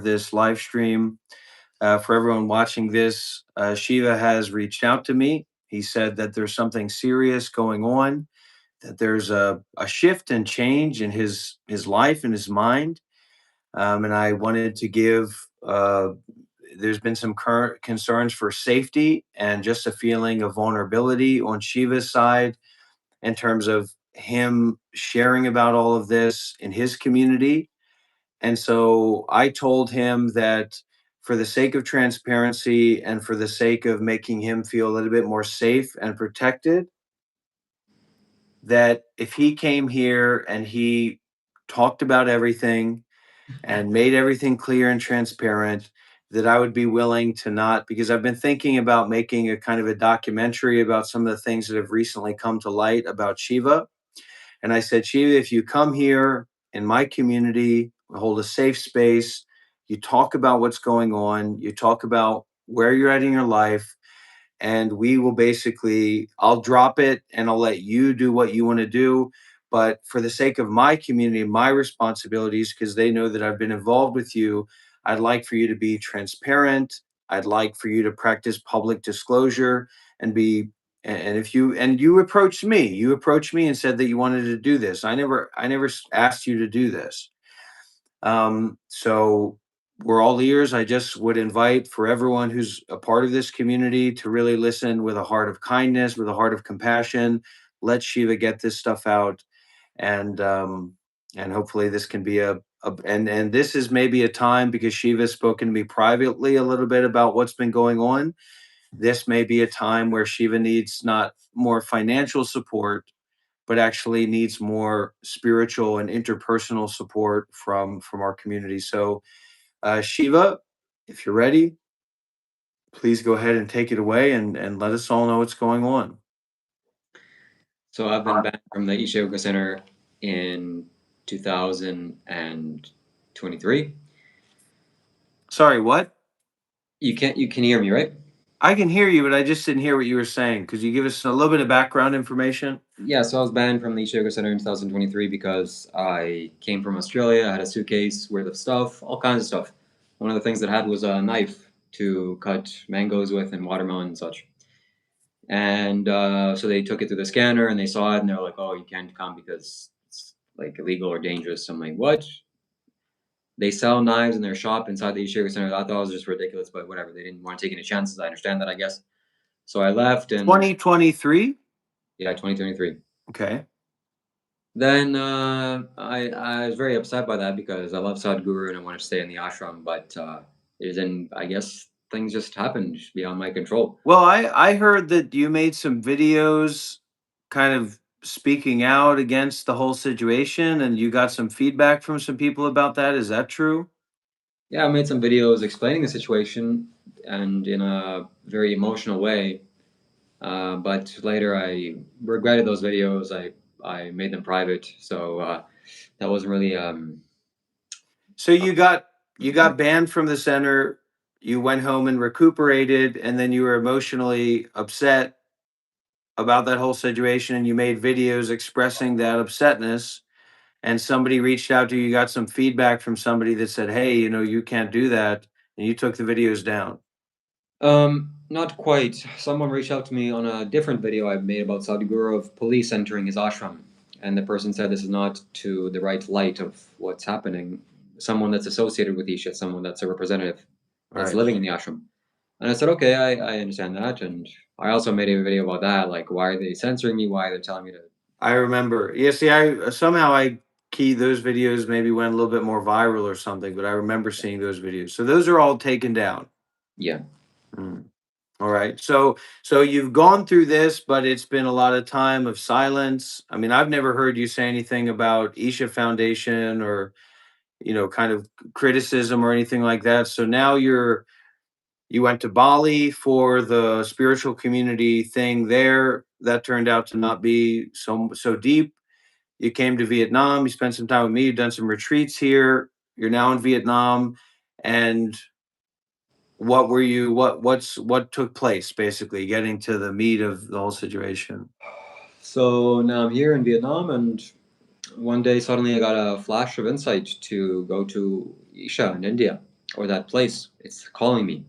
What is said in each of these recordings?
this live stream. For everyone watching this, Shiva has reached out to me. He said that there's something serious going on, that there's a shift and change in his life and his mind. And I wanted to give, there's been some current concerns for safety and just a feeling of vulnerability on Shiva's side in terms of him sharing about all of this in his community. And so I told him that for the sake of transparency and for the sake of making him feel a little bit more safe and protected, that if he came here and he talked about everything and made everything clear and transparent, that I would be willing to not, because I've been thinking about making a kind of a documentary about some of the things that have recently come to light about Shiva. And I said, Shiva, if you come here in my community, hold a safe space, you talk about what's going on, you talk about where you're at in your life, and we will basically, I'll drop it and I'll let you do what you want to do. But for the sake of my community, my responsibilities, because they know that I've been involved with you, I'd like for you to be transparent. I'd like for you to practice public disclosure and be, and if you, and you approached me and said that you wanted to do this. I never asked you to do this. So we're all ears. I just would invite for everyone who's a part of this community to really listen with a heart of kindness, with a heart of compassion. Let Shiva get this stuff out, and and hopefully this can be and this is maybe a time, because Shiva has spoken to me privately a little bit about what's been going on. This may be a time where Shiva needs not more financial support, but actually needs more spiritual and interpersonal support from our community. So Shiva, if you're ready, please go ahead and take it away and let us all know what's going on. So I've been banned from the Isha Center in 2023. Sorry, what? You can hear me, right? I can hear you, but I just didn't hear what you were saying. Could you give us a little bit of background information? Yeah, so I was banned from the Isha Center in 2023 because I came from Australia. I had a suitcase worth of stuff, all kinds of stuff. One of the things that I had was a knife to cut mangoes with and watermelon and such. And so they took it to the scanner and they saw it and they were like, "Oh, you can't come because it's like illegal or dangerous." I'm like, "What?" They sell knives in their shop inside the Isha Center. I thought it was just ridiculous, but whatever. They didn't want to take any chances. I understand that, I guess. So I left and 2023? yeah, 2023. Okay. Then I was very upset by that because I love Sadhguru and I want to stay in the ashram, but it then I guess things just happened beyond my control. Well, I heard that you made some videos kind of speaking out against the whole situation, and you got some feedback from some people about that. Is that true? Yeah, I made some videos explaining the situation and in a very emotional way. But later I regretted those videos. I made them private, so that wasn't really. So you got banned from the center, you went home and recuperated, and then you were emotionally upset about that whole situation, and you made videos expressing that upsetness, and somebody reached out to you, you got some feedback from somebody that said, "Hey, you can't do that," and you took the videos down. Not quite. Someone reached out to me on a different video I made about Sadhguru of police entering his ashram, and the person said this is not to the right light of what's happening. Someone that's associated with Isha, someone that's a representative that's Right. living in the ashram. And I said, okay, I understand that. And I also made a video about that, like why are they censoring me? Why are they telling me to? I remember. Yeah, see, I somehow I key those videos maybe went a little bit more viral or something, but I remember seeing those videos. So those are all taken down. Yeah. Mm. All right. So you've gone through this, but it's been a lot of time of silence. I mean, I've never heard you say anything about Isha Foundation or, kind of criticism or anything like that. So now you went to Bali for the spiritual community thing there. That turned out to not be so deep. You came to Vietnam, you spent some time with me, you've done some retreats here. You're now in Vietnam. And what took place, basically getting to the meat of the whole situation? So now I'm here in Vietnam, and one day suddenly I got a flash of insight to go to Isha in India. or that place. It's calling me.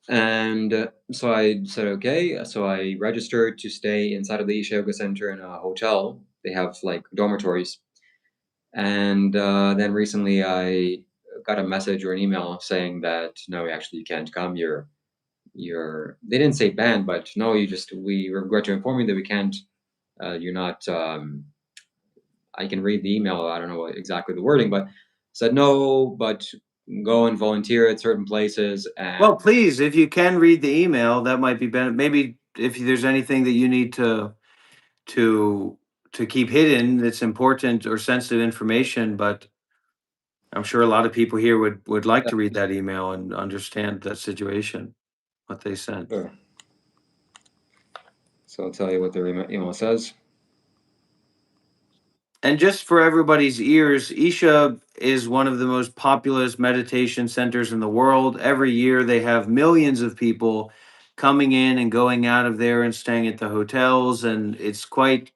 And so I said, okay. So I registered to stay inside of the Isha Center in a hotel. They have like dormitories. And then recently I got a message or an email saying that no, actually you can't come. They didn't say banned, but no, we regret to inform you that we can't. You're not. I can read the email. I don't know what exactly the wording, but said no, but go and volunteer at certain places. And Well, please, if you can read the email, that might be better. Maybe if there's anything that you need to to keep hidden that's important or sensitive information, but I'm sure a lot of people here would like to read that email and understand that situation, what they sent. sure. So I'll tell you what the email says. And just for everybody's ears, Isha is one of the most populous meditation centers in the world. Every year they have millions of people coming in and going out of there and staying at the hotels, and it's quite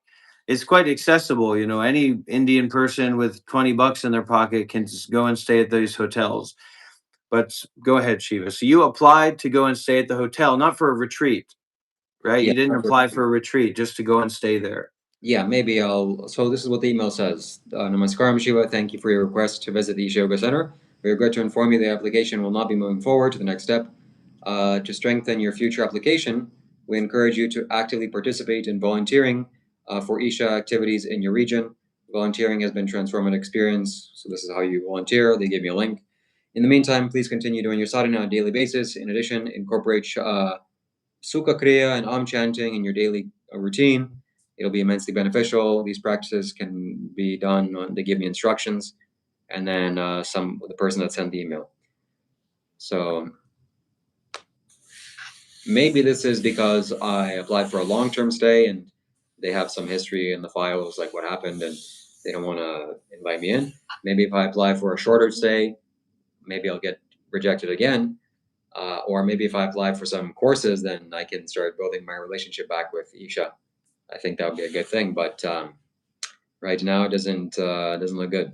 accessible. You know, any Indian person with 20 bucks in their pocket can just go and stay at those hotels. But go ahead, Shiva. So you applied to go and stay at the hotel, not for a retreat, right? Yeah. You didn't apply for a retreat, just to go and stay there. Yeah, maybe I'll. So this is what the email says. Namaskaram Shiva, thank you for your request to visit the Isha Yoga Center. We regret to inform you the application will not be moving forward to the next step. To strengthen your future application, we encourage you to actively participate in volunteering for Isha activities in your region. Volunteering has been a transformative experience, so this is how you volunteer. They gave me a link. In the meantime, please continue doing your sadhana on a daily basis. In addition, incorporate Sukha Kriya and Om chanting in your daily routine. It'll be immensely beneficial. These practices can be done. They give me instructions, and then the person that sent the email. So maybe this is because I applied for a long-term stay, and they have some history in the files, like what happened, and they don't want to invite me in. Maybe if I apply for a shorter stay, maybe I'll get rejected again. Or maybe if I apply for some courses, then I can start building my relationship back with Isha. I think that would be a good thing. But right now, it doesn't look good.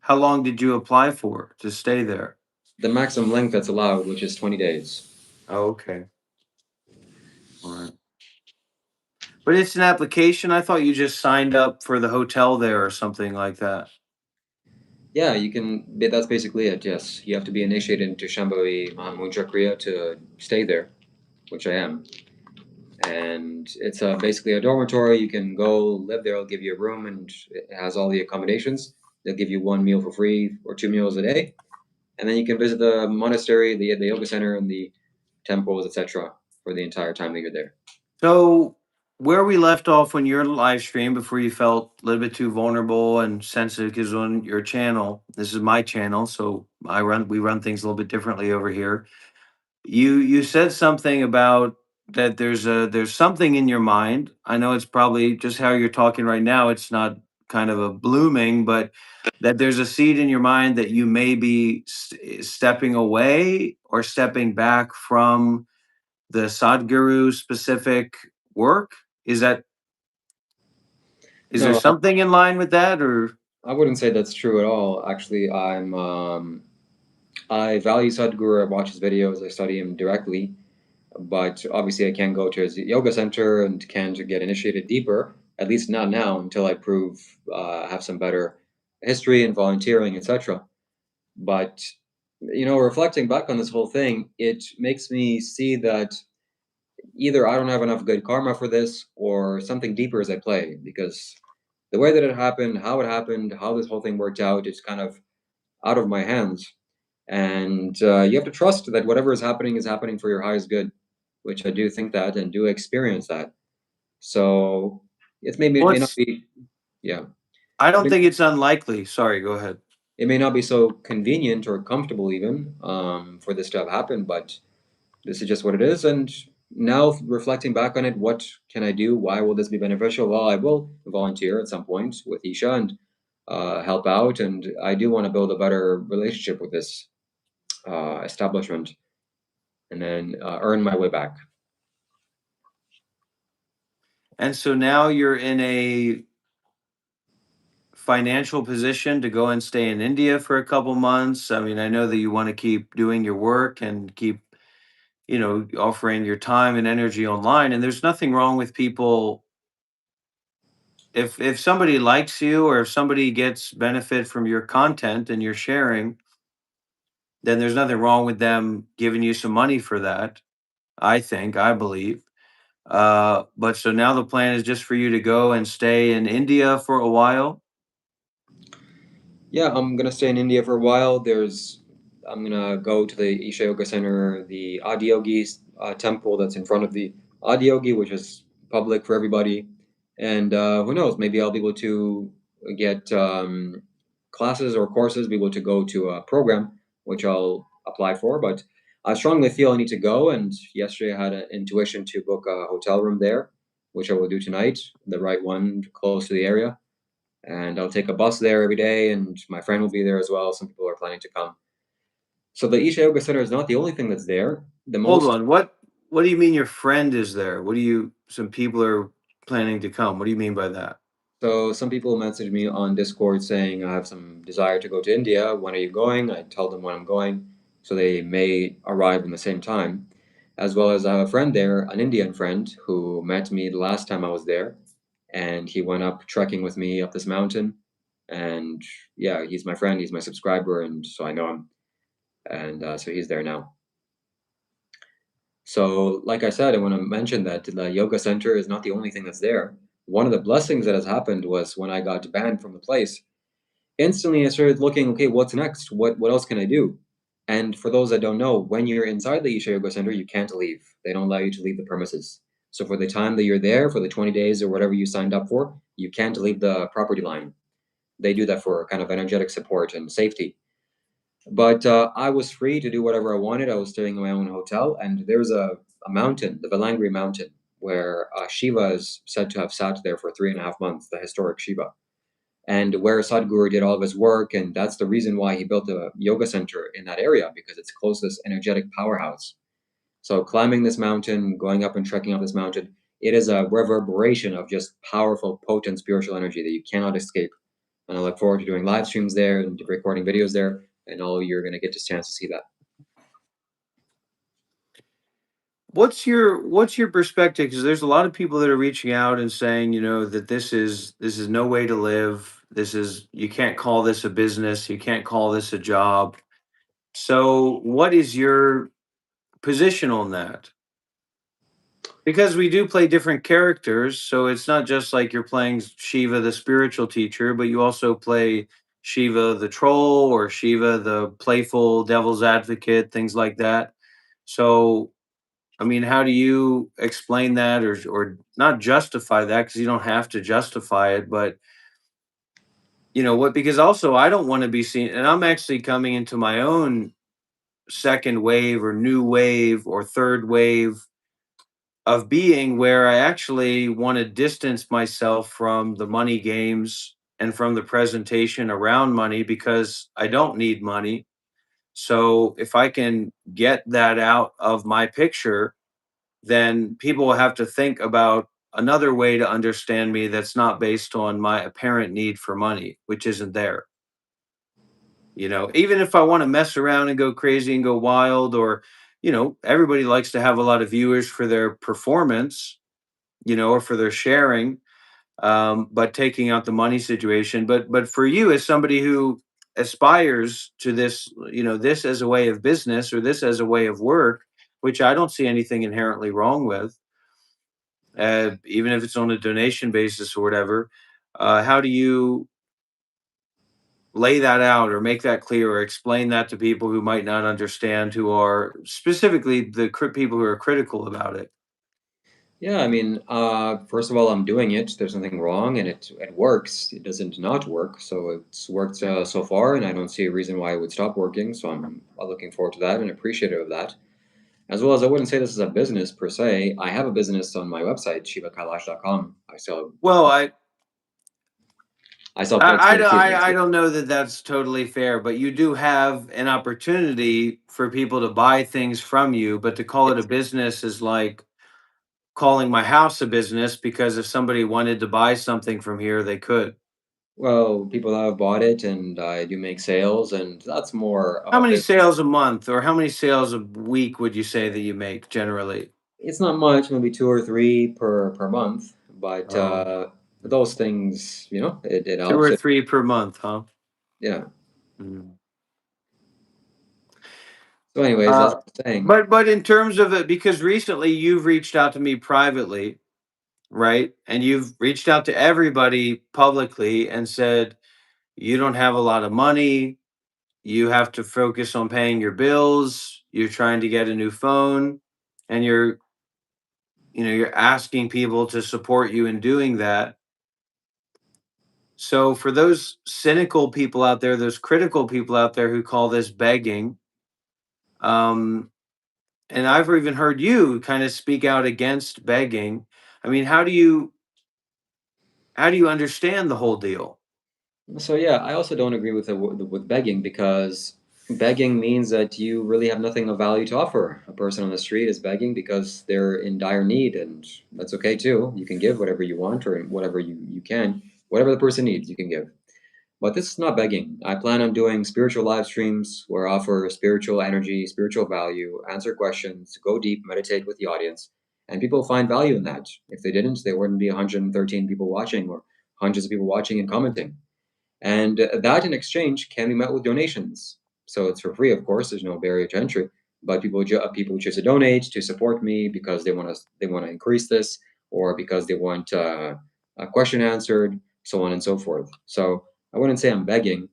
How long did you apply for to stay there? The maximum length that's allowed, which is 20 days. Oh, okay. All right. But it's an application. I thought you just signed up for the hotel there or something like that. Yeah, you can. That's basically it. Yes, you have to be initiated into Shambhavi Mudra Kriya to stay there, which I am. And it's basically a dormitory. You can go live there. They'll give you a room, and it has all the accommodations. They'll give you one meal for free or two meals a day, and then you can visit the monastery, the yoga center, and the temples, etc., for the entire time that you're there. So, where we left off on your live stream before you felt a little bit too vulnerable and sensitive, because on your channel, this is my channel, so we run things a little bit differently over here. You said something about that there's something in your mind. I know it's probably just how you're talking right now. It's not kind of a blooming, but that there's a seed in your mind that you may be stepping away or stepping back from the Sadhguru specific work. Is that is there No, something in line with that, or I wouldn't say that's true at all. Actually, I value Sadhguru. I watch his videos. I study him directly, but obviously I can't go to his yoga center and can't get initiated deeper. At least not now, until I prove have some better history and volunteering, etc. But reflecting back on this whole thing, it makes me see that either I don't have enough good karma for this, or something deeper is at play. Because the way that it happened, how this whole thing worked out, it's kind of out of my hands. And you have to trust that whatever is happening for your highest good, which I do think that and do experience that. So it may not what's? be, yeah, I it don't may, think it's unlikely. Sorry, go ahead. it may not be so convenient or comfortable even for this to have happened, but this is just what it is. And now reflecting back on it, what can I do? Why will this be beneficial? Well, I will volunteer at some point with Isha and help out. And I do want to build a better relationship with this establishment, and then earn my way back. And so now you're in a financial position to go and stay in India for a couple months? I mean, I know that you want to keep doing your work and keep, offering your time and energy online. And there's nothing wrong with people if somebody likes you or if somebody gets benefit from your content and your sharing, then there's nothing wrong with them giving you some money for that. I believe. But so now the plan is just for you to go and stay in India for a while. Yeah, I'm gonna stay in India for a while. I'm gonna go to the Isha Yoga Center, the Adiyogi temple that's in front of the Adiyogi, which is public for everybody. And who knows, maybe I'll be able to get classes or courses, be able to go to a program, which I'll apply for. But I strongly feel I need to go. And yesterday I had an intuition to book a hotel room there, which I will do tonight, the right one close to the area, and I'll take a bus there every day, and my friend will be there as well. Some people are planning to come. So the Isha Yoga Center is not the only thing that's there. The Hold most on. What do you mean your friend is there? What do you some people are planning to come? What do you mean by that? so some people message me on Discord saying I have some desire to go to India. When are you going? I tell them when I'm going, so they may arrive in the same time. As well as I have a friend there, an Indian friend who met me the last time I was there, and he went up trekking with me up this mountain. And yeah, he's my friend, he's my subscriber, and so I know him, and so he's there now. So, like I said, I want to mention that the yoga center is not the only thing that's there. One of the blessings that has happened was when I got banned from the place. Instantly, I started looking, okay, what's next? What else can I do? And for those that don't know, when you're inside the Isha Yoga Center, you can't leave. They don't allow you to leave the premises. So for the time that you're there, for the 20 days or whatever you signed up for, you can't leave the property line. They do that for kind of energetic support and safety. But I was free to do whatever I wanted. I was staying in my own hotel, and there's a mountain, the Valangri Mountain, where Shiva is said to have sat there for 3.5 months, the historic Shiva, and where Sadhguru did all of his work. And that's the reason why he built a yoga center in that area, because it's close to this energetic powerhouse. So climbing this mountain, going up and trekking up this mountain, it is a reverberation of just powerful, potent spiritual energy that you cannot escape. And I look forward to doing live streams there and recording videos there, and all you're going to get a chance to see that. What's your perspective? Because there's a lot of people that are reaching out and saying, that this is no way to live. This is you can't call this a business. You can't call this a job. So, what is your position on that? Because we do play different characters, so it's not just like you're playing Shiva, the spiritual teacher, but you also play Shiva, the troll, or Shiva, the playful devil's advocate, things like that. So, I mean, how do you explain that, or not justify that? Because you don't have to justify it, but what? Because also, I don't want to be seen, and I'm actually coming into my own second wave, or new wave, or third wave of being, where I actually want to distance myself from the money games and from the presentation around money, because I don't need money. So if I can get that out of my picture, then people will have to think about another way to understand me that's not based on my apparent need for money, which isn't there. Even if I want to mess around and go crazy and go wild, or, everybody likes to have a lot of viewers for their performance, or for their sharing, but taking out the money situation. But for you, as somebody who aspires to this, this as a way of business, or this as a way of work, which I don't see anything inherently wrong with, even if it's on a donation basis or whatever. How do you lay that out, or make that clear, or explain that to people who might not understand, who are specifically the people who are critical about it? Yeah, I mean, first of all, I'm doing it. There's nothing wrong, and it works. It doesn't not work. So it's worked so far, and I don't see a reason why it would stop working. So I'm looking forward to that and appreciative of that. As well as I wouldn't say this is a business per se. I have a business on my website, shivakailash.com. Well, I sell plates I, for I, the don't- seasons. I don't know that that's totally fair, but you do have an opportunity for people to buy things from you. But to call it a Yes. business is like calling my house a business, because if somebody wanted to buy something from here, they could. Well, people have bought it, and I do make sales, and that's more How many business. sales a month or how many sales a week would you say that you make generally? It's not much, maybe two or three per month, but Oh, those things, it two helps. or three per month, huh? Yeah. Mm. So, anyways, as Uh, I was saying, but in terms of it, because recently you've reached out to me privately, right? And you've reached out to everybody publicly and said you don't have a lot of money. You have to focus on paying your bills. You're trying to get a new phone, and you're asking people to support you in doing that. So for those cynical people out there, those critical people out there who call this begging, um, and I've even heard you kind of speak out against begging. I mean, how do you understand the whole deal? so yeah, I also don't agree with with begging because begging means that you really have nothing of value to offer. A person on the street is begging because they're in dire need, and that's okay too. You can give whatever you want or whatever you can, whatever the person needs, you can give. But this is not begging. I plan on doing spiritual live streams where I offer spiritual energy, spiritual value, answer questions, go deep, meditate with the audience, and people find value in that. If they didn't, there wouldn't be 113 people watching or hundreds of people watching and commenting. And that in exchange can be met with donations. So it's for free, of course. There's no barrier to entry. But people choose to donate to support me because they want to increase this, or because they want a question answered, so on and so forth. So I wouldn't say I'm begging.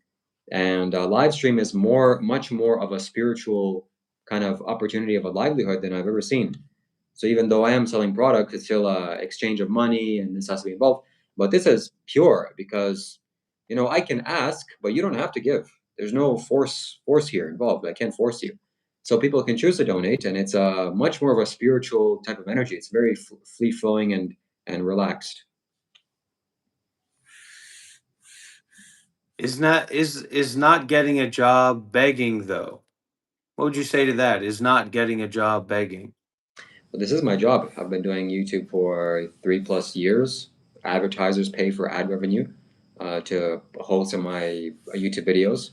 And live stream is much more of a spiritual kind of opportunity of a livelihood than I've ever seen. So even though I am selling product, it's still a exchange of money, and this has to be involved. But this is pure because I can ask, but you don't have to give. There's no force here involved. I can't force you. So people can choose to donate, and it's a much more of a spiritual type of energy. It's very free flowing and relaxed. Is not getting a job begging though? What would you say to that? Is not getting a job begging? But this is my job. I've been doing YouTube for 3+ years. Advertisers pay for ad revenue to host some of my YouTube videos,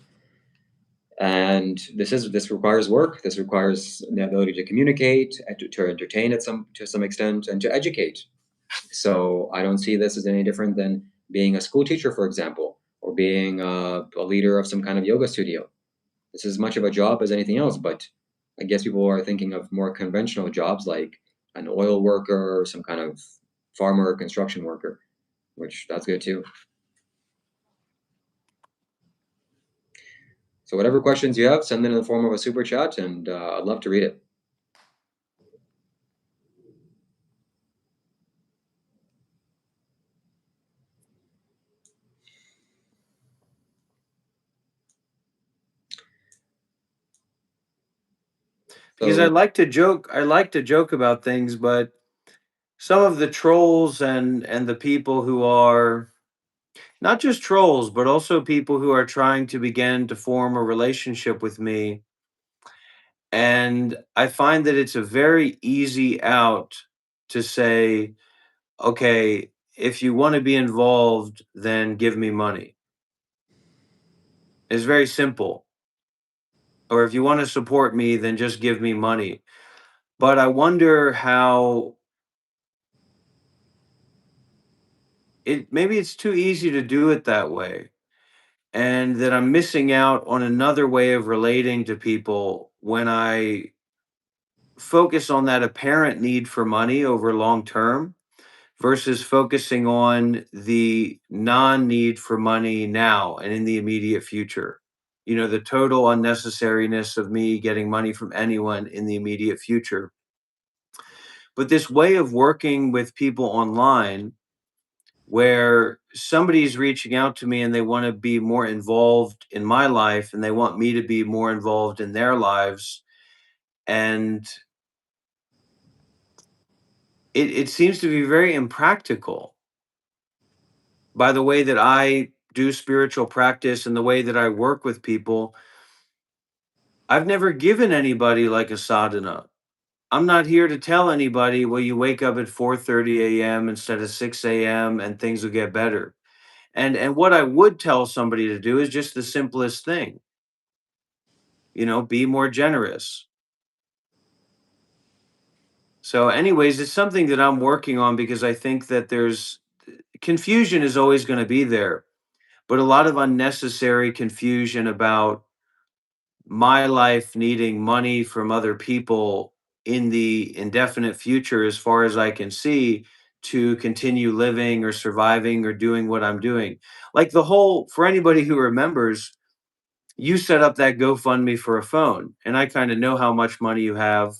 and this requires work. This requires the ability to communicate, and to entertain to some extent, and to educate. So I don't see this as any different than being a school teacher, for example, or being a leader of some kind of yoga studio. This is as much of a job as anything else, but I guess people are thinking of more conventional jobs like an oil worker or some kind of farmer or construction worker, which that's good too. So whatever questions you have, send it in the form of a super chat, and I'd love to read it. Because So I like to joke about things, but some of the trolls and the people who are not just trolls, but also people who are trying to begin to form a relationship with me. And I find that it's a very easy out to say, okay, if you want to be involved, then give me money. It's very simple. Or if you want to support me, then just give me money. But I wonder how maybe it's too easy to do it that way. And that I'm missing out on another way of relating to people when I focus on that apparent need for money over long term versus focusing on the non need for money now and in the immediate future. The total unnecessariness of me getting money from anyone in the immediate future. But this way of working with people online where somebody's reaching out to me and they want to be more involved in my life and they want me to be more involved in their lives. And it seems to be very impractical by the way that I do spiritual practice and the way that I work with people. I've never given anybody like a sadhana. I'm not here to tell anybody, well, you wake up at 4:30 a.m. instead of 6 a.m. and things will get better. And what I would tell somebody to do is just the simplest thing, be more generous. So anyways, it's something that I'm working on because I think that there's confusion is always going to be there, but a lot of unnecessary confusion about my life needing money from other people in the indefinite future, as far as I can see, to continue living or surviving or doing what I'm doing. Like for anybody who remembers, you set up that GoFundMe for a phone, and I kind of know how much money you have,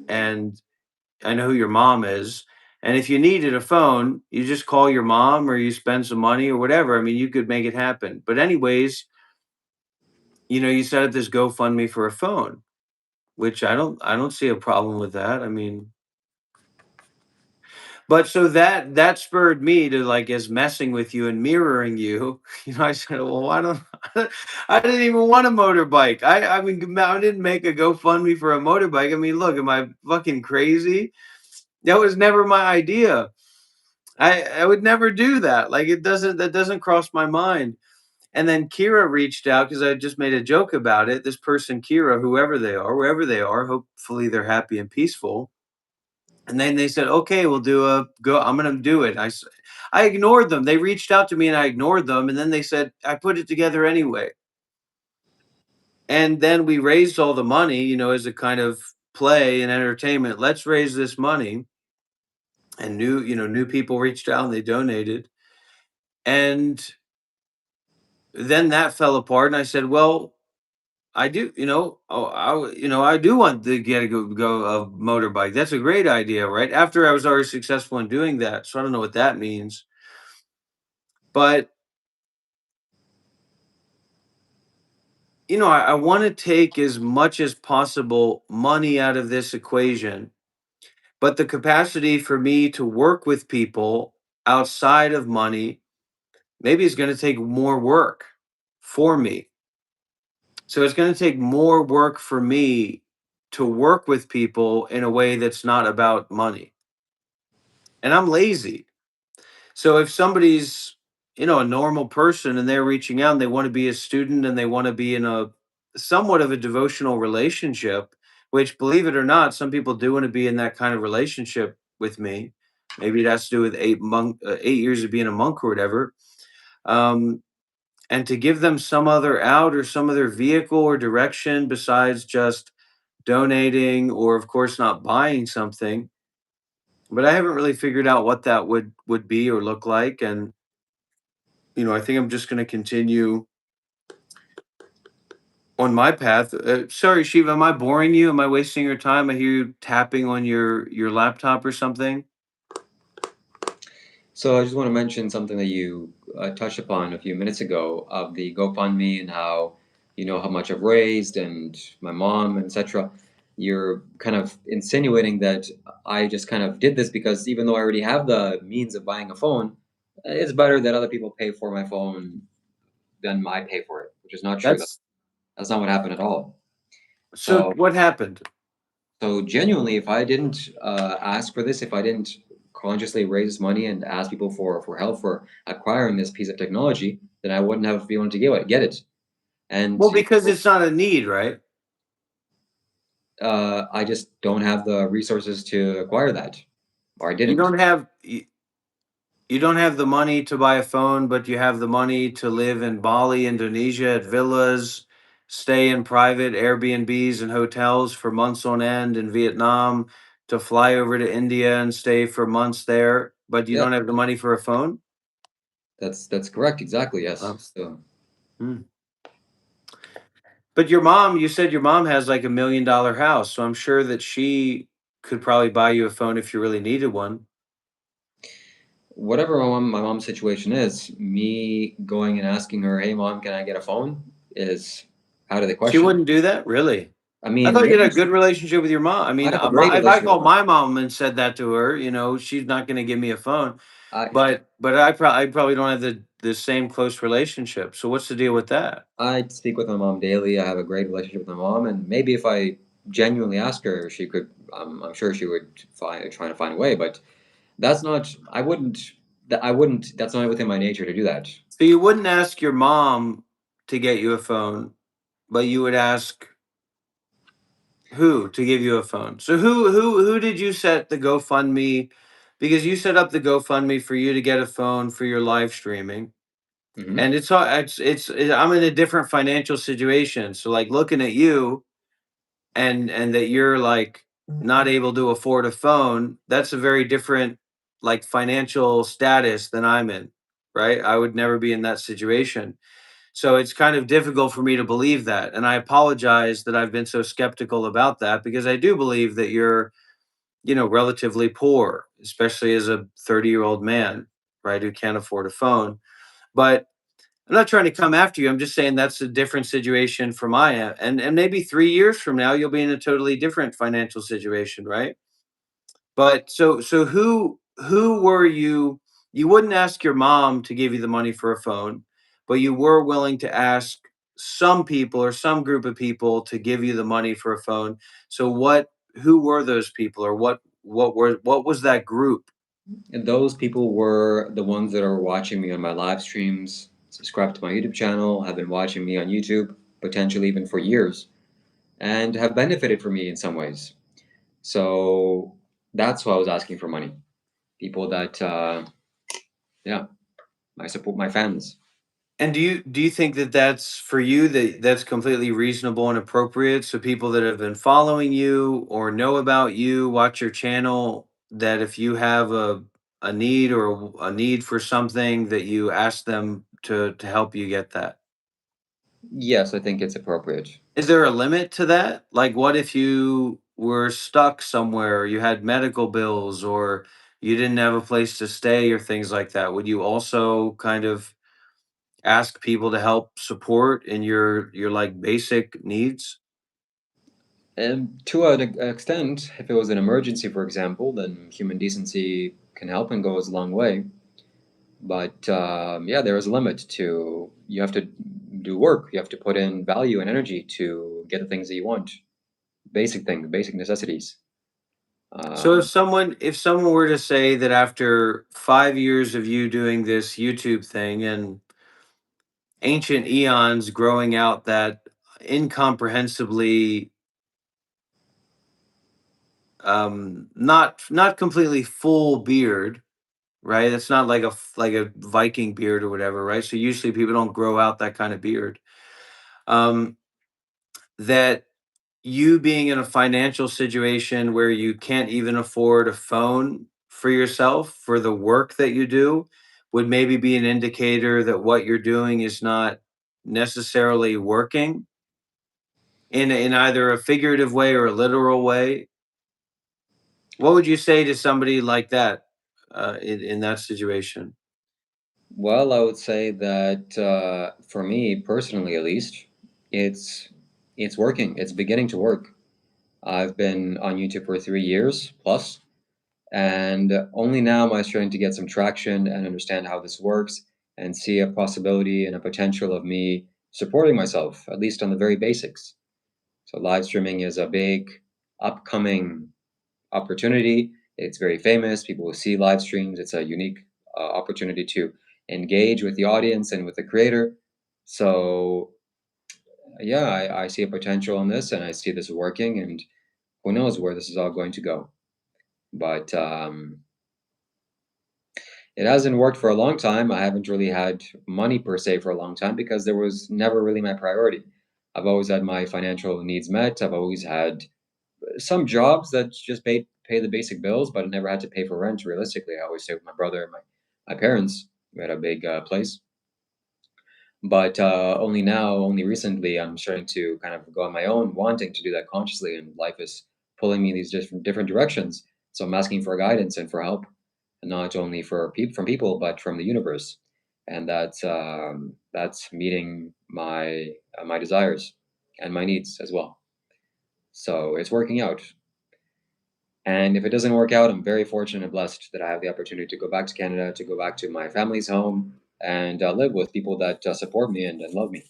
and I know who your mom is. And if you needed a phone, you just call your mom or you spend some money or whatever. I mean, you could make it happen. But anyways, you set up this GoFundMe for a phone, which I don't see a problem with that. I mean, but so that spurred me to, like, as messing with you and mirroring you, I said, well, why don't I didn't even want a motorbike. I mean, I didn't make a GoFundMe for a motorbike. I mean, look, am I fucking crazy? That was never my idea. I would never do that. Like, that doesn't cross my mind. And then Kira reached out because I just made a joke about it. This person, Kira, whoever they are, wherever they are, hopefully they're happy and peaceful. And then they said, "Okay, we'll do a go. I'm going to do it." I ignored them. They reached out to me and I ignored them. And then they said, "I put it together anyway." And then we raised all the money, as a kind of play and entertainment. Let's raise this money. And new people reached out and they donated. And then that fell apart. And I said, "Well, I do, I do want to get a motorbike. That's a great idea, right?" After I was already successful in doing that, so I don't know what that means, but I want to take as much as possible money out of this equation, but the capacity for me to work with people outside of money maybe is going to take more work for me. So it's going to take more work for me to work with people in a way that's not about money. And I'm lazy. So if somebody's, a normal person and they're reaching out and they want to be a student and they want to be in a somewhat of a devotional relationship, which, believe it or not, some people do want to be in that kind of relationship with me. Maybe it has to do with 8 years of being a monk or whatever. Um, and to give them some other out or some other vehicle or direction besides just donating or, of course, not buying something. But I haven't really figured out what that would be or look like. And I think I'm just going to continue on my path. Sorry, Shiva, am I boring you? Am I wasting your time? I hear you tapping on your laptop or something. So I just want to mention something that you touched upon a few minutes ago of the GoFundMe and how you know how much I've raised and my mom, etc. You're kind of insinuating that I just kind of did this because even though I already have the means of buying a phone, it's better that other people pay for my phone than I pay for it, which is not true. That's That's not what happened at all. so. So What happened? So genuinely, if I didn't ask for this, if I didn't consciously raise money and ask people for help for acquiring this piece of technology, then I wouldn't have been able to get it. And Well, because it's not a need, right? I just don't have the resources to acquire that, or I You didn't. don't have you don't have the money to buy a phone, but you have the money to live in Bali, Indonesia, at villas, stay in private Airbnbs and hotels for months on end in Vietnam, to fly over to India and stay for months there, but you Yeah, don't have the money for a phone? that's correct. Exactly. Yes. Oh. So Hmm. But you said your mom has like $1 million house, so I'm sure that she could probably buy you a phone if you really needed one. whatever my mom's situation is, me going and asking her, "Hey, mom, can I get a phone?" is out of the She question. wouldn't do that? Really? I I mean, thought you maybe had a good relationship with your mom. I I mean, have a great if I relationship with called her. my mom and said that to her, she's not going to give me a phone. I But I probably don't have the same close relationship. So what's the deal with that? I speak with my mom daily. I have a great relationship with my mom, and maybe if I genuinely ask her, she could. I'm sure she would try to find a way. But that's not. I wouldn't. That I wouldn't. That's not within my nature to do that. So you wouldn't ask your mom to get you a phone, but you would ask who to give you a phone? So who did you set the GoFundMe? Because you set up the GoFundMe for you to get a phone for your live streaming, Hmm. and I'm in a different financial situation. So like looking at you and that you're like not able to afford a phone, that's a very different like financial status than I'm in, right? I would never be in that situation. So it's kind of difficult for me to believe that. And I apologize that I've been so skeptical about that because I do believe that you're, relatively poor, especially as a 30-year-old man, right, who can't afford a phone. But I'm not trying to come after you. I'm just saying that's a different situation from I am. And maybe 3 years from now you'll be in a totally different financial situation, right? But so who were you? You wouldn't ask your mom to give you the money for a phone, but you were willing to ask some people or some group of people to give you the money for a phone. So who were those people, or what was that group? And those people were the ones that are watching me on my live streams, subscribe to my YouTube channel, have been watching me on YouTube, potentially even for years, and have benefited from me in some ways. So that's why I was asking for money. People that, yeah, I support my fans. And do you think that that's for you, that's completely reasonable and appropriate? So people that have been following you or know about you, watch your channel, that if you have a need or a need for something, that you ask them to help you get that. Yes, I think it's appropriate. Is there a limit to that? Like, what if you were stuck somewhere, or you had medical bills, or you didn't have a place to stay, or things like that? Would you also kind of ask people to help support in your like basic needs? And to an extent, if it was an emergency, for example, then human decency can help and goes a long way. But yeah, there is a limit to you have to do work. You have to put in value and energy to get the things that you want. Basic things, basic necessities. So Um, if someone were to say that after 5 years of you doing this YouTube thing and ancient eons growing out that incomprehensibly not completely full beard, right? It's not like a Viking beard or whatever, right? So usually people don't grow out that kind of beard. Um, that you being in a financial situation where you can't even afford a phone for yourself for the work that you do would maybe be an indicator that what you're doing is not necessarily working in either a figurative way or a literal way. What would you say to somebody like that, in that situation? well, I would say that for me personally, at least, it's it's working. It's beginning to work. I've been on YouTube for 3 years plus, and only now am I starting to get some traction and understand how this works and see a possibility and a potential of me supporting myself, at least on the very basics. So live streaming is a big upcoming opportunity. It's very famous. People will see live streams. It's a unique opportunity to engage with the audience and with the creator. So yeah, I see a potential in this, and I see this working. And who knows where this is all going to go? But it hasn't worked for a long time. I haven't really had money per se for a long time because there was never really my priority. I've always had my financial needs met. I've always had some jobs that just pay the basic bills, but I never had to pay for rent. Realistically, I always stayed with my brother and my parents. We had a big place, but only now, only recently, I'm starting to kind of go on my own, wanting to do that consciously, and life is pulling me in these different directions. So I'm asking for guidance and for help, and not only for from people, but from the universe, and that's meeting my desires and my needs as well. So it's working out. And if it doesn't work out, I'm very fortunate and blessed that I have the opportunity to go back to Canada, to go back to my family's home, and live with people that support me and love me.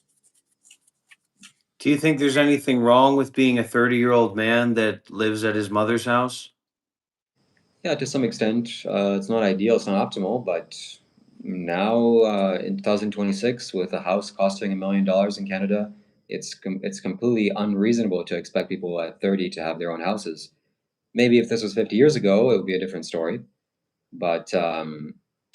Do you think there's anything wrong with being a 30-year-old man that lives at his mother's house? Yeah, to some extent, it's not ideal, it's not optimal, but now in 2026, with a house costing $1 million in Canada, it's completely unreasonable to expect people at 30 to have their own houses. Maybe if this was 50 years ago, it would be a different story. But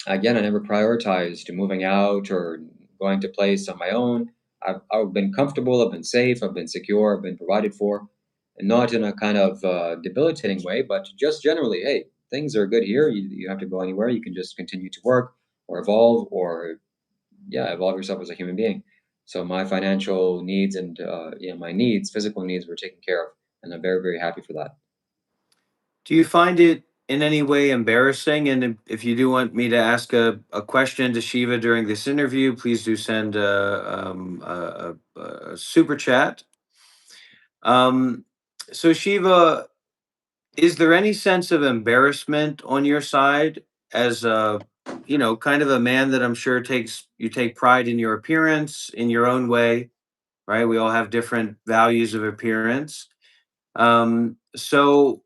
again, I never prioritized moving out or going to place on my own. I've been comfortable, I've been safe, I've been secure, I've been provided for, and not in a kind of debilitating way, but just generally, hey, things are good here. You have to go anywhere. You can just continue to work or evolve or, yeah, evolve yourself as a human being. So my financial needs and my needs, physical needs, were taken care of, and I'm very, very happy for that. Do you find it in any way embarrassing? And if you do want me to ask a question to Shiva during this interview, please do send a super chat. Um, so, Shiva, is there any sense of embarrassment on your side as a, kind of a man that I'm sure you take pride in your appearance in your own way, right? We all have different values of appearance. So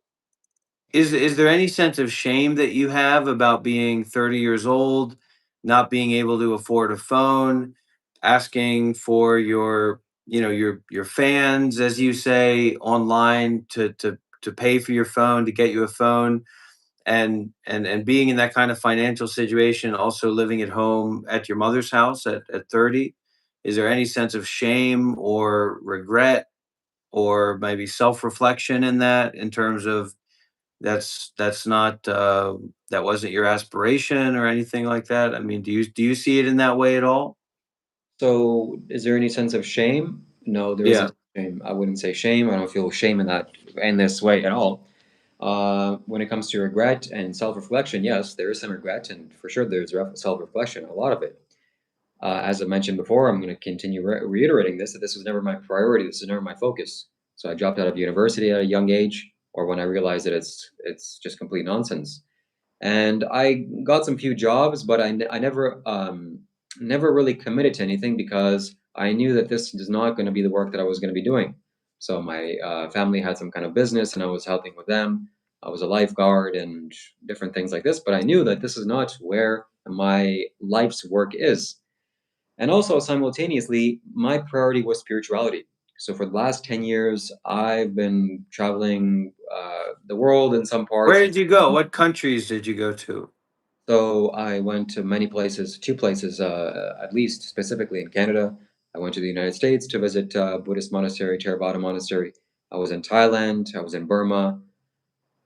is there any sense of shame that you have about being 30 years old, not being able to afford a phone, asking for your fans, as you say, online to pay for your phone, to get you a phone, and being in that kind of financial situation, also living at home at your mother's house at 30? Is there any sense of shame or regret or maybe self-reflection in that, in terms of that's not that wasn't your aspiration or anything like that? I mean, do you see it in that way at all? So, is there any sense of shame? No, there Yeah. isn't shame. I wouldn't say shame. I don't feel shame in this way at all. When it comes to regret and self-reflection, yes, there is some regret, and for sure there's self-reflection, a lot of it. As I mentioned before, I'm going to continue reiterating this, that this was never my priority. This was never my focus. So I dropped out of university at a young age, or when I realized that it's just complete nonsense. And I got some few jobs, but I never really committed to anything because I knew that this is not going to be the work that I was going to be doing. So my family had some kind of business, and I was helping with them. I was a lifeguard and different things like this, but I knew that this is not where my life's work is. And also, simultaneously, my priority was spirituality. So for the last 10 years, I've been traveling the world in some Where parts. did you go? What countries did you go to? So I went to many places, two places at least, specifically in Canada. I went to the United States to visit Buddhist monastery, Theravada monastery. I was in Thailand. I was in Burma.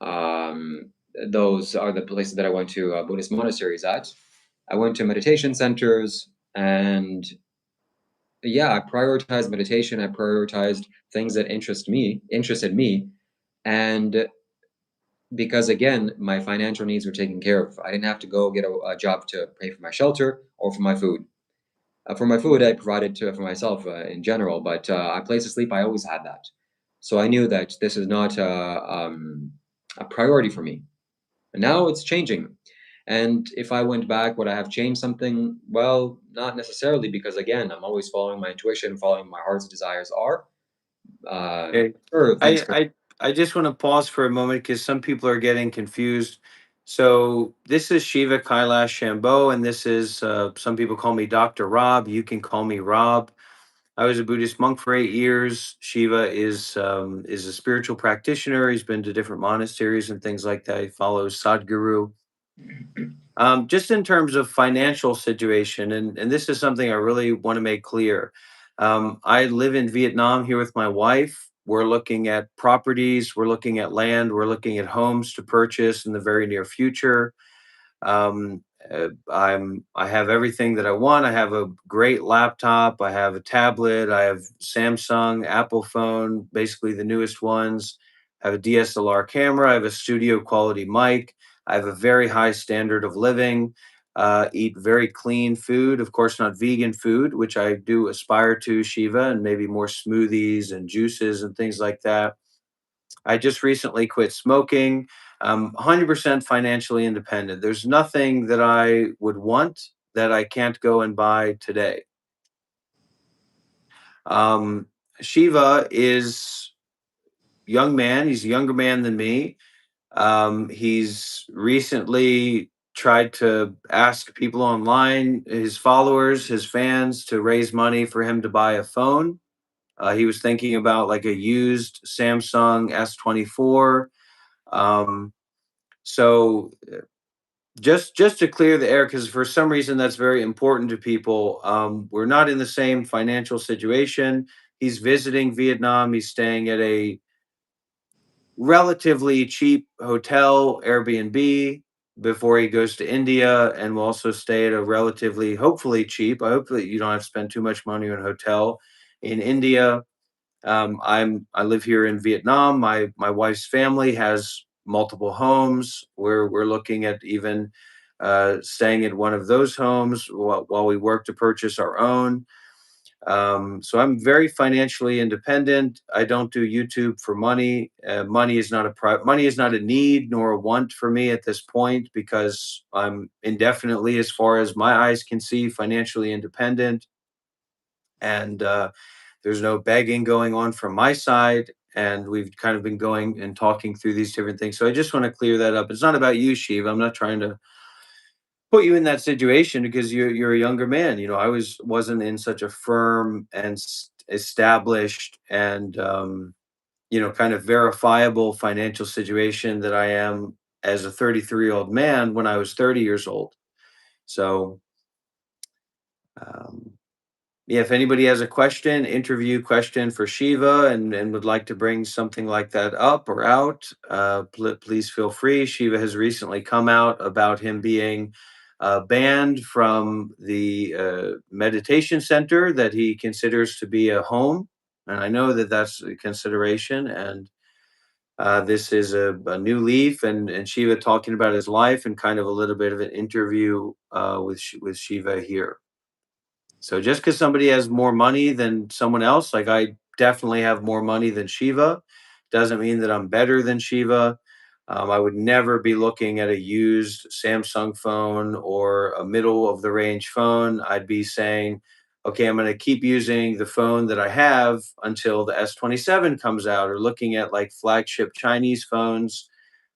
Um, those are the places that I went to Buddhist monasteries at. I went to meditation centers, and yeah, I prioritized meditation. I prioritized things that interested me, and because again, my financial needs were taken care of. I didn't have to go get a job to pay for my shelter or for my food. For my food, I provided for myself in general, but a place to sleep, I always had that. So I knew that this is not a priority for me. And now it's changing. And if I went back, would I have changed something? Well, not necessarily, because again, I'm always following my intuition, following my heart's desires are. Okay. Sure, things I could. I I just want to pause for a moment because some people are getting confused. So this is Shiva Kailash Shambho, and this is some people call me Dr. Rob. You can call me Rob. I was a Buddhist monk for 8 years. Shiva is a spiritual practitioner. He's been to different monasteries and things like that. He follows Sadhguru. Just in terms of financial situation, and this is something I really want to make clear. I live in Vietnam here with my wife. We're looking at properties, we're looking at land, we're looking at homes to purchase in the very near future. I have everything that I want. I have a great laptop. I have a tablet. I have Samsung, Apple phone, basically the newest ones. I have a DSLR camera. I have a studio quality mic. I have a very high standard of living. Eat very clean food, of course, not vegan food, which I do aspire to, Shiva, and maybe more smoothies and juices and things like that. I just recently quit smoking. I'm 100% financially independent. There's nothing that I would want that I can't go and buy today. Um, Shiva is young man. He's a younger man than me. He's recently tried to ask people online, his followers, his fans, to raise money for him to buy a phone. He was thinking about like a used Samsung S24. Um, so just to clear the air, because for some reason that's very important to people. We're not in the same financial situation. He's visiting Vietnam. He's staying at a relatively cheap hotel, Airbnb, before he goes to India, and will also stay at a relatively, hopefully cheap. I hope that you don't have to spend too much money on a hotel in India. I live here in Vietnam. My wife's family has multiple homes. We're looking at even staying at one of those homes while we work to purchase our own. So I'm very financially independent. I don't do YouTube for money. Money is not a need nor a want for me at this point, because I'm indefinitely, as far as my eyes can see, financially independent, and there's no begging going on from my side. And we've kind of been going and talking through these different things. So I just want to clear that up. It's not about you, Shiva. I'm not trying to put you in that situation because you're a younger man. I wasn't in such a firm and established and kind of verifiable financial situation that I am as a 33-year-old man when I was 30 years old. So um, yeah, if anybody has a question, interview question for Shiva, and would like to bring something like that up or out, please feel free. Shiva has recently come out about him being banned from the meditation center that he considers to be a home. And I know that that's a consideration. And this is a new leaf, and Shiva talking about his life and kind of a little bit of an interview with Shiva here. So just because somebody has more money than someone else, like I definitely have more money than Shiva, doesn't mean that I'm better than Shiva. I would never be looking at a used Samsung phone or a middle of the range phone. I'd be saying, okay, I'm going to keep using the phone that I have until the S27 comes out, or looking at like flagship Chinese phones.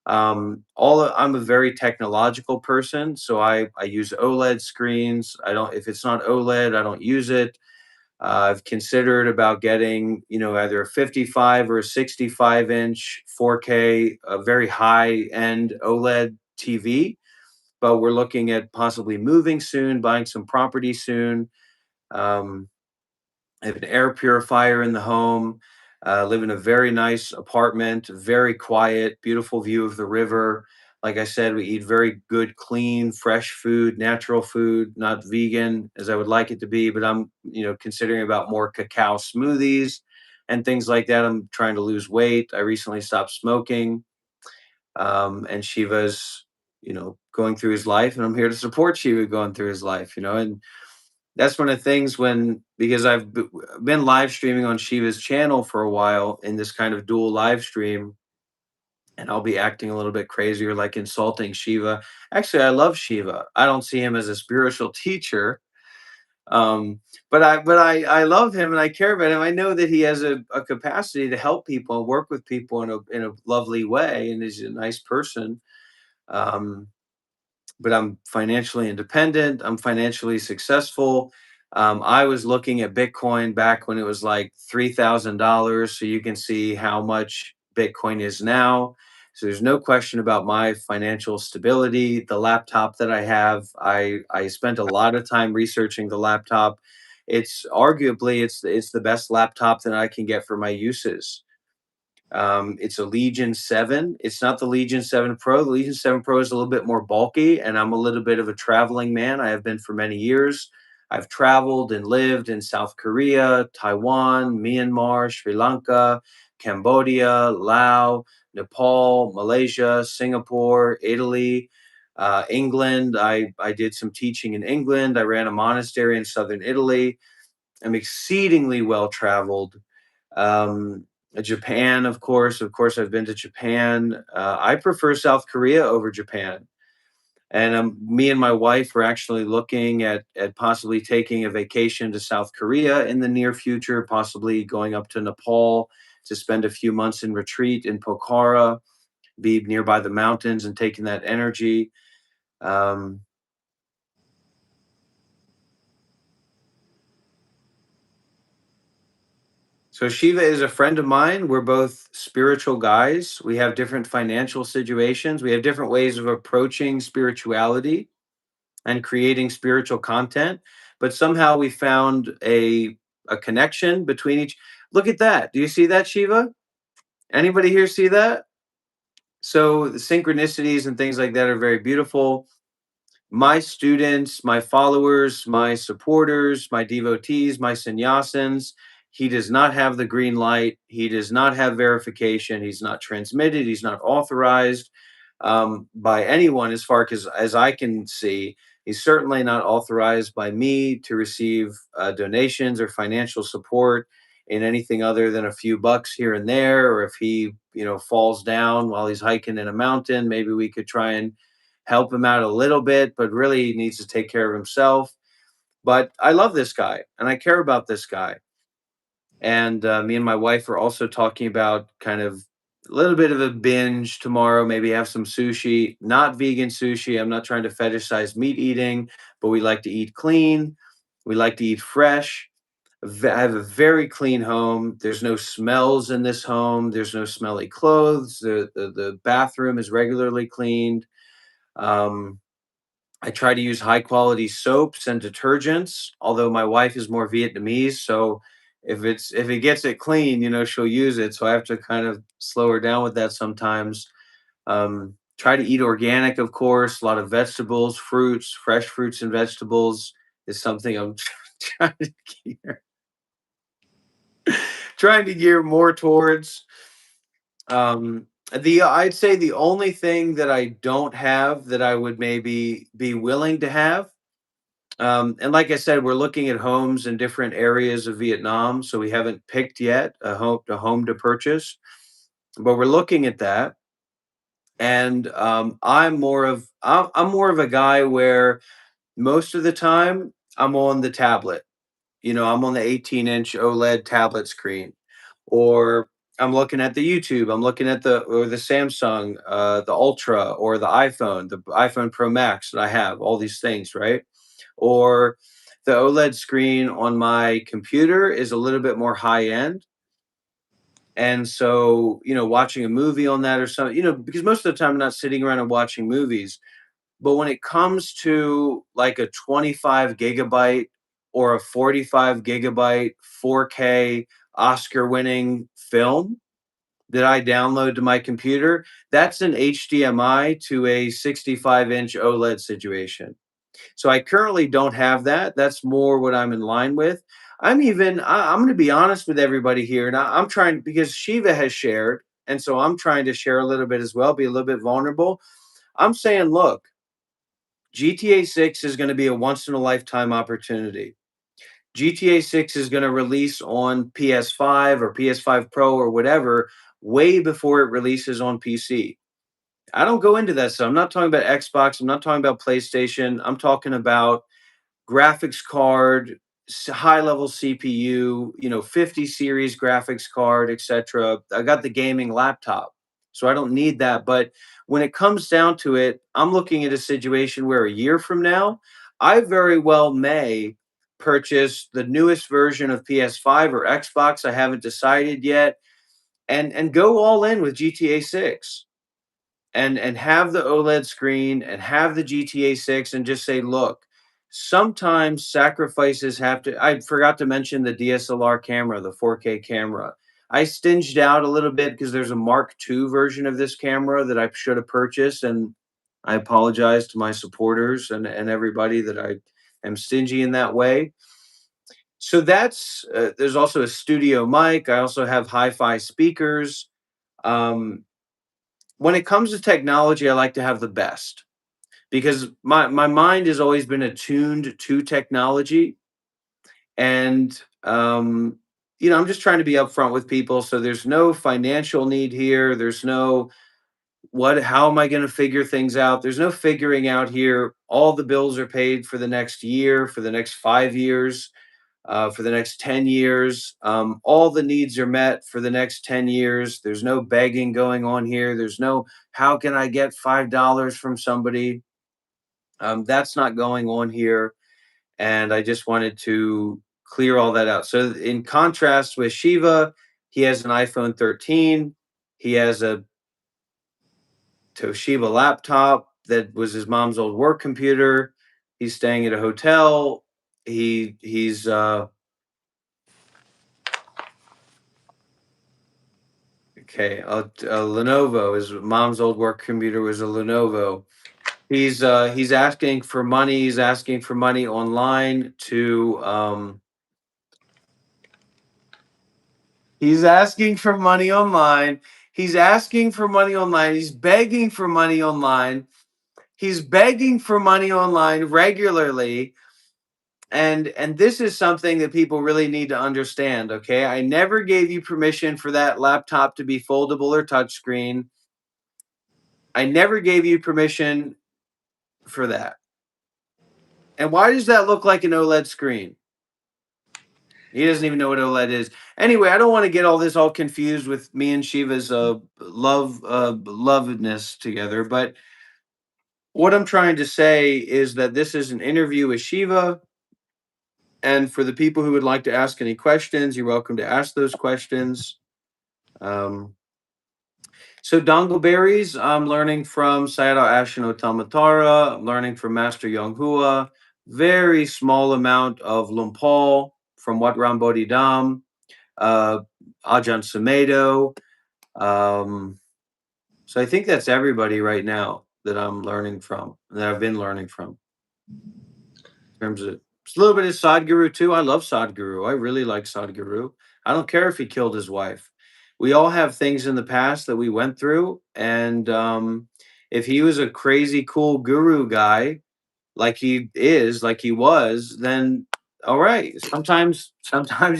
I'm a very technological person, so I use OLED screens. I don't If it's not OLED, I don't use it. I've considered about getting, either a 55 or a 65 inch 4K, a very high end OLED TV. But we're looking at possibly moving soon, buying some property soon. Um, I have an air purifier in the home. Live in a very nice apartment, very quiet, beautiful view of the river. Like I said, we eat very good, clean, fresh food, natural food, not vegan as I would like it to be. But I'm, considering about more cacao smoothies and things like that. I'm trying to lose weight. I recently stopped smoking, and Shiva's, going through his life, and I'm here to support Shiva going through his life. And that's one of the things, because been live streaming on Shiva's channel for a while in this kind of dual live stream, and I'll be acting a little bit crazy or like insulting Shiva. Actually, I love Shiva. I don't see him as a spiritual teacher, um, but I love him and I care about him. I know that he has a capacity to help people and work with people in a lovely way, and he's a nice person. Um, but I'm financially independent. I'm financially successful. I was looking at Bitcoin back when it was like $3,000. So you can see how much Bitcoin is now. So there's no question about my financial stability. The laptop that I have, I spent a lot of time researching the laptop. It's the best laptop that I can get for my uses. It's a Legion 7. It's not the Legion 7 Pro. The Legion 7 Pro is a little bit more bulky, and I'm a little bit of a traveling man. I have been for many years. I've traveled and lived in South Korea, Taiwan, Myanmar, Sri Lanka, Cambodia, Laos, Nepal, Malaysia, Singapore, Italy, England. I did some teaching in England. I ran a monastery in southern Italy. I'm exceedingly well traveled. um, Japan, of course, I've been to Japan. I prefer South Korea over Japan, and me and my wife are actually looking at possibly taking a vacation to South Korea in the near future, possibly going up to Nepal to spend a few months in retreat in Pokhara. be nearby the mountains and taking that energy. Um, so Shiva is a friend of mine. We're both spiritual guys. We have different financial situations. We have different ways of approaching spirituality and creating spiritual content, but somehow we found a connection between each. Look at that. Do you see that, Shiva? Anybody here see that? So the synchronicities and things like that are very beautiful. My students, my followers, my supporters, my devotees, my sannyasins, he does not have the green light. He does not have verification. He's not transmitted. He's not authorized by anyone as far as I can see. He's certainly not authorized by me to receive donations or financial support in anything other than a few bucks here and there. Or if he, falls down while he's hiking in a mountain, maybe we could try and help him out a little bit, but really he needs to take care of himself. But I love this guy and I care about this guy. And me and my wife are also talking about kind of a little bit of a binge tomorrow, maybe have some sushi, not vegan sushi. I'm not trying to fetishize meat eating, but we like to eat clean. We like to eat fresh. I have a very clean home. There's no smells in this home. There's no smelly clothes. The bathroom is regularly cleaned. Um, I try to use high quality soaps and detergents, although my wife is more Vietnamese, so if it gets it clean, she'll use it. So I have to kind of slow her down with that sometimes. Try to eat organic, of course. A lot of vegetables, fruits, fresh fruits and vegetables is something I'm trying to gear trying to gear more towards. The I'd say the only thing that I don't have that I would maybe be willing to have. And like I said, we're looking at homes in different areas of Vietnam, so we haven't picked yet a home to purchase, but we're looking at that. And I'm more of a guy where most of the time I'm on the tablet. I'm on the 18-inch OLED tablet screen, or I'm looking at the YouTube. I'm looking at the Samsung, the Ultra, or the iPhone Pro Max that I have. All these things, right? Or the OLED screen on my computer is a little bit more high end. And so, watching a movie on that or something, because most of the time I'm not sitting around and watching movies. But when it comes to like a 25 gigabyte or a 45 gigabyte 4K Oscar winning film that I download to my computer, that's an HDMI to a 65-inch OLED situation. So I currently don't have that. That's more what I'm in line with. I'm going to be honest with everybody here. And I'm trying because Shiva has shared. And so I'm trying to share a little bit as well, be a little bit vulnerable. I'm saying, look, GTA 6 is going to be a once in a lifetime opportunity. GTA 6 is going to release on PS5 or PS5 Pro or whatever way before it releases on PC. I don't go into that stuff. I'm not talking about Xbox. I'm not talking about PlayStation. I'm talking about graphics card, high level CPU, 50 series graphics card, etc. I got the gaming laptop, so I don't need that. But when it comes down to it, I'm looking at a situation where a year from now, I very well may purchase the newest version of PS5 or Xbox. I haven't decided yet, and go all in with GTA 6 and have the OLED screen and have the GTA 6 and just say, look, sometimes sacrifices have to. I forgot to mention the DSLR camera, the 4K camera. I stinged out a little bit because there's a Mark II version of this camera that I should have purchased. And I apologize to my supporters and everybody that I am stingy in that way. So there's also a studio mic. I also have hi fi speakers. Um, when it comes to technology, I like to have the best because my mind has always been attuned to technology, and I'm just trying to be upfront with people. So there's no financial need here. There's no how am I going to figure things out? There's no figuring out here. All the bills are paid for the next year, for the next 5 years. for the next 10 years. All the needs are met for the next 10 years. There's no begging going on here. There's no, how can I get $5 from somebody? That's not going on here. And I just wanted to clear all that out. So, in contrast with Shiva, he has an iPhone 13. He has a Toshiba laptop that was his mom's old work computer. He's staying at a hotel. He's okay. A Lenovo. His mom's old work computer was a Lenovo. He's asking for money. He's asking for money online to He's asking for money online. He's asking for money online. He's begging for money online. He's begging for money online regularly. And this is something that people really need to understand, okay? I never gave you permission for that laptop to be foldable or touchscreen. I never gave you permission for that. And why does that look like an OLED screen? He doesn't even know what OLED is. Anyway, I don't want to get all this all confused with me and Shiva's lovedness together. But what I'm trying to say is that this is an interview with Shiva. And for the people who would like to ask any questions, you're welcome to ask those questions. Um, so Dongleberries, I'm learning from Sayadaw Ashino Tamatara. I'm learning from Master Yonghua. Very small amount of Lumpal from Wat Rambodhi Dham. uh, Ajahn Sumedho. Um, so I think that's everybody right now that I'm learning from, that I've been learning from. In terms of it's a little bit of Sadhguru too. I love Sadhguru. I really like Sadhguru. I don't care if he killed his wife. We all have things in the past that we went through, and if he was a crazy cool guru guy, like he was, then all right. Sometimes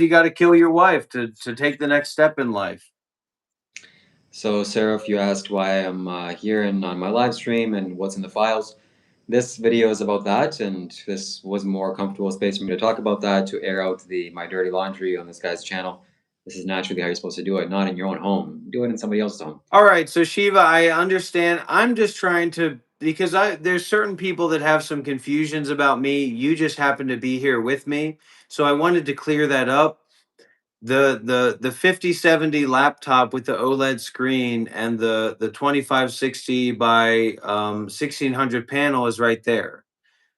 you got to kill your wife to take the next step in life. So, Sarah, if you asked why I'm here and on my live stream and what's in the files, this video is about that, and this was a more comfortable space for me to talk about that, to air out my dirty laundry on this guy's channel. This is naturally how you're supposed to do it, not in your own home. Do it in somebody else's home. All right, so Shiva, I understand. I'm just trying to, because there's certain people that have some confusions about me. You just happen to be here with me, so I wanted to clear that up. The 5070 laptop with the OLED screen and the 2560 by 1600 panel is right there.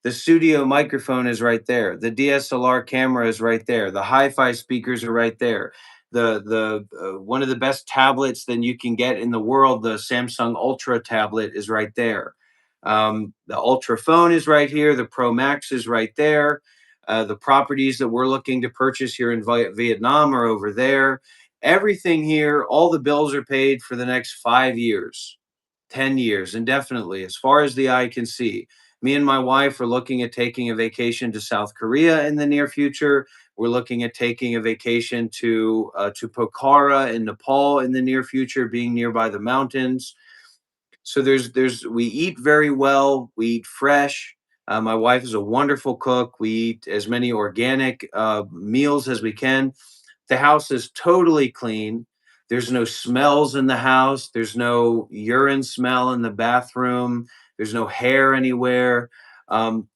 The studio microphone is right there. The DSLR camera is right there. The hi-fi speakers are right there. The one of the best tablets that you can get in the world, the Samsung Ultra tablet, is right there. The Ultra phone is right here. The Pro Max is right there. The properties that we're looking to purchase here in Vietnam are over there. Everything here, all the bills are paid for the next 5 years, 10 years, indefinitely, as far as the eye can see. Me and my wife are looking at taking a vacation to South Korea in the near future. We're looking at taking a vacation to Pokhara in Nepal in the near future, being nearby the mountains. So there's we eat very well. We eat fresh. My wife is a wonderful cook. We eat as many organic meals as we can. The house is totally clean. There's no smells in the house. There's no urine smell in the bathroom. There's no hair anywhere.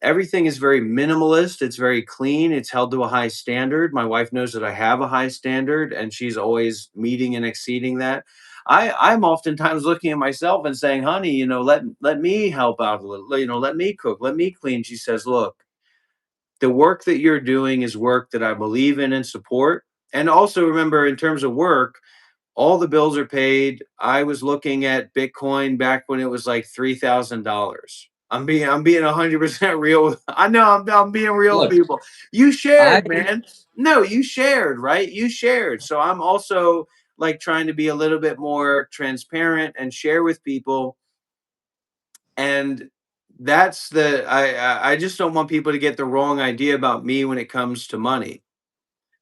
Everything is very minimalist. It's very clean. It's held to a high standard. My wife knows that I have a high standard, and she's always meeting and exceeding that. I'm oftentimes looking at myself and saying, "Honey, let me help out a little. Let me cook. Let me clean." She says, "Look, the work that you're doing is work that I believe in and support. And also remember, in terms of work, all the bills are paid. I was looking at Bitcoin back when it was like $3,000. I'm being 100% real. I know I'm being real with Look, people. You I shared, man. No, you shared, right? You shared. So I'm also like trying to be a little bit more transparent and share with people. And that's I just don't want people to get the wrong idea about me when it comes to money.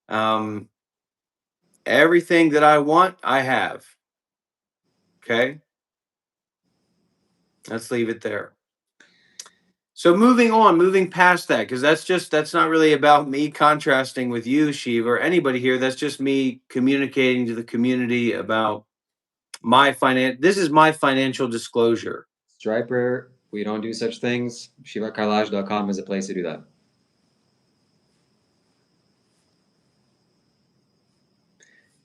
Um, Everything that I want, I have. Okay, let's leave it there. So moving past that, because that's not really about me contrasting with you, Shiva, or anybody here. That's just me communicating to the community about this is my financial disclosure. Striper, we don't do such things. ShivaKailash.com is a place to do that.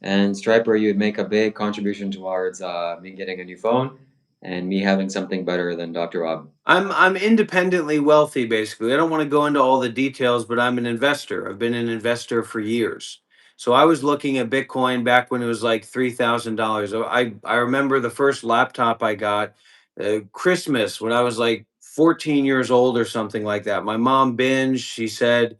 And Striper, you'd make a big contribution towards me getting a new phone and me having something better than Dr. Rob. I'm independently wealthy, basically. I don't want to go into all the details, but I'm an investor. I've been an investor for years. So I was looking at Bitcoin back when it was like $3,000. I remember the first laptop I got, Christmas, when I was like 14 years old or something like that. My mom binged. She said,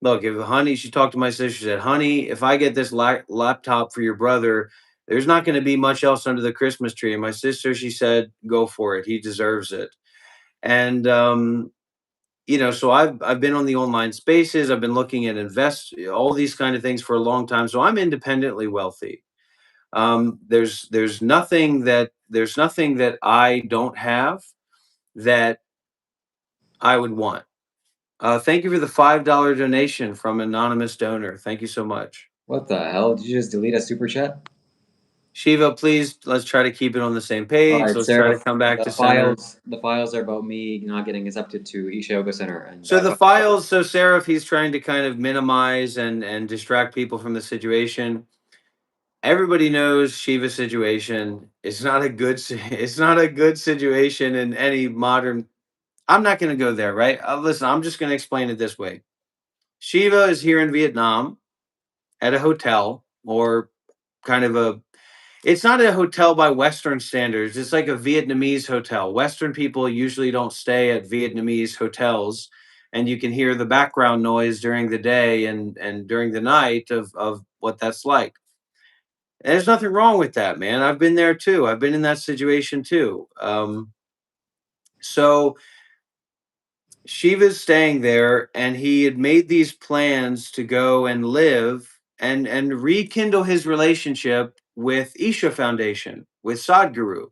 "Look, if honey," she talked to my sister. She said, "Honey, if I get this laptop for your brother, there's not going to be much else under the Christmas tree." And my sister, she said, "Go for it. He deserves it." And so I've been on the online spaces. I've been looking at all these kind of things for a long time. So I'm independently wealthy. There's nothing that I don't have that I would want. Thank you for the $5 donation from anonymous donor. Thank you so much. What the hell? Did you just delete a super chat? Shiva, please let's try to keep it on the same All page. right, Let's try Sarah. to come back The to center. files, the files are about me not getting accepted to Isha Center, and So the files, so Sarah, if he's trying to kind of minimize and distract people from the situation, everybody knows Shiva's situation. It's not a good situation in any modern. I'm not going to go there, right? Listen, I'm just going to explain it this way. Shiva is here in Vietnam at a hotel, or kind of a. It's not a hotel by Western standards. It's like a Vietnamese hotel. Western people usually don't stay at Vietnamese hotels, and you can hear the background noise during the day and during the night of what that's like. And there's nothing wrong with that, man. I've been there too. I've been in that situation too. So Shiva's staying there, and he had made these plans to go and live and rekindle his relationship with Isha Foundation, with Sadhguru.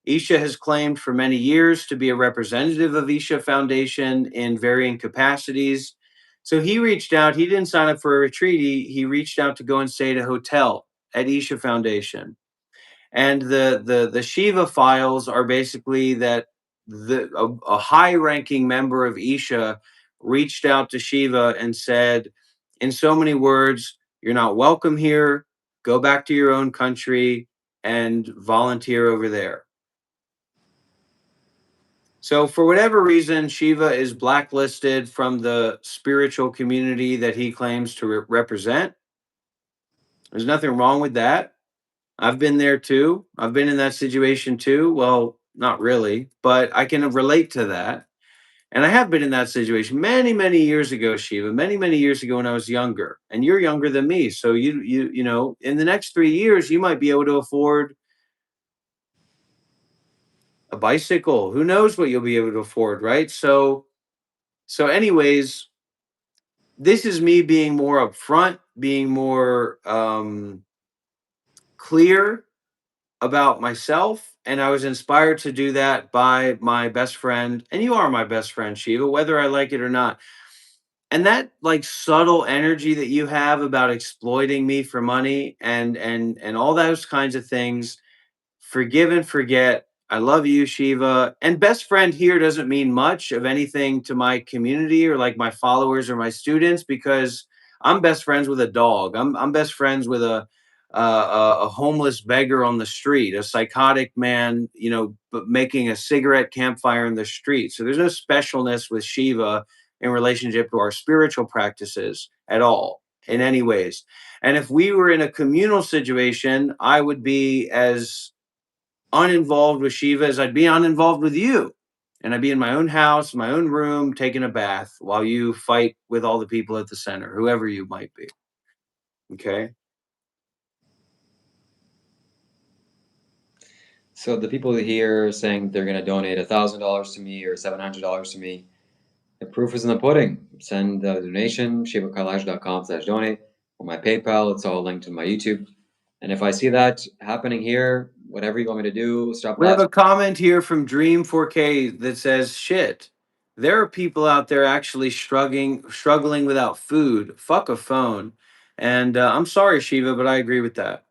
Isha has claimed for many years to be a representative of Isha Foundation in varying capacities. So he reached out. He didn't sign up for a retreat. He reached out to go and stay at a hotel at Isha Foundation. And the Shiva files are basically that a high ranking member of Isha reached out to Shiva and said, in so many words, "You're not welcome here. Go back to your own country and volunteer over there." So, for whatever reason, Shiva is blacklisted from the spiritual community that he claims to represent. There's nothing wrong with that. I've been there too. I've been in that situation too. Well, not really, but I can relate to that. And I have been in that situation many, many years ago, Shiva, many, many years ago when I was younger. And you're younger than me. So in the next 3 years, you might be able to afford a bicycle. Who knows what you'll be able to afford, right? So anyways, this is me being more upfront, being more clear about myself. And I was inspired to do that by my best friend. And you are my best friend, Shiva, whether I like it or not. And that like subtle energy that you have about exploiting me for money and all those kinds of things, forgive and forget. I love you, Shiva. And best friend here doesn't mean much of anything to my community or like my followers or my students, because I'm best friends with a dog. I'm best friends with a homeless beggar on the street, a psychotic man, but making a cigarette campfire in the street. So there's no specialness with Shiva in relationship to our spiritual practices at all in any ways. And if we were in a communal situation, I would be as uninvolved with Shiva as I'd be uninvolved with you. And I'd be in my own house, my own room, taking a bath while you fight with all the people at the center, whoever you might be. Okay. So the people here saying they're going to donate $1,000 to me or $700 to me, the proof is in the pudding. Send the donation, shivakailash.com/donate, or my PayPal. It's all linked in my YouTube. And if I see that happening here, whatever you want me to do, stop We have laughing. a comment here from Dream 4K that says, "Shit, There are people out there actually struggling without food. Fuck a phone. And I'm sorry, Shiva, but I agree with that.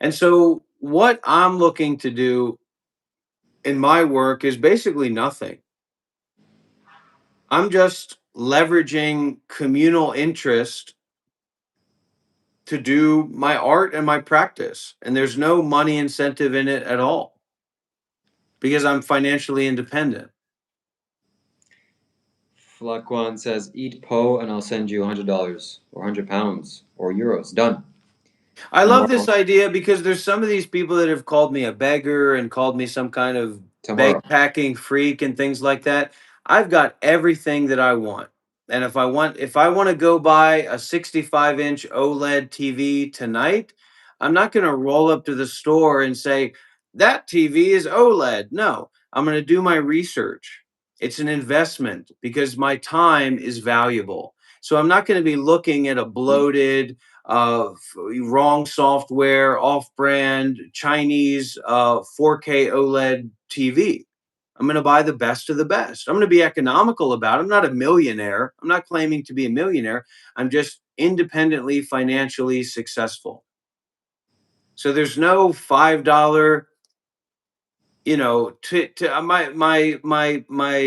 And so, what I'm looking to do in my work is basically nothing. I'm just leveraging communal interest to do my art and my practice. And there's no money incentive in it at all because I'm financially independent. Flaquan says, "Eat po, and I'll send you $100 or £100 or euros. Done I love this tomorrow. idea because there's some of these people that have called me a beggar and called me some kind of beg Tomorrow. packing freak and things like that. I've got everything that I want. And if I want to go buy a 65-inch OLED TV tonight, I'm not going to roll up to the store and say that TV is OLED. No, I'm going to do my research. It's an investment because my time is valuable. So I'm not going to be looking at a bloated wrong software, off-brand Chinese 4K OLED TV. I'm going to buy the best of the best. I'm going to be economical about it. I'm not a millionaire. I'm not claiming to be a millionaire. I'm just independently financially successful. So there's no $5, to my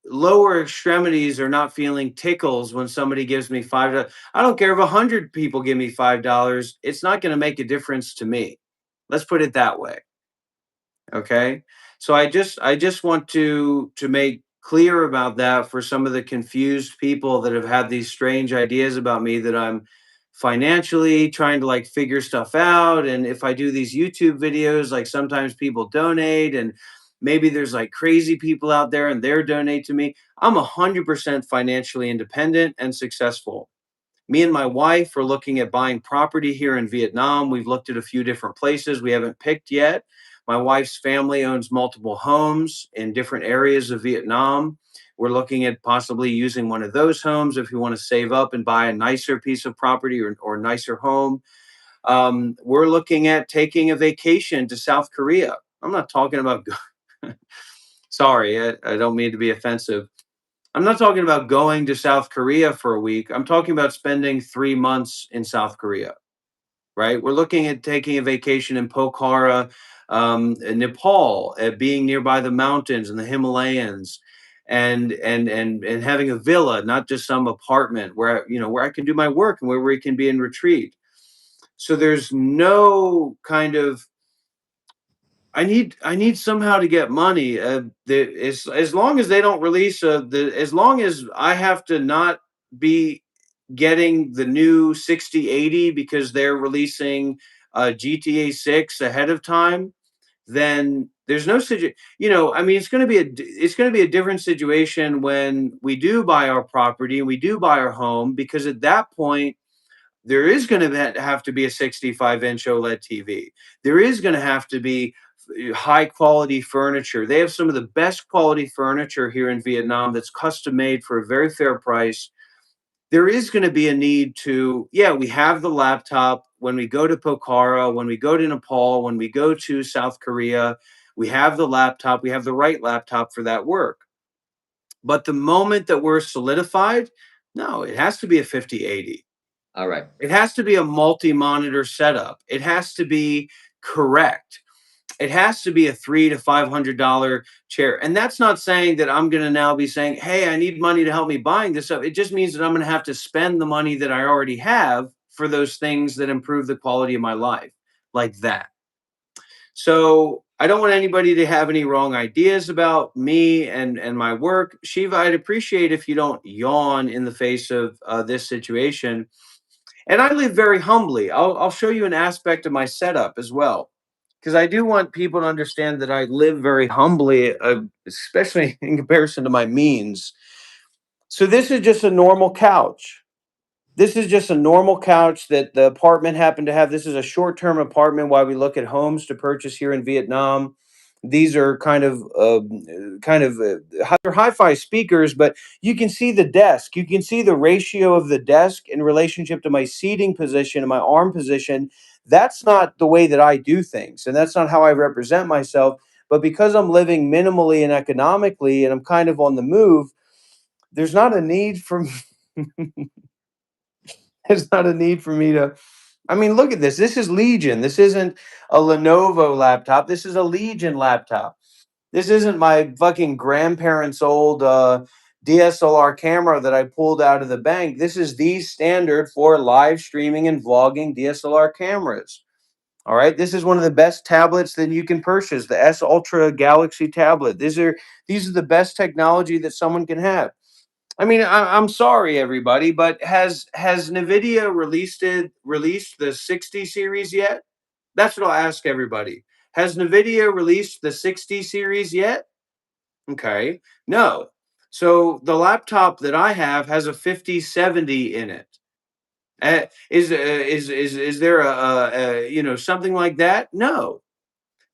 lower extremities are not feeling tickles when somebody gives me $5. I don't care if 100 people give me $5. It's not going to make a difference to me. Let's put it that way. Okay. So I just want to make clear about that for some of the confused people that have had these strange ideas about me that I'm financially trying to like figure stuff out. And if I do these YouTube videos, like sometimes people donate and maybe there's like crazy people out there and they're donate to me. I'm 100% financially independent and successful. Me and my wife are looking at buying property here in Vietnam. We've looked at a few different places we haven't picked yet. My wife's family owns multiple homes in different areas of Vietnam. We're looking at possibly using one of those homes if we want to save up and buy a nicer piece of property or nicer home. We're looking at taking a vacation to South Korea. I'm not talking about, sorry, I don't mean to be offensive. I'm not talking about going to South Korea for a week. I'm talking about spending 3 months in South Korea, right? We're looking at taking a vacation in Pokhara, in Nepal, being nearby the mountains and the Himalayas, and having a villa, not just some apartment where I can do my work and where we can be in retreat. So there's no kind of I need somehow to get money. As long as they don't release as long as I have to not be getting the new 6080 because they're releasing GTA 6 ahead of time, then there's no I mean it's going to be a different situation when we do buy our property and we do buy our home because at that point there is going to have to be a 65-inch OLED TV. There is going to have to be high quality furniture. They have some of the best quality furniture here in Vietnam that's custom made for a very fair price. There is going to be a need to, yeah, we have the laptop when we go to Pokhara, when we go to Nepal, when we go to South Korea. We have the laptop, we have the right laptop for that work. But the moment that we're solidified, no, it has to be a 5080. All right. It has to be a multi-monitor setup. It has to be correct. It has to be a $300 to $500 chair. And that's not saying that I'm going to now be saying, "Hey, I need money to help me buying this stuff." It just means that I'm going to have to spend the money that I already have for those things that improve the quality of my life, like that. So I don't want anybody to have any wrong ideas about me and my work. Shiva, I'd appreciate if you don't yawn in the face of this situation. And I live very humbly. I'll show you an aspect of my setup as well, because I do want people to understand that I live very humbly, especially in comparison to my means. So this is just a normal couch. This is just a normal couch that the apartment happened to have. This is a short-term apartment while we look at homes to purchase here in Vietnam. These are they're hi-fi speakers, but you can see the desk. You can see the ratio of the desk in relationship to my seating position and my arm position. That's not the way that I do things, and that's not how I represent myself. But because I'm living minimally and economically, and I'm kind of on the move, there's not a need for there's not a need for me to. I mean, look at this. This is Legion. This isn't a Lenovo laptop. This is a Legion laptop. This isn't my fucking grandparents' old DSLR camera that I pulled out of the bank. This is the standard for live streaming and vlogging DSLR cameras. All right. This is one of the best tablets that you can purchase, the S Ultra Galaxy tablet. These are the best technology that someone can have. I mean, I'm sorry, everybody, but has Nvidia released the 60 series yet? That's what I'll ask everybody. Has Nvidia released the 60 series yet? Okay, no. So the laptop that I have has a 5070 in it. Is there a something like that? No.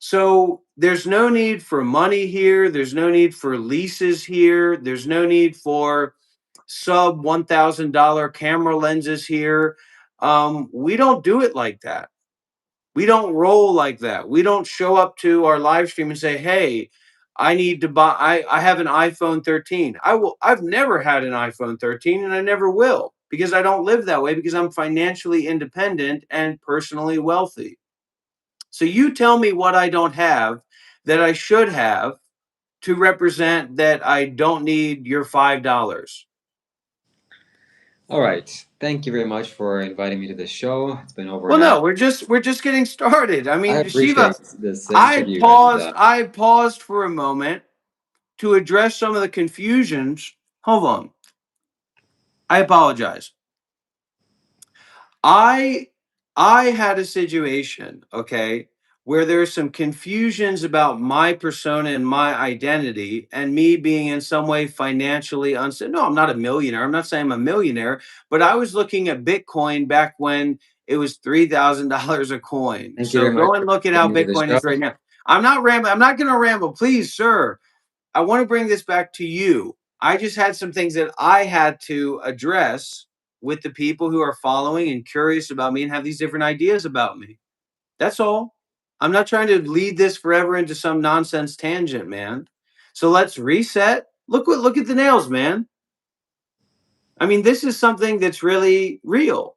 So there's no need for money here. There's no need for leases here. There's no need for sub $1,000 camera lenses here. We don't do it like that. We don't roll like that. We don't show up to our live stream and say, "Hey, I need to buy. I have an iPhone 13. I've never had an iPhone 13, and I never will because I don't live that way because I'm financially independent and personally wealthy. So you tell me what I don't have that I should have to represent that I don't need your $5. All right. Thank you very much for inviting me to this show. It's been over Well, an hour. no, we're just getting started. I I mean, Shiva, appreciate this I interview, and paused I paused for a moment to address some of the confusions. Hold on. I apologize. I I had a situation, okay, where there's some confusions about my persona and my identity and me being in some way financially unstable. No, I'm not a millionaire. I'm not saying I'm a millionaire, but I was looking at Bitcoin back when it was $3,000 a coin. thank you So very much go and for look at how inviting me to the Bitcoin show. is right now. I'm not rambling. I'm not going to ramble. Please, sir. I want to bring this back to you. I just had some things that I had to address with the people who are following and curious about me and have these different ideas about me. That's all. I'm not trying to lead this forever into some nonsense tangent, man. So let's reset. Look at the nails, man. I mean, this is something that's really real.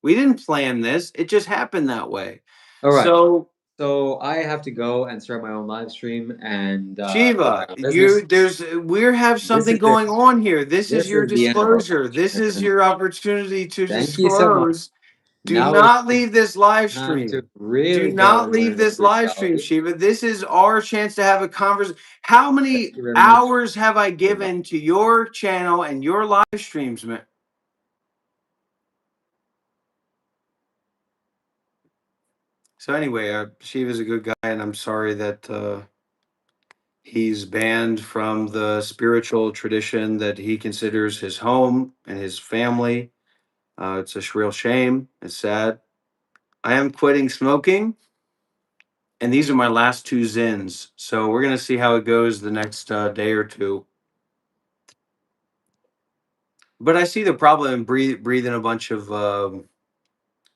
We didn't plan this. It just happened that way. All right. So So I have to go and start my own live stream and build my Shiva, own business. we have This something is it. going on here. This is This your is the end of our disclosure. This is conversation. your opportunity to Thank you so much. disclose. Do Now is not leave this live time to stream. Do really go not and learn leave about this live stream, spirituality. Shiva. This is our chance to have a conversation. How Thank many you very much. hours have I Goodbye. given to your channel and your live streams, man? So anyway, Shiva's a good guy, and I'm sorry that he's banned from the spiritual tradition that he considers his home and his family. It's a real shame. It's sad. I am quitting smoking, and these are my last two zins. So we're gonna see how it goes the next day or two. But I see the problem in breathing a bunch of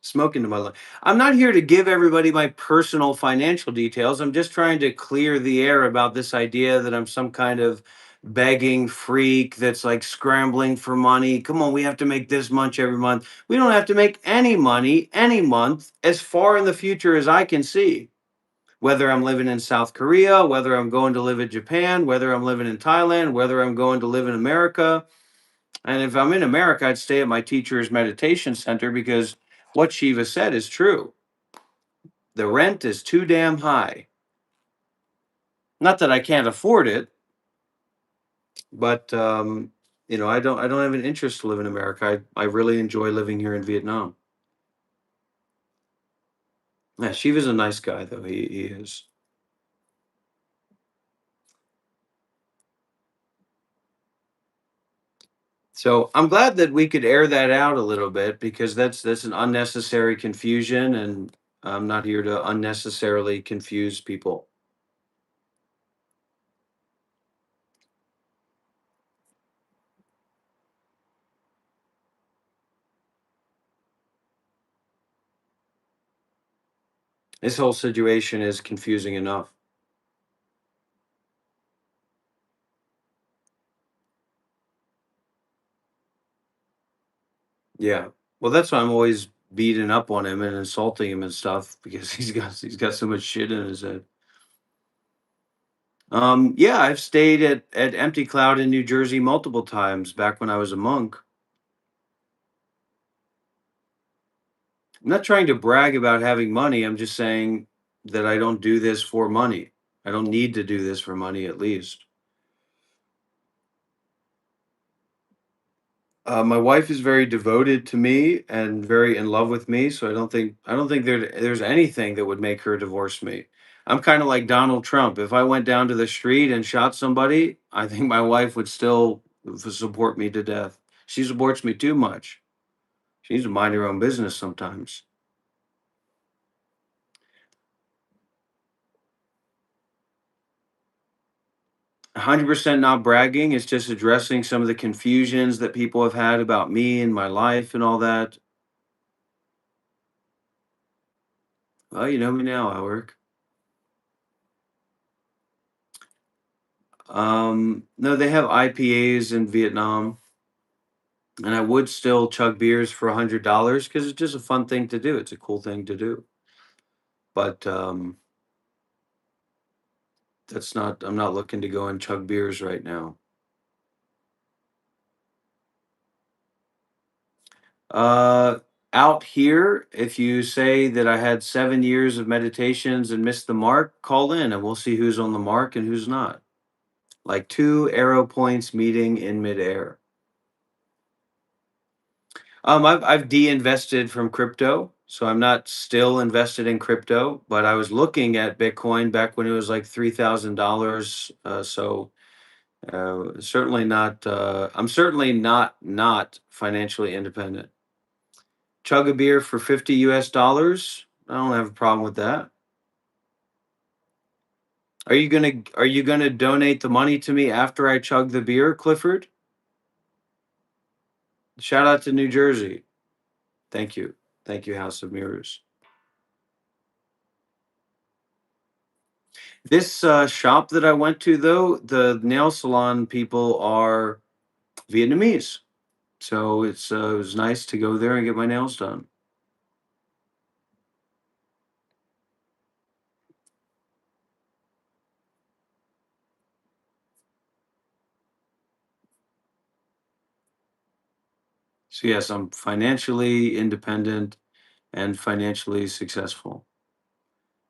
smoke into my lungs. I'm not here to give everybody my personal financial details. I'm just trying to clear the air about this idea that I'm some kind of begging freak that's like scrambling for money. Come on, we have to make this much every month. We don't have to make any money any month as far in the future as I can see. Whether I'm living in South Korea, whether I'm going to live in Japan, whether I'm living in Thailand, whether I'm going to live in America. And if I'm in America, I'd stay at my teacher's meditation center because what Shiva said is true. The rent is too damn high. Not that I can't afford it, but I don't have an interest to live in America. I really enjoy living here in Vietnam. Yeah, Shiva's a nice guy though. He is. So I'm glad that we could air that out a little bit because that's an unnecessary confusion, and I'm not here to unnecessarily confuse people. This whole situation is confusing enough. Yeah. Well, that's why I'm always beating up on him and insulting him and stuff because he's got so much shit in his head. Yeah, I've stayed at Empty Cloud in New Jersey multiple times back when I was a monk. I'm not trying to brag about having money. I'm just saying that I don't do this for money. I don't need to do this for money, at least. My wife is very devoted to me and very in love with me, so I don't think there's anything that would make her divorce me. I'm kind of like Donald Trump. If I went down to the street and shot somebody, I think my wife would still support me to death. She supports me too much. She needs to mind her own business sometimes. 100% not bragging. It's just addressing some of the confusions that people have had about me and my life and all that. Well, you know me now, Alric. No, they have IPAs in Vietnam, and I would still chug beers for $100 because it's just a fun thing to do. It's a cool thing to do. But that's not. I'm not looking to go and chug beers right now. Uh, Out here, if you say that I had 7 years of meditations and missed the mark, call in and we'll see who's on the mark and who's not. Like two arrow points meeting in midair. I've de-invested from crypto, so I'm not still invested in crypto, but I was looking at Bitcoin back when it was like $3,000. Certainly not. I'm certainly not financially independent. Chug a beer for 50 US dollars. I don't have a problem with that. Are you gonna donate the money to me after I chug the beer, Clifford? Shout out to New Jersey. Thank you. Thank you, House of Mirrors. This shop that I went to, though, the nail salon people are Vietnamese. So it was nice to go there and get my nails done. So, yes, I'm financially independent and financially successful.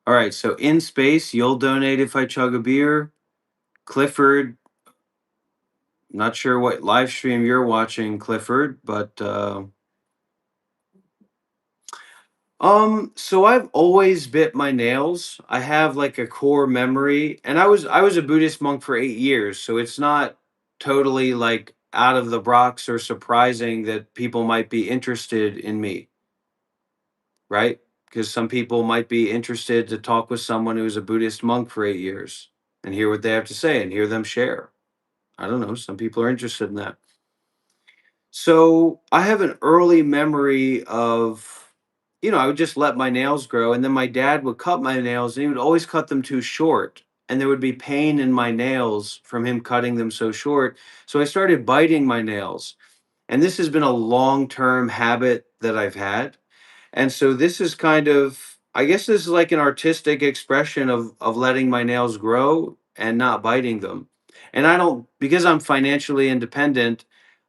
All right. So, in space, you'll donate if I chug a beer. Clifford, not sure what live stream you're watching, Clifford, but so I've always bit my nails. I have like a core memory, and I was a Buddhist monk for 8 years, so it's not totally like out of the box or surprising that people might be interested in me, right? Because some people might be interested to talk with someone who's a Buddhist monk for 8 years and hear what they have to say and hear them share. I don't know, some people are interested in that. So I have an early memory of, I would just let my nails grow, and then my dad would cut my nails, and he would always cut them too short. And there would be pain in my nails from him cutting them so short. So I started biting my nails. And this has been a long term habit that I've had. And so this is kind of, I guess this is like an artistic expression of letting my nails grow and not biting them. And I don't, because I'm financially independent,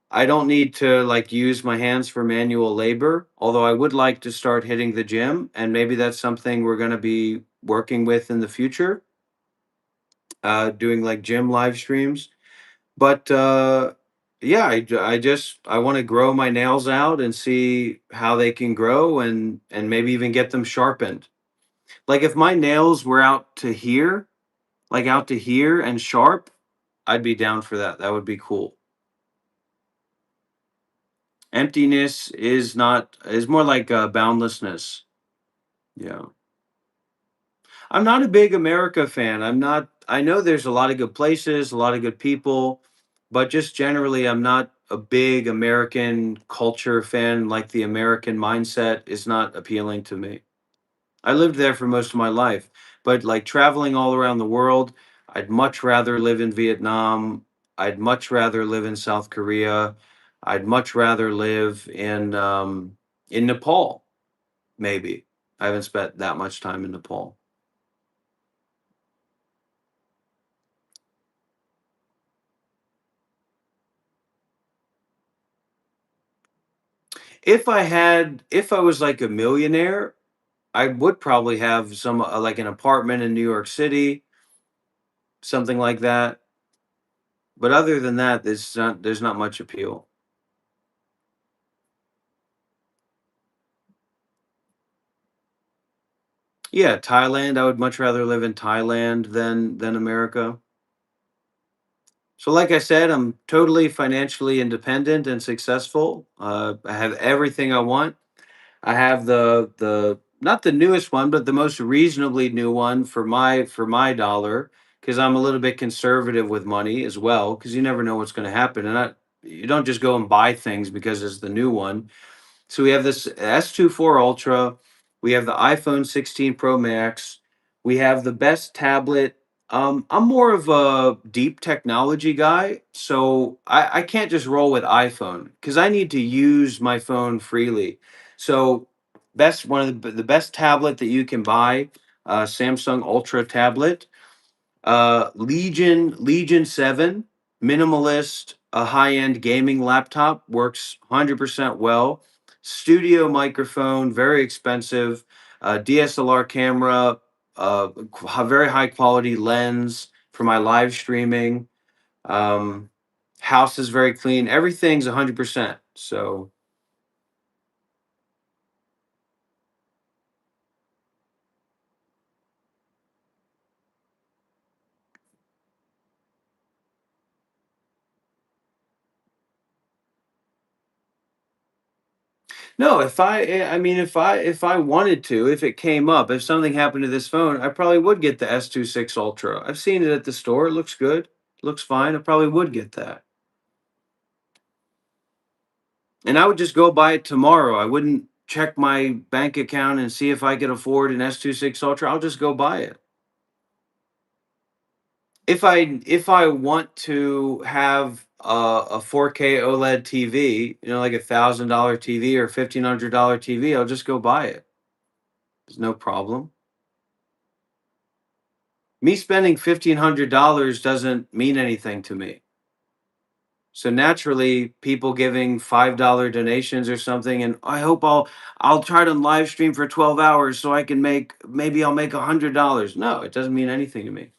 I don't need to like use my hands for manual labor, although I would like to start hitting the gym, and maybe that's something we're going to be working with in the future, doing like gym live streams. But yeah, I want to grow my nails out and see how they can grow and maybe even get them sharpened. Like if my nails were out to here, like out to here and sharp, I'd be down for that. That would be cool. Emptiness is more like boundlessness. Yeah. I'm not a big America fan. I'm not I know there's a lot of good places, a lot of good people, but just generally I'm not a big American culture fan. Like the American mindset is not appealing to me. I lived there for most of my life, but like traveling all around the world, I'd much rather live in Vietnam. I'd much rather live in South Korea. I'd much rather live in Nepal, maybe. I haven't spent that much time in Nepal. If I was like a millionaire, I would probably have some like an apartment in New York City, something like that. But other than that, there's not much appeal. Yeah, Thailand, I would much rather live in Thailand than America. So like I said, I'm totally financially independent and successful. I have everything I want. I have the not the newest one, but the most reasonably new one for my dollar because I'm a little bit conservative with money as well because you never know what's going to happen, and you don't just go and buy things because it's the new one. So we have this S24 Ultra, we have the iPhone 16 Pro Max, we have the best tablet. I'm more of a deep technology guy, so I can't just roll with iPhone because I need to use my phone freely. So that's one of the best tablet that you can buy, Samsung Ultra tablet. Legion 7, minimalist, a high-end gaming laptop, works 100% well. Studio microphone, very expensive. DSLR camera, very high quality lens for my live streaming. Um, House is very clean. Everything's 100%. So no, I mean, if I wanted to, if it came up, if something happened to this phone, I probably would get the S26 Ultra. I've seen it at the store. It looks good. Looks fine. I probably would get that. And I would just go buy it tomorrow. I wouldn't check my bank account and see if I could afford an S26 Ultra. I'll just go buy it. If I want to have a 4K OLED TV, like $1,000 TV or $1,500 TV, I'll just go buy it. There's no problem. Me spending $1,500 doesn't mean anything to me. So naturally, people giving $5 donations or something, and I'll try to live stream for 12 hours so I can maybe I'll make $100. No, it doesn't mean anything to me.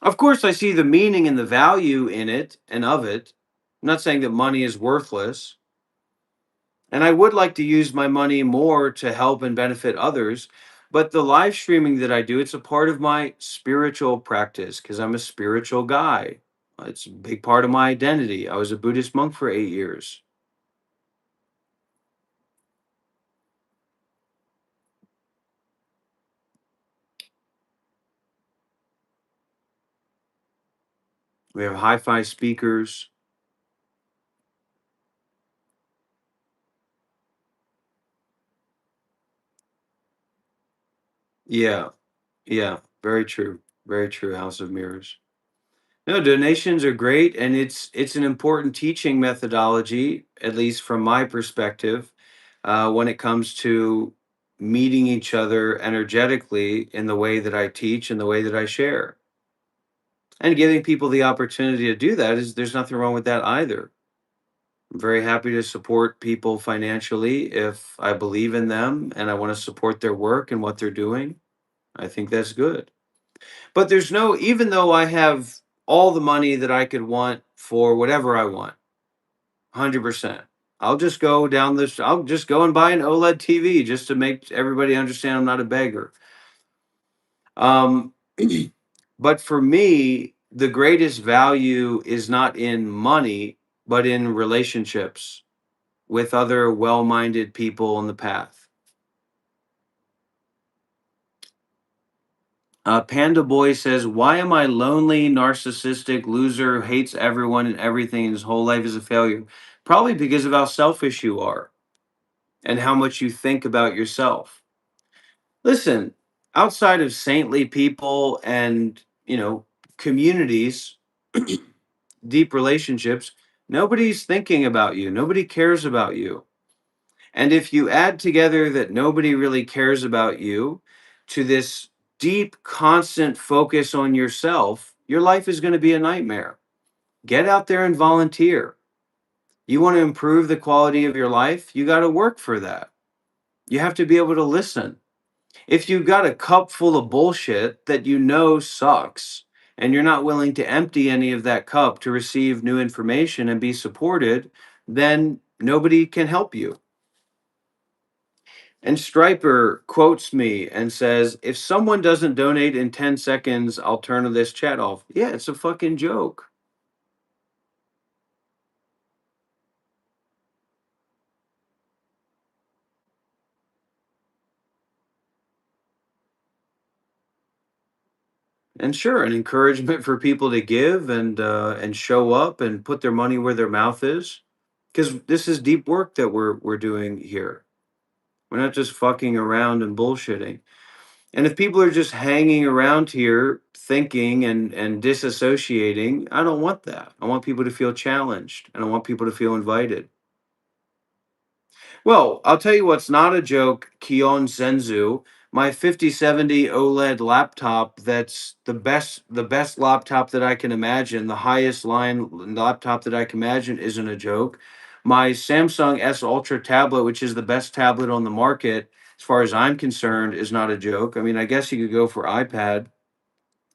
Of course, I see the meaning and the value in it and of it. I'm not saying that money is worthless. And I would like to use my money more to help and benefit others. But the live streaming that I do, it's a part of my spiritual practice because I'm a spiritual guy. It's a big part of my identity. I was a Buddhist monk for 8 years. We have hi-fi speakers. Yeah, yeah, very true. Very true. House of Mirrors. No, donations are great, and it's an important teaching methodology, at least from my perspective, when it comes to meeting each other energetically in the way that I teach and the way that I share. And giving people the opportunity to do that is there's nothing wrong with that either. I'm very happy to support people financially if I believe in them and I want to support their work and what they're doing. I think that's good. But there's no, even though I have all the money that I could want for whatever I want, 100%. I'll just go and buy an OLED TV just to make everybody understand I'm not a beggar. Um, but for me, the greatest value is not in money, but in relationships with other well minded people on the path. Panda Boy says, "Why am I lonely, narcissistic, loser who hates everyone and everything, and his whole life is a failure? Probably because of how selfish you are and how much you think about yourself." Listen, outside of saintly people and, communities, deep relationships, Nobody's thinking about you. Nobody cares about you. And if you add together that nobody really cares about you to this deep, constant focus on yourself, your life is going to be a nightmare. Get out there and volunteer. You want to improve the quality of your life? You got to work for that. You have to be able to listen. If you've got a cup full of bullshit that you know sucks, and you're not willing to empty any of that cup to receive new information and be supported, then nobody can help you. And Striper quotes me and says, if someone doesn't donate in 10 seconds, I'll turn this chat off. Yeah, it's a fucking joke. And sure, an encouragement for people to give and show up and put their money where their mouth is. Because this is deep work that we're doing here. We're not just fucking around and bullshitting. And if people are just hanging around here thinking and disassociating, I don't want that. I want people to feel challenged and I want people to feel invited. Well, I'll tell you what's not a joke, Kion Senzu. My 5070 OLED laptop that's the best laptop that I can imagine, the highest line laptop that I can imagine isn't a joke. My Samsung S Ultra tablet, which is the best tablet on the market, as far as I'm concerned, is not a joke. I mean, I guess you could go for iPad.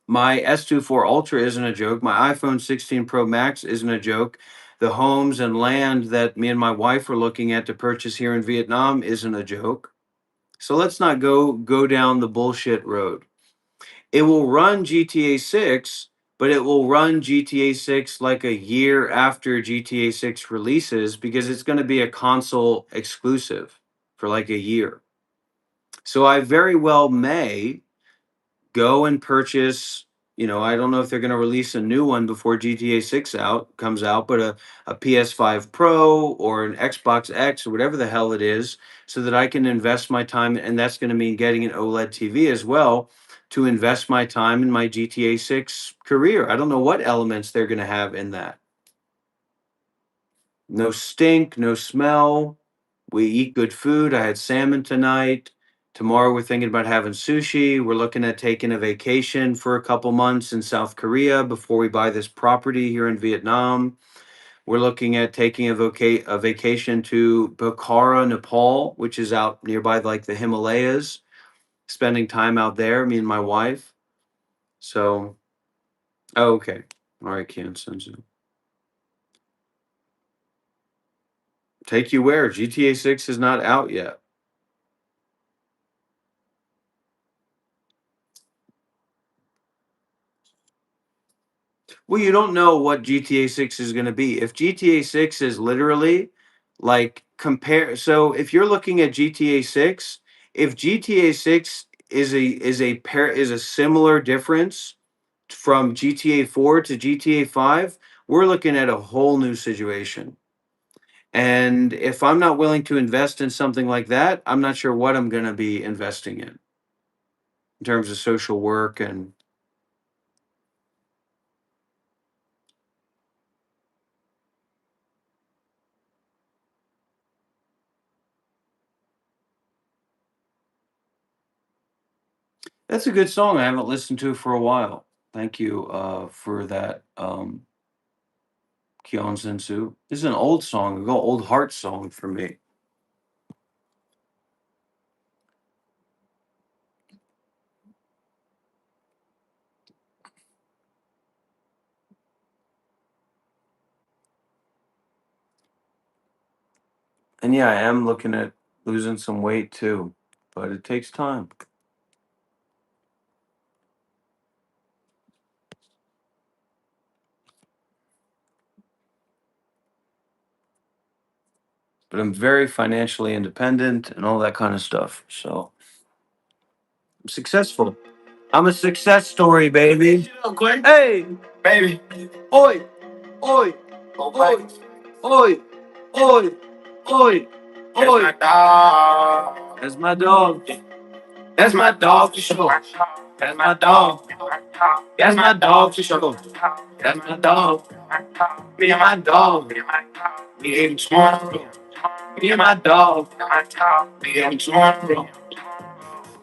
My S24 Ultra isn't a joke. My iPhone 16 Pro Max isn't a joke. The homes and land that me and my wife are looking at to purchase here in Vietnam isn't a joke. So let's not go down the bullshit road. It will run GTA 6, but it will run GTA 6 like a year after GTA 6 releases because it's going to be a console exclusive for like a year. So I very well may go and purchase, I don't know if they're going to release a new one before GTA 6 comes out, but a PS5 Pro or an Xbox X or whatever the hell it is, so that I can invest my time, and that's going to mean getting an OLED TV as well to invest my time in my GTA 6 career. I don't know what elements they're going to have in that. No stink, no smell. We eat good food. I had salmon tonight. Tomorrow we're thinking about having sushi. We're looking at taking a vacation for a couple months in South Korea before we buy this property here in Vietnam. We're looking at taking a vacation to Pokhara, Nepal, which is out nearby like the Himalayas, spending time out there, me and my wife. So, oh, okay. All right, Kian Senzu. Take you where? GTA 6 is not out yet. Well, you don't know what GTA 6 is going to be. If GTA 6 is literally like compare, so if you're looking at GTA 6, if GTA 6 is a similar difference from GTA 4 to GTA 5, we're looking at a whole new situation. And if I'm not willing to invest in something like that, I'm not sure what I'm going to be investing in terms of social work. And that's a good song. I haven't listened to for a while. Thank you for that, Kyon Sensu. This is an old song, a old heart song for me. And yeah, I am looking at losing some weight too, but it takes time. But I'm very financially independent and all that kind of stuff. So I'm successful. I'm a success story, baby. Hey, baby. Oi, oi, oi, oi, oi, oi, oi. That's my dog. That's my dog for sure. That's my dog. That's my dog for sure. That's my dog. Me and my dog. We ain't tomorrow. Me and my dog. We ain't tomorrow.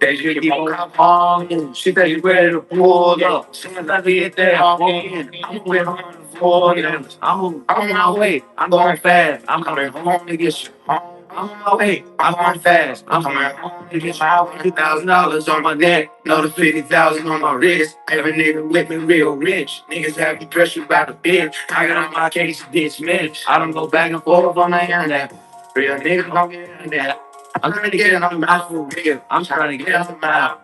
They should keep on calling. She said you ready to pull up. Soon as I get there, I'll walk in. I'm with on the floor. I'm on my way. I'm going fast. I'm coming home to get you. I'm on my way. I'm going fast. I'm coming home to get my $50,000 on my neck. Another 50,000 on my wrist. Every nigga with me real rich. Niggas have me pressured by the bitch. I got on my case dismissed. I don't go back and forth on the internet. Real niggas don't get in there. I'm trying to get it on the mouth for real. I'm trying to get it on the mouth.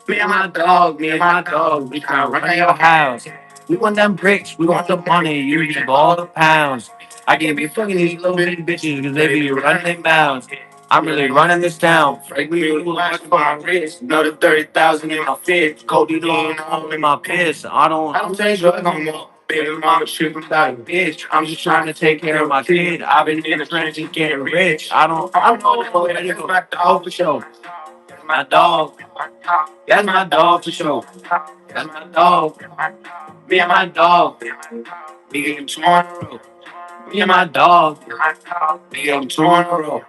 Me and my dog, we trying to run your house. We want them bricks, we want the money, you give all the pounds. I can't be fucking these little bitty bitches because they be running their mouths. I'm really running this town. Frank me with watch for my wrist. Another 30,000 in my fit. Cody doing all in my piss. I don't take drugs no more. Baby mama tripping about a bitch. I'm just trying to take care of my kid. I've been in the trenches getting rich. I don't know where to go. My dog for sure. That's my dog. That's my dog for sure. That's my dog. Me and my dog. We get him tomorrow. Me and my dog. We get him tomorrow.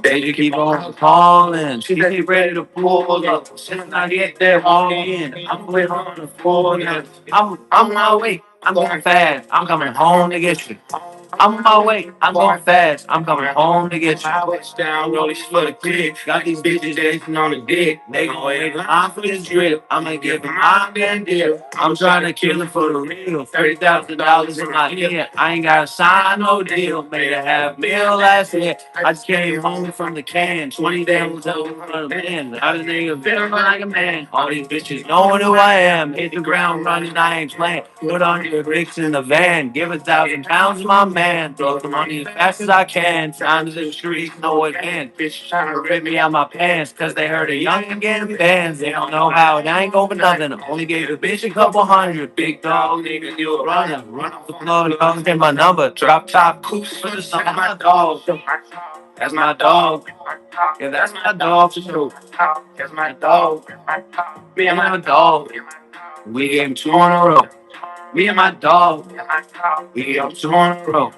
They just keep on calling. She said you ready to pull up. Since I get there, walk in. I'm with on the floor now. I'm on my way. I'm going fast. I'm coming home to get you. I'm on my way. I'm going fast. I'm coming home to get you. My west down, rollies for the click. Got these bitches dancing on the dick. They gon' wait in line for this drip. I'ma give them my damn deal. I'm trying to kill it for the real. $30,000 in my ear. I ain't gotta sign no deal. Made a half meal last year. I just came home from the can. 20 damn over the man. I was nigga feeling like a man. All these bitches knowing who I am. Hit the ground running, I ain't playing. Put on your bricks in the van. Give 1,000 pounds to my man. Throw the money as fast as I can. Time to the streets, know it can. Bitch trying to rip me out my pants. Cause they heard a youngin' getting bands. They don't know how it ain't going for nothing. I only gave a bitch a couple hundred. Big dog, nigga, you a runner. Run off the floor, don't take my number. Drop top coops for the sun. That's my dog. That's my dog. Yeah, that's my dog for sure. That's my dog. Me and my dog. We gave him two in a row. Me and my dog. We gave him two in a row.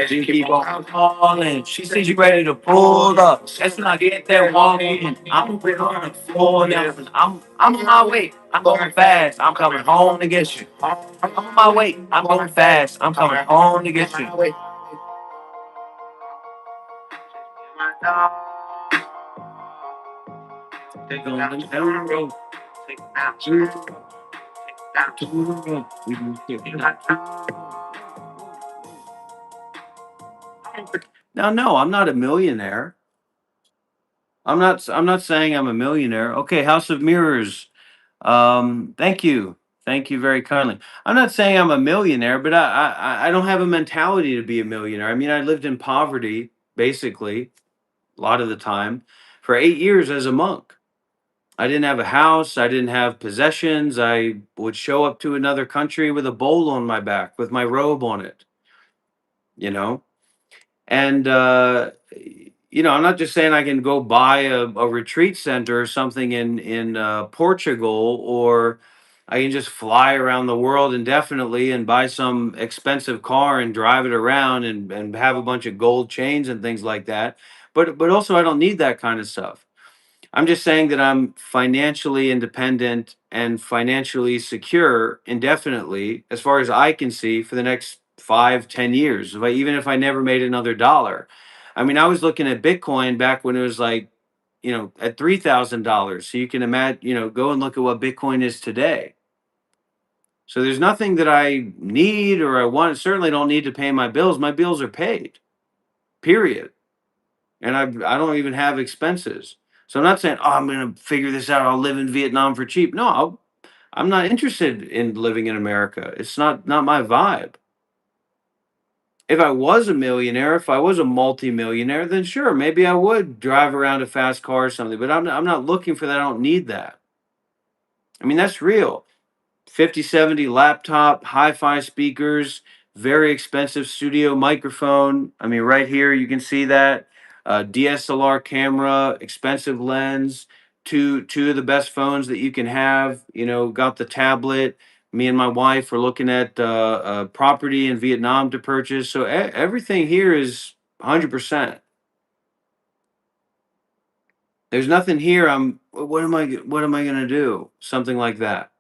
She keep on calling. She said you ready to pull up. That's when I get there walking. I'm with her on the floor now. I'm on my way. I'm going fast. I'm coming home to get you. I'm on my way. I'm going fast. I'm coming home to get you. Take on the road. Take out to the road. We can get it. Now, no, I'm not a millionaire. I'm not saying I'm a millionaire. Okay, House of Mirrors. Thank you. Thank you very kindly. I'm not saying I'm a millionaire, but I don't have a mentality to be a millionaire. I mean, I lived in poverty basically a lot of the time for 8 years as a monk. I didn't have a house. I didn't have possessions. I would show up to another country with a bowl on my back with my robe on it, you know? And I'm not just saying I can go buy a retreat center or something in Portugal, or I can just fly around the world indefinitely and buy some expensive car and drive it around and have a bunch of gold chains and things like that. But also I don't need that kind of stuff. I'm just saying that I'm financially independent and financially secure indefinitely, as far as I can see, for the next 5, 10 years. Even if I never made another dollar. I mean, I was looking at Bitcoin back when it was like, at $3,000. So you can imagine, go and look at what Bitcoin is today. So there's nothing that I need or I want. Certainly don't need to pay my bills. My bills are paid. Period. And I don't even have expenses. So I'm not saying, oh, I'm going to figure this out. I'll live in Vietnam for cheap. No, I'm not interested in living in America. It's not my vibe. If I was a millionaire, if I was a multimillionaire, then sure, maybe I would drive around a fast car or something. But I'm not looking for that. I don't need that. I mean, that's real. 5070 laptop, hi-fi speakers, very expensive studio microphone. I mean, right here you can see that. DSLR camera, expensive lens, two of the best phones that you can have. Got the tablet. Me and my wife were looking at property in Vietnam to purchase. So everything here is 100%. There's nothing here. What am I going to do? Something like that.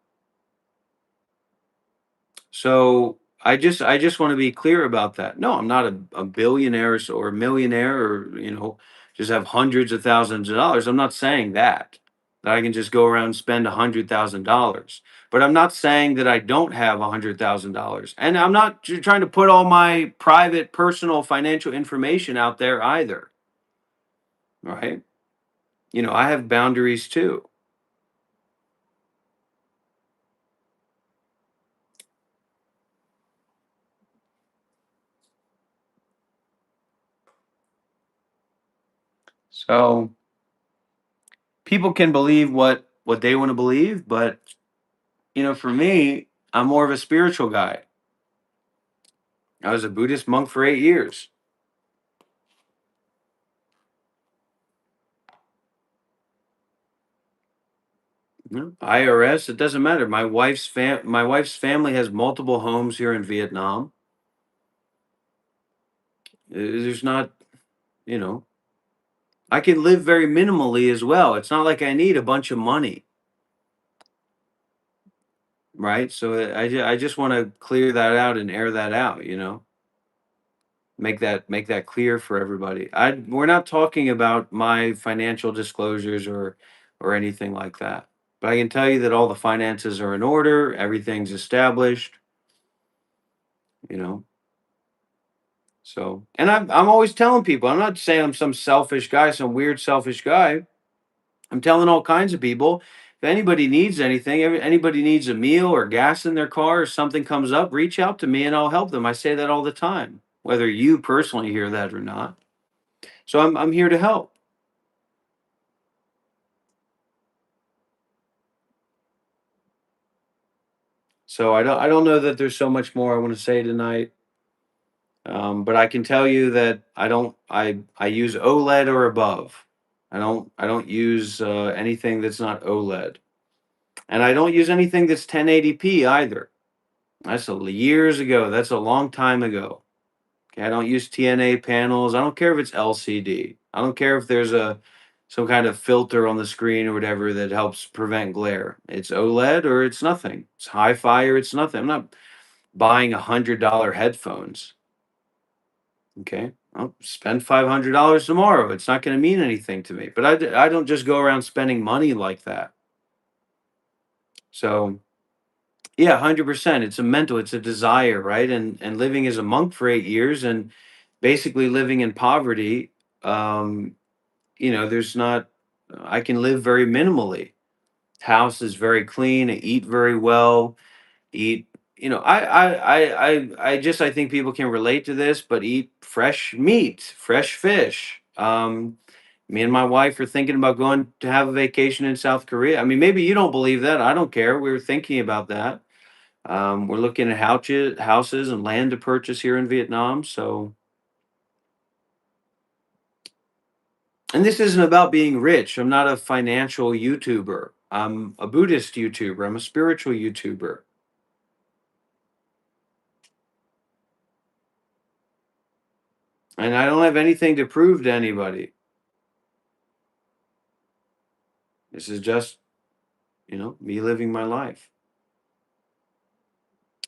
So I just want to be clear about that. No, I'm not a billionaire or a millionaire, or just have hundreds of thousands of dollars. I'm not saying that I can just go around and spend $100,000. But I'm not saying that I don't have $100,000, and I'm not trying to put all my private, personal, financial information out there either. Right? I have boundaries too. So people can believe what they want to believe, but for me, I'm more of a spiritual guy. I was a Buddhist monk for 8 years. IRS, it doesn't matter. My wife's family has multiple homes here in Vietnam. There's not, you know, I can live very minimally as well. It's not like I need a bunch of money, right? So I just want to clear that out and air that out. Make that clear for everybody. We're not talking about my financial disclosures or anything like that. But I can tell you that all the finances are in order, everything's established, you know. So, and I'm always telling people, I'm not saying I'm some selfish guy, some weird selfish guy. I'm telling all kinds of people, if anybody needs anything, anybody needs a meal or gas in their car or something comes up, reach out to me and I'll help them. I say that all the time, whether you personally hear that or not. So I'm here to help. So I don't know that there's so much more I want to say tonight. But I can tell you that I use OLED or above. I don't use anything that's not OLED, and I don't use anything that's 1080p either. That's years ago. That's a long time ago. Okay, I don't use TNA panels. I don't care if it's LCD. I don't care if there's some kind of filter on the screen or whatever that helps prevent glare. It's OLED or it's nothing. It's hi-fi or it's nothing. I'm not buying $100 headphones. Okay, I'll spend $500 tomorrow. It's not going to mean anything to me. But I don't just go around spending money like that. So yeah, 100%. It's a mental. It's a desire, right? And living as a monk for 8 years and basically living in poverty. Um, there's not. I can live very minimally. House is very clean. I eat very well. Eat, I think people can relate to this, but eat fresh meat, fresh fish. Me and my wife are thinking about going to have a vacation in South Korea. I mean, maybe you don't believe that. I don't care. We were thinking about that. We're looking at houses and land to purchase here in Vietnam. So, and this isn't about being rich. I'm not a financial YouTuber. I'm a Buddhist YouTuber. I'm a spiritual YouTuber. And I don't have anything to prove to anybody. This is just, me living my life.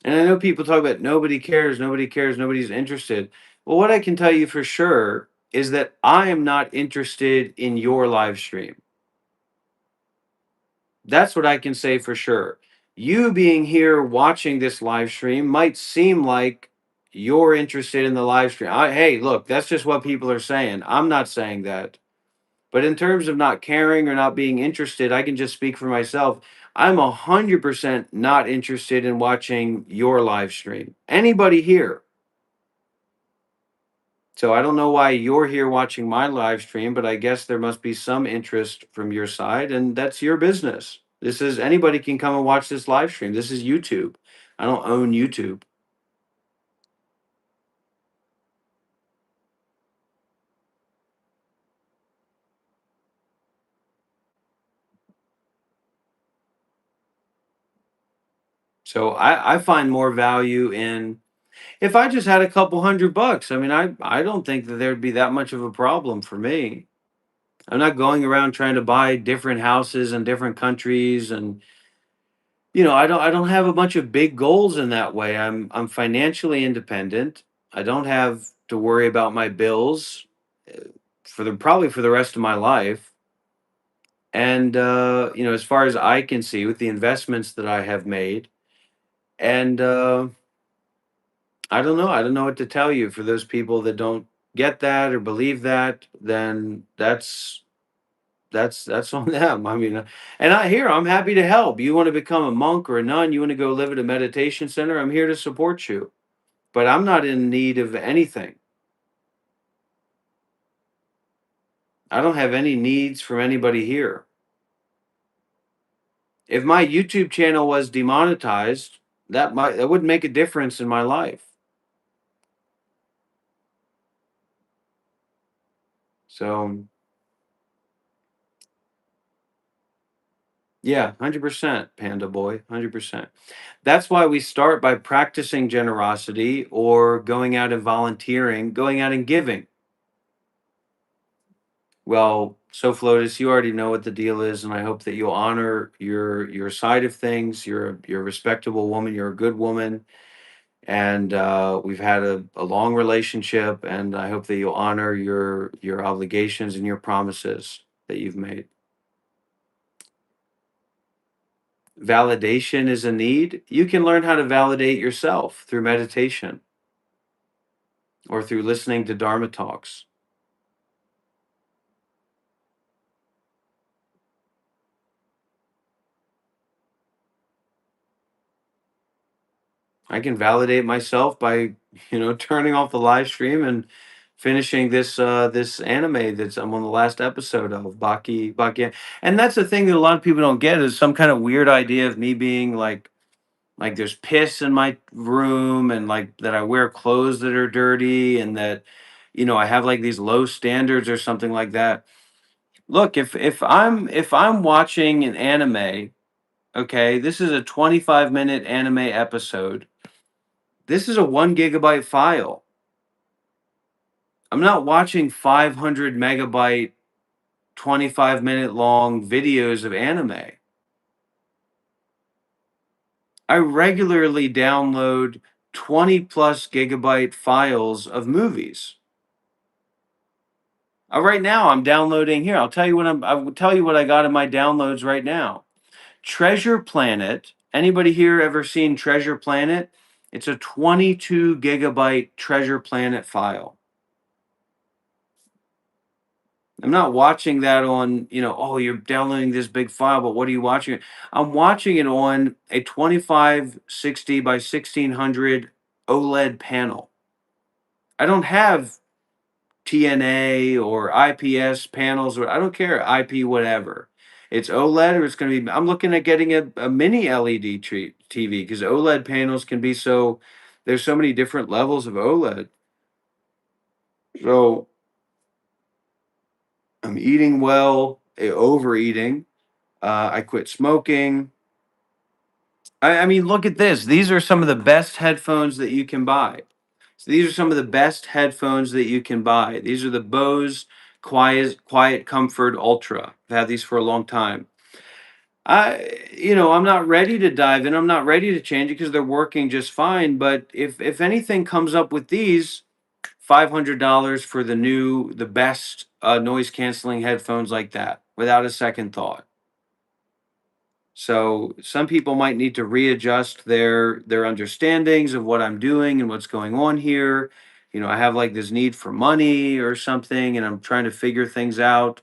And I know people talk about nobody cares, nobody cares, nobody's interested. Well, what I can tell you for sure is that I am not interested in your live stream. That's what I can say for sure. You being here watching this live stream might seem like you're interested in the live stream. Hey, look, that's just what people are saying. I'm not saying that. But in terms of not caring or not being interested, I can just speak for myself. I'm 100% not interested in watching your live stream. Anybody here. So I don't know why you're here watching my live stream, but I guess there must be some interest from your side, and that's your business. This is anybody can come and watch this live stream. This is YouTube. I don't own YouTube. So I find more value in if I just had a couple $100. I mean, I don't think that there'd be that much of a problem for me. I'm not going around trying to buy different houses in different countries, and I don't have a bunch of big goals in that way. I'm financially independent. I don't have to worry about my bills uh, for the probably for the rest of my life. And as far as I can see with the investments that I have made, and I don't know what to tell you for those people that don't get that or believe that, then that's on them. I mean, and I'm happy to help. You want to become a monk or a nun, you want to go live at a meditation center, I'm here to support you. But I'm not in need of anything. I don't have any needs from anybody here. If my YouTube channel was demonetized, that would make a difference in my life. So, yeah, 100%, Panda Boy, 100%. That's why we start by practicing generosity or going out and volunteering, going out and giving. Well, so Flotus, you already know what the deal is, and I hope that you'll honor your side of things. You're a respectable woman. You're a good woman, and we've had a long relationship. And I hope that you'll honor your obligations and your promises that you've made. Validation is a need. You can learn how to validate yourself through meditation or through listening to Dharma talks. I can validate myself by, turning off the live stream and finishing this anime that's I'm on the last episode of Baki. And that's the thing that a lot of people don't get is some kind of weird idea of me being like there's piss in my room and like that I wear clothes that are dirty and that I have like these low standards or something like that. Look, if I'm watching an anime, okay, this is a 25-minute anime episode. This is a 1 gigabyte file. I'm not watching 500 megabyte, 25-minute long videos of anime. I regularly download 20 plus gigabyte files of movies. Right now, I'm downloading here. I will tell you what I got in my downloads right now. Treasure Planet. Anybody here ever seen Treasure Planet? It's a 22 gigabyte Treasure Planet file. I'm not watching that on, oh, you're downloading this big file, but what are you watching? I'm watching it on a 2560 by 1600 OLED panel. I don't have TNA or IPS panels, or I don't care, IP, whatever. It's OLED or it's going to be, I'm looking at getting a mini LED TV because OLED panels can be there's so many different levels of OLED. So I'm eating well, overeating. I quit smoking. I mean, look at this. These are some of the best headphones that you can buy. So these are some of the best headphones that you can buy. These are the Bose Quiet Comfort Ultra. I've had these for a long time. I'm not ready to dive in. I'm not ready to change it because they're working just fine. But if anything comes up with these, $500 for the best noise canceling headphones like that, without a second thought. So some people might need to readjust their understandings of what I'm doing and what's going on here. I have like this need for money or something, and I'm trying to figure things out.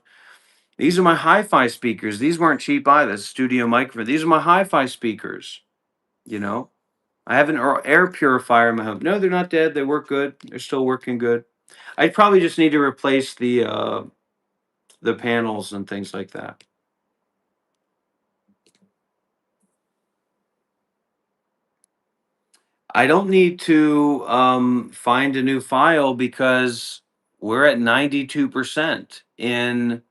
These are my hi-fi speakers. These weren't cheap either. Studio microphone. These are my hi-fi speakers. You know, I have an air purifier in my home. No, they're not dead. They work good. They're still working good. I probably just need to replace the panels and things like that. I don't need to find a new file because we're at 92% in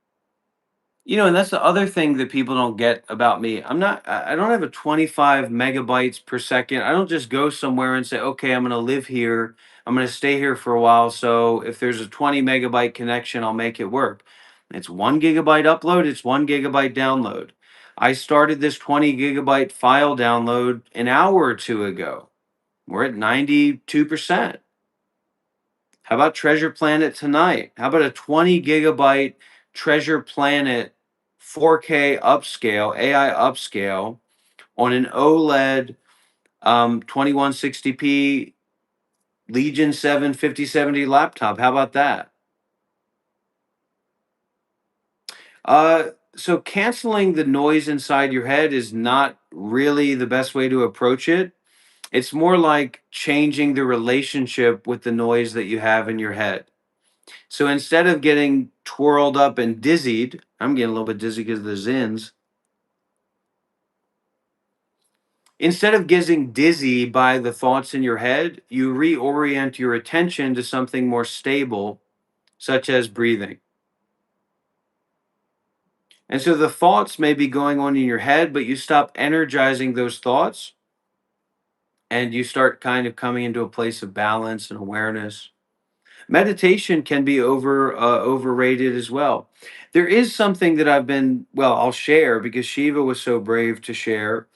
And that's the other thing that people don't get about me. I don't have a 25 megabytes per second. I don't just go somewhere and say, okay, I'm going to live here. I'm going to stay here for a while. So if there's a 20 megabyte connection, I'll make it work. It's 1 gigabyte upload, it's 1 gigabyte download. I started this 20 gigabyte file download an hour or two ago. We're at 92%. How about Treasure Planet tonight? How about a 20 gigabyte Treasure Planet 4K upscale, AI upscale on an OLED 2160p Legion 7 5070 laptop? How about that? So canceling the noise inside your head is not really the best way to approach it. It's more like changing the relationship with the noise that you have in your head. So instead of getting twirled up and dizzied, I'm getting a little bit dizzy because of the zins. Instead of getting dizzy by the thoughts in your head, you reorient your attention to something more stable, such as breathing. And so the thoughts may be going on in your head, but you stop energizing those thoughts and you start kind of coming into a place of balance and awareness. Meditation can be overrated as well. There is something that I'll share because Shiva was so brave to share.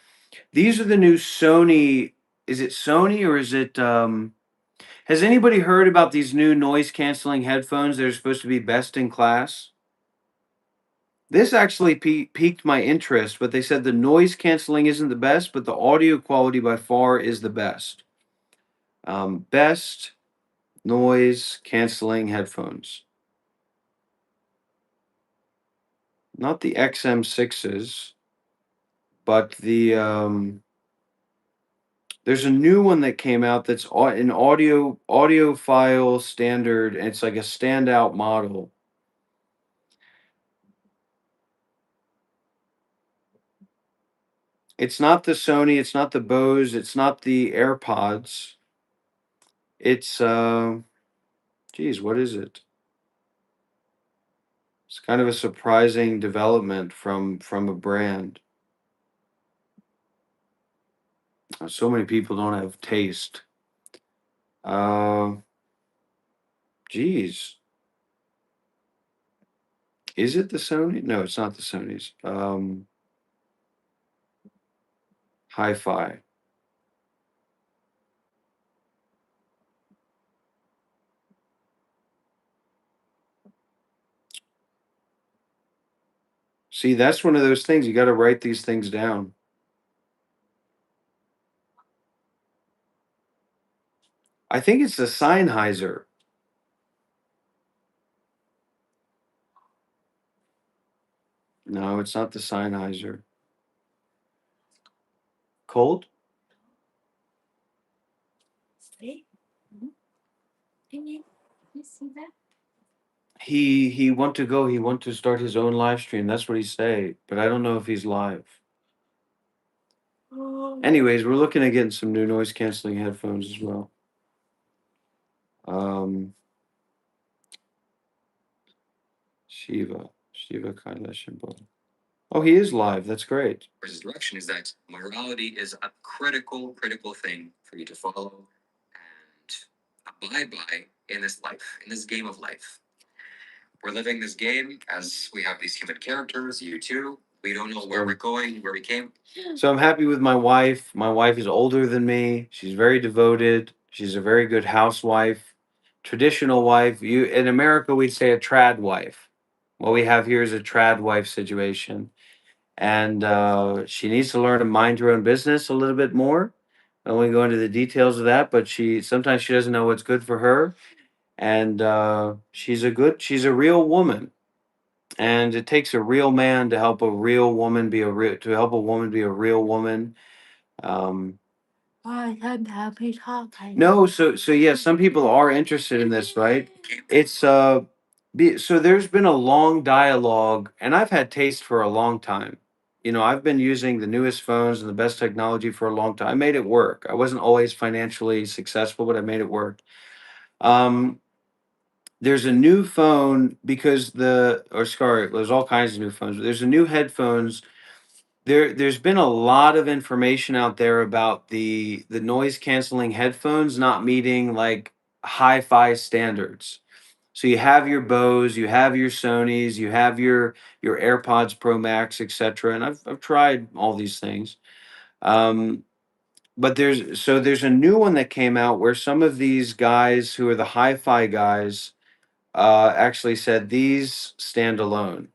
These are the new Sony. Is it Sony or is it? Has anybody heard about these new noise canceling headphones that are supposed to be best in class? This actually piqued my interest, but they said the noise canceling isn't the best, but the audio quality by far is the best. Best noise canceling headphones. Not the XM6s, but there's a new one that came out that's an audiophile standard, and it's like a standout model. It's not the Sony, it's not the Bose, it's not the AirPods. It's geez, what is it? It's kind of a surprising development from a brand. So many people don't have taste. Uh, geez, is it the Sony? No, it's not the Sony's. Hi-Fi. See, that's one of those things you got to write these things down. I think it's the Sennheiser. No, it's not the Sennheiser. Cold? See? Mhm. Can you see that? He want to go. He want to start his own live stream. That's what he say. But I don't know if he's live. Oh. Anyways, we're looking at getting some new noise canceling headphones as well. Shiva Kailash Bose. Oh, he is live. That's great. His direction is that morality is a critical thing for you to follow and abide by in this life, in this game of life. We're living this game as we have these human characters, you too. We don't know where we're going, where we came. So I'm happy with my wife. My wife is older than me. She's very devoted. She's a very good housewife, traditional wife. You in America we'd say a trad wife. What we have here is a trad wife situation, and she needs to learn to mind her own business a little bit more. I don't want to go into the details of that, but she sometimes she doesn't know what's good for her, and she's a real woman, and it takes a real man to help a real woman be a real to help a woman be a real woman. Um, no, so yeah, some people are interested in this, right? It's so there's been a long dialogue, and I've had taste for a long time. I've been using the newest phones and the best technology for a long time. I made it work. I wasn't always financially successful, but I made it work. Um, there's a new phone because there's all kinds of new phones. There's a new headphones. There's been a lot of information out there about the noise canceling headphones not meeting like hi-fi standards. So you have your Bose, you have your Sonys, you have your AirPods Pro Max, etc. And I've tried all these things. Um, but there's a new one that came out where some of these guys who are the hi-fi guys actually said these stand alone.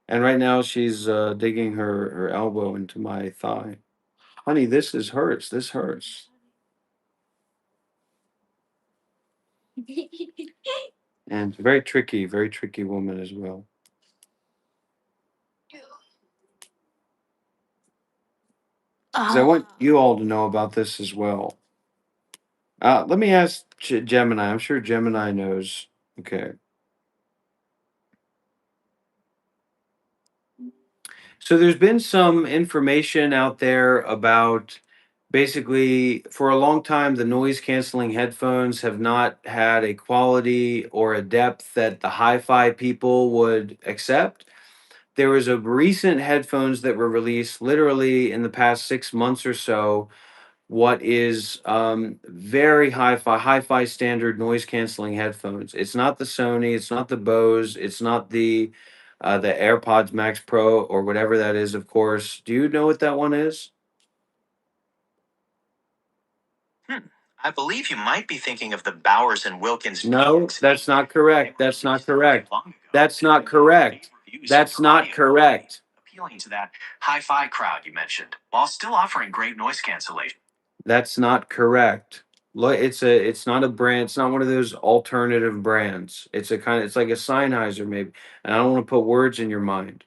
And right now she's digging her elbow into my thigh. Honey, this is hurts. This hurts. And very tricky woman as well. Because I want you all to know about this as well. Let me ask Gemini. I'm sure Gemini knows. Okay. So there's been some information out there about basically for a long time the noise canceling headphones have not had a quality or a depth that the hi-fi people would accept. There was a recent headphones that were released literally in the past 6 months or so, what is very hi-fi standard noise canceling headphones. It's not the Sony, it's not the Bose, it's not the AirPods Max Pro or whatever that is. Of course, do you know what that one is? I believe you might be thinking of the Bowers and Wilkins. No, that's not correct. That's not correct. That's not correct. That's not correct. Appealing to that hi-fi crowd you mentioned, while still offering great noise cancellation. That's not correct. Look, it's not a brand. It's not one of those alternative brands. It's like a Sennheiser maybe. And I don't want to put words in your mind.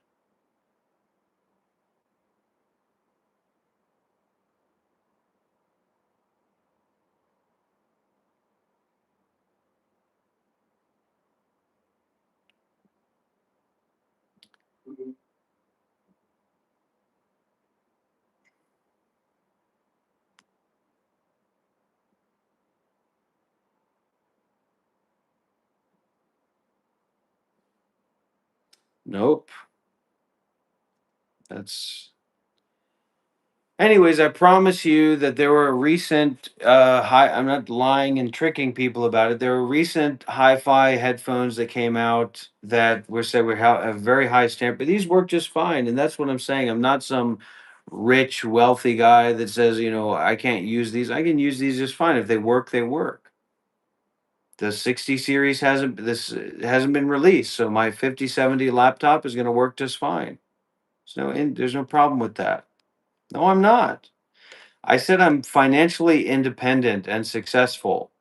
Nope. That's Anyways, I promise you that there were recent high I'm not lying and tricking people about it. There were recent hi-fi headphones that came out that were said were a very high standard, but these work just fine. And that's what I'm saying. I'm not some rich, wealthy guy that says, I can't use these. I can use these just fine. If they work, they work. The 60 series hasn't been released, so my 5070 laptop is going to work just fine. There's no problem with that. No, I'm not. I said I'm financially independent and successful.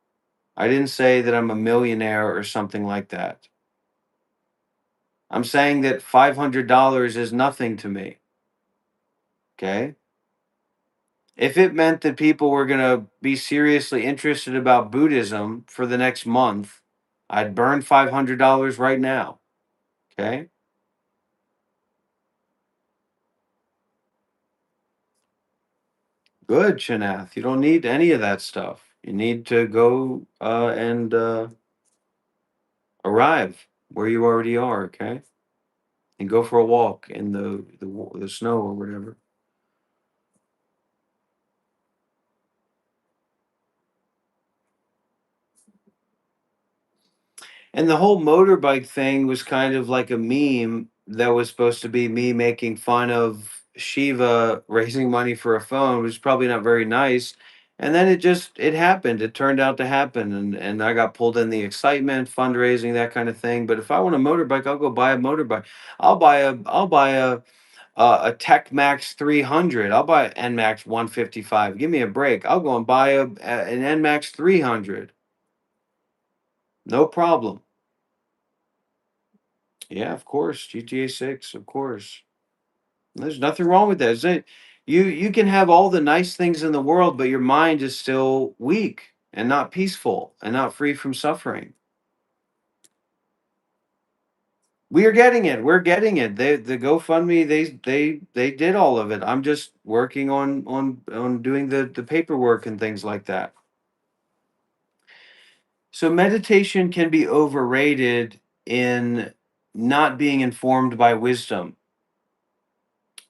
I didn't say that I'm a millionaire or something like that. I'm saying that $500 is nothing to me. Okay? If it meant that people were going to be seriously interested about Buddhism for the next month, I'd burn $500 right now. Okay? Good, Chanath. You don't need any of that stuff. You need to go and arrive where you already are, okay? And go for a walk in the snow or whatever. And the whole motorbike thing was kind of like a meme that was supposed to be me making fun of Shiva raising money for a phone, which is probably not very nice. And then it happened. It turned out to happen, and I got pulled in the excitement, fundraising, that kind of thing. But if I want a motorbike, I'll go buy a motorbike. I'll buy a Tech Max 300. I'll buy an NMAX 155. Give me a break. I'll go and buy an NMAX 300. No problem. Yeah, of course. GTA 6, of course. There's nothing wrong with that. You can have all the nice things in the world, but your mind is still weak and not peaceful and not free from suffering. We are getting it. We're getting it. The GoFundMe, they did all of it. I'm just working on doing the paperwork and things like that. So meditation can be overrated in not being informed by wisdom,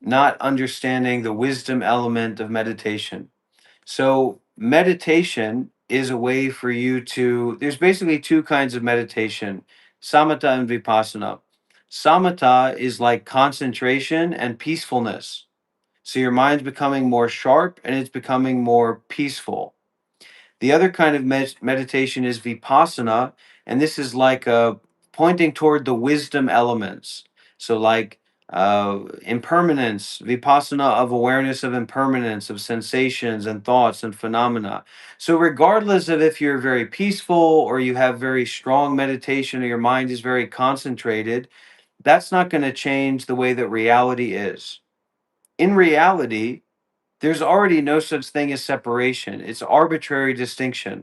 not understanding the wisdom element of meditation. So, meditation is a way for you to, there's basically two kinds of meditation, samatha and vipassana. Samatha is like concentration and peacefulness. So, your mind's becoming more sharp and it's becoming more peaceful. The other kind of meditation is vipassana, and this is like pointing toward the wisdom elements. So, like impermanence, vipassana of awareness of impermanence, of sensations and thoughts and phenomena. So, regardless of if you're very peaceful or you have very strong meditation or your mind is very concentrated, that's not going to change the way that reality is. In reality, there's already no such thing as separation, it's arbitrary distinction,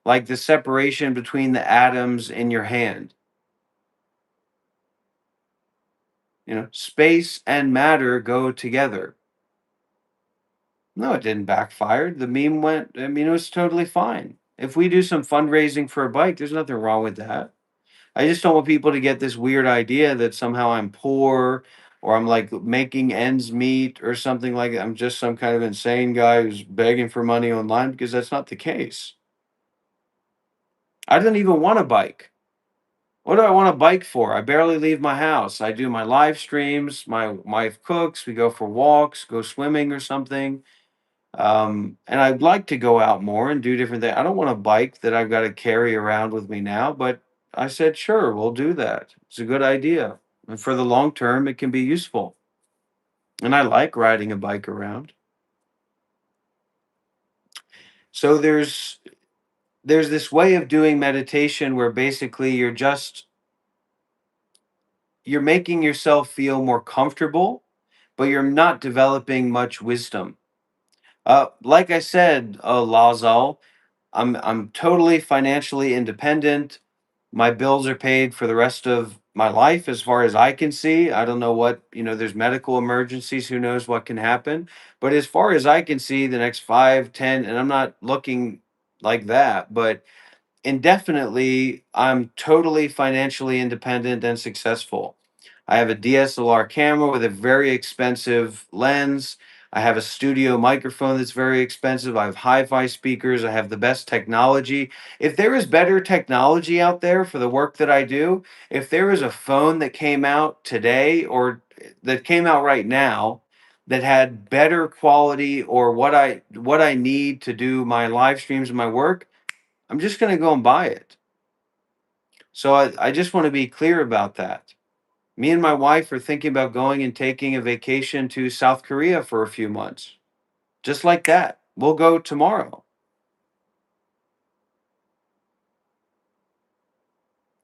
like the separation between the atoms in your hand. Space and matter go together. No, it didn't backfire. The meme went, I mean, it was totally fine. If we do some fundraising for a bike, there's nothing wrong with that. I just don't want people to get this weird idea that somehow I'm poor or I'm like making ends meet or something like that. I'm just some kind of insane guy who's begging for money online, because that's not the case. I don't even want a bike. What do I want a bike for? I barely leave my house. I do my live streams. My wife cooks. We go for walks, go swimming or something. And I'd like to go out more and do different things. I don't want a bike that I've got to carry around with me now, but I said, sure, we'll do that. It's a good idea. And for the long term, it can be useful. And I like riding a bike around. So there's this way of doing meditation where basically you're making yourself feel more comfortable, but you're not developing much wisdom. Like I said, Lazal, I'm totally financially independent. My bills are paid for the rest of my life, as far as I can see. I don't know what, there's medical emergencies. Who knows what can happen? But as far as I can see, the next 5, 10, and I'm not looking like that, but indefinitely, I'm totally financially independent and successful. I have a DSLR camera with a very expensive lens. I have a studio microphone that's very expensive. I have hi-fi speakers. I have the best technology. If there is better technology out there for the work that I do, if there is a phone that came out today or that came out right now that had better quality or what I need to do my live streams and my work, I'm just going to go and buy it. So I just want to be clear about that. Me and my wife are thinking about going and taking a vacation to South Korea for a few months. Just like that. We'll go tomorrow.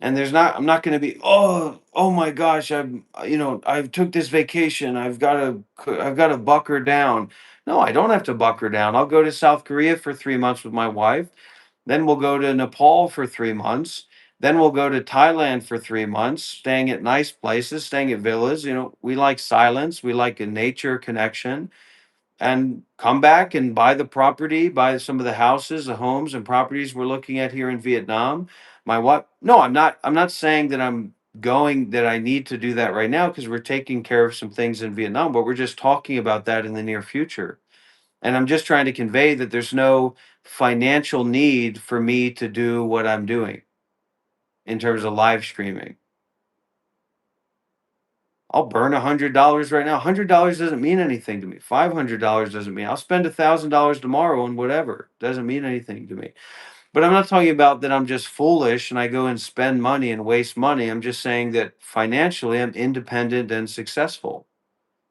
And I'm not going to be, oh my gosh, I've took this vacation. I've got to buck her down. No, I don't have to buck her down. I'll go to South Korea for 3 months with my wife. Then we'll go to Nepal for 3 months. Then we'll go to Thailand for 3 months, staying at nice places, staying at villas. We like silence, we like a nature connection, and come back and buy the property, buy some of the houses, the homes and properties we're looking at here in Vietnam. My what? No, I'm not saying that that I need to do that right now, because we're taking care of some things in Vietnam, but we're just talking about that in the near future. And I'm just trying to convey that there's no financial need for me to do what I'm doing in terms of live streaming. I'll burn $100 right now. $100 doesn't mean anything to me. $500 doesn't mean. I'll spend $1,000 tomorrow on whatever. Doesn't mean anything to me. But I'm not talking about that I'm just foolish and I go and spend money and waste money. I'm just saying that financially I'm independent and successful.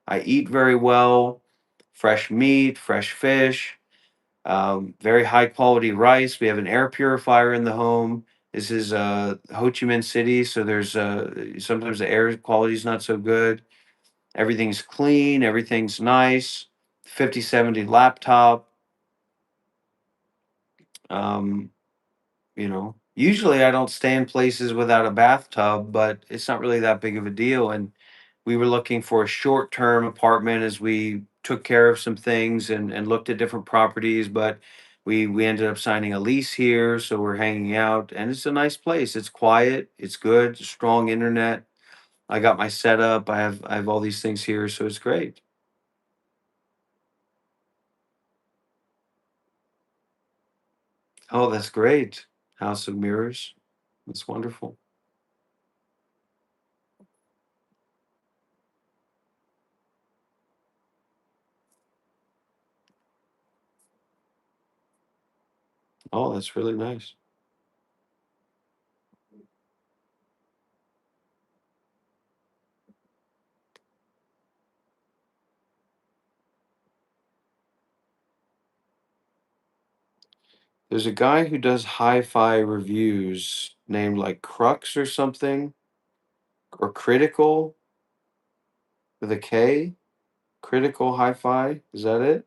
I eat very well, fresh meat, fresh fish, very high quality rice. We have an air purifier in the home. This is Ho Chi Minh City, so there's sometimes the air quality is not so good. Everything's clean, everything's nice. 5070 laptop. Um, Usually I don't stay in places without a bathtub, but it's not really that big of a deal. And we were looking for a short term apartment as we took care of some things and looked at different properties. But we ended up signing a lease here, so we're hanging out, and it's a nice place. It's quiet, it's good, strong internet. I got my setup. I have all these things here, so it's great. Oh, that's great. House of Mirrors. That's wonderful. Oh, that's really nice. There's a guy who does hi-fi reviews named like Crux or something, or Critical with a K. Critical Hi-Fi. Is that it?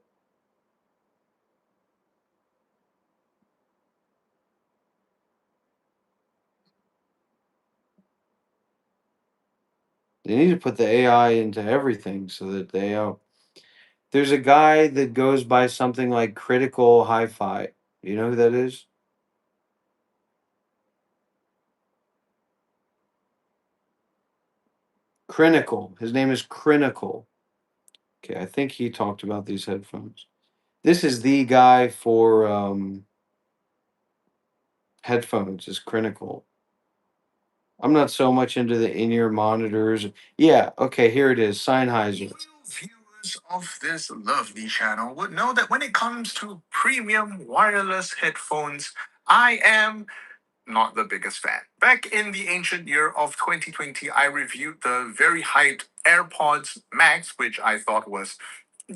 They need to put the AI into everything so that they there's a guy that goes by something like Critical Hi-Fi. You know who that is? Crinical. His name is Crinical. Okay, I think he talked about these headphones. This is the guy for headphones, is Crinical. I'm not so much into the in-ear monitors. Yeah, okay, here it is. Sennheiser. Viewers of this lovely channel would know that when it comes to premium wireless headphones, I am not the biggest fan. Back in the ancient year of 2020, I reviewed the very hyped AirPods Max, which I thought was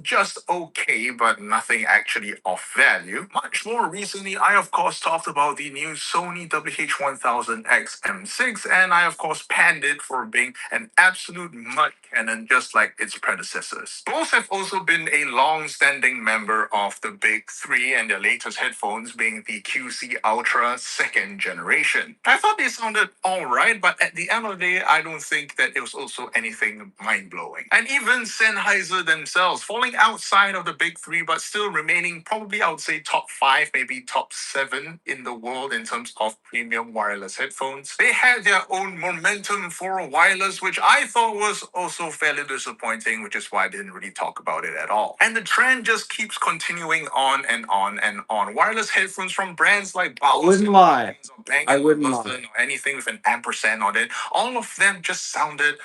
just okay, but nothing actually of value. Much more recently, I of course talked about the new Sony WH-1000X M6, and I of course panned it for being an absolute mud cannon, just like its predecessors. Both have also been a long-standing member of the Big Three, and their latest headphones being the QC Ultra second generation. I thought they sounded alright, but at the end of the day, I don't think that it was also anything mind-blowing. And even Sennheiser themselves, falling outside of the Big Three, but still remaining probably, I would say, top 5, maybe top 7 in the world in terms of premium wireless headphones. They had their own momentum for wireless, which I thought was also fairly disappointing, which is why I didn't really talk about it at all. And the trend just keeps continuing on and on and on. Wireless headphones from brands like Bose, Wouldn't lie. or Bang I & wouldn't Olufsen, lie. or anything with an ampersand on it, all of them just sounded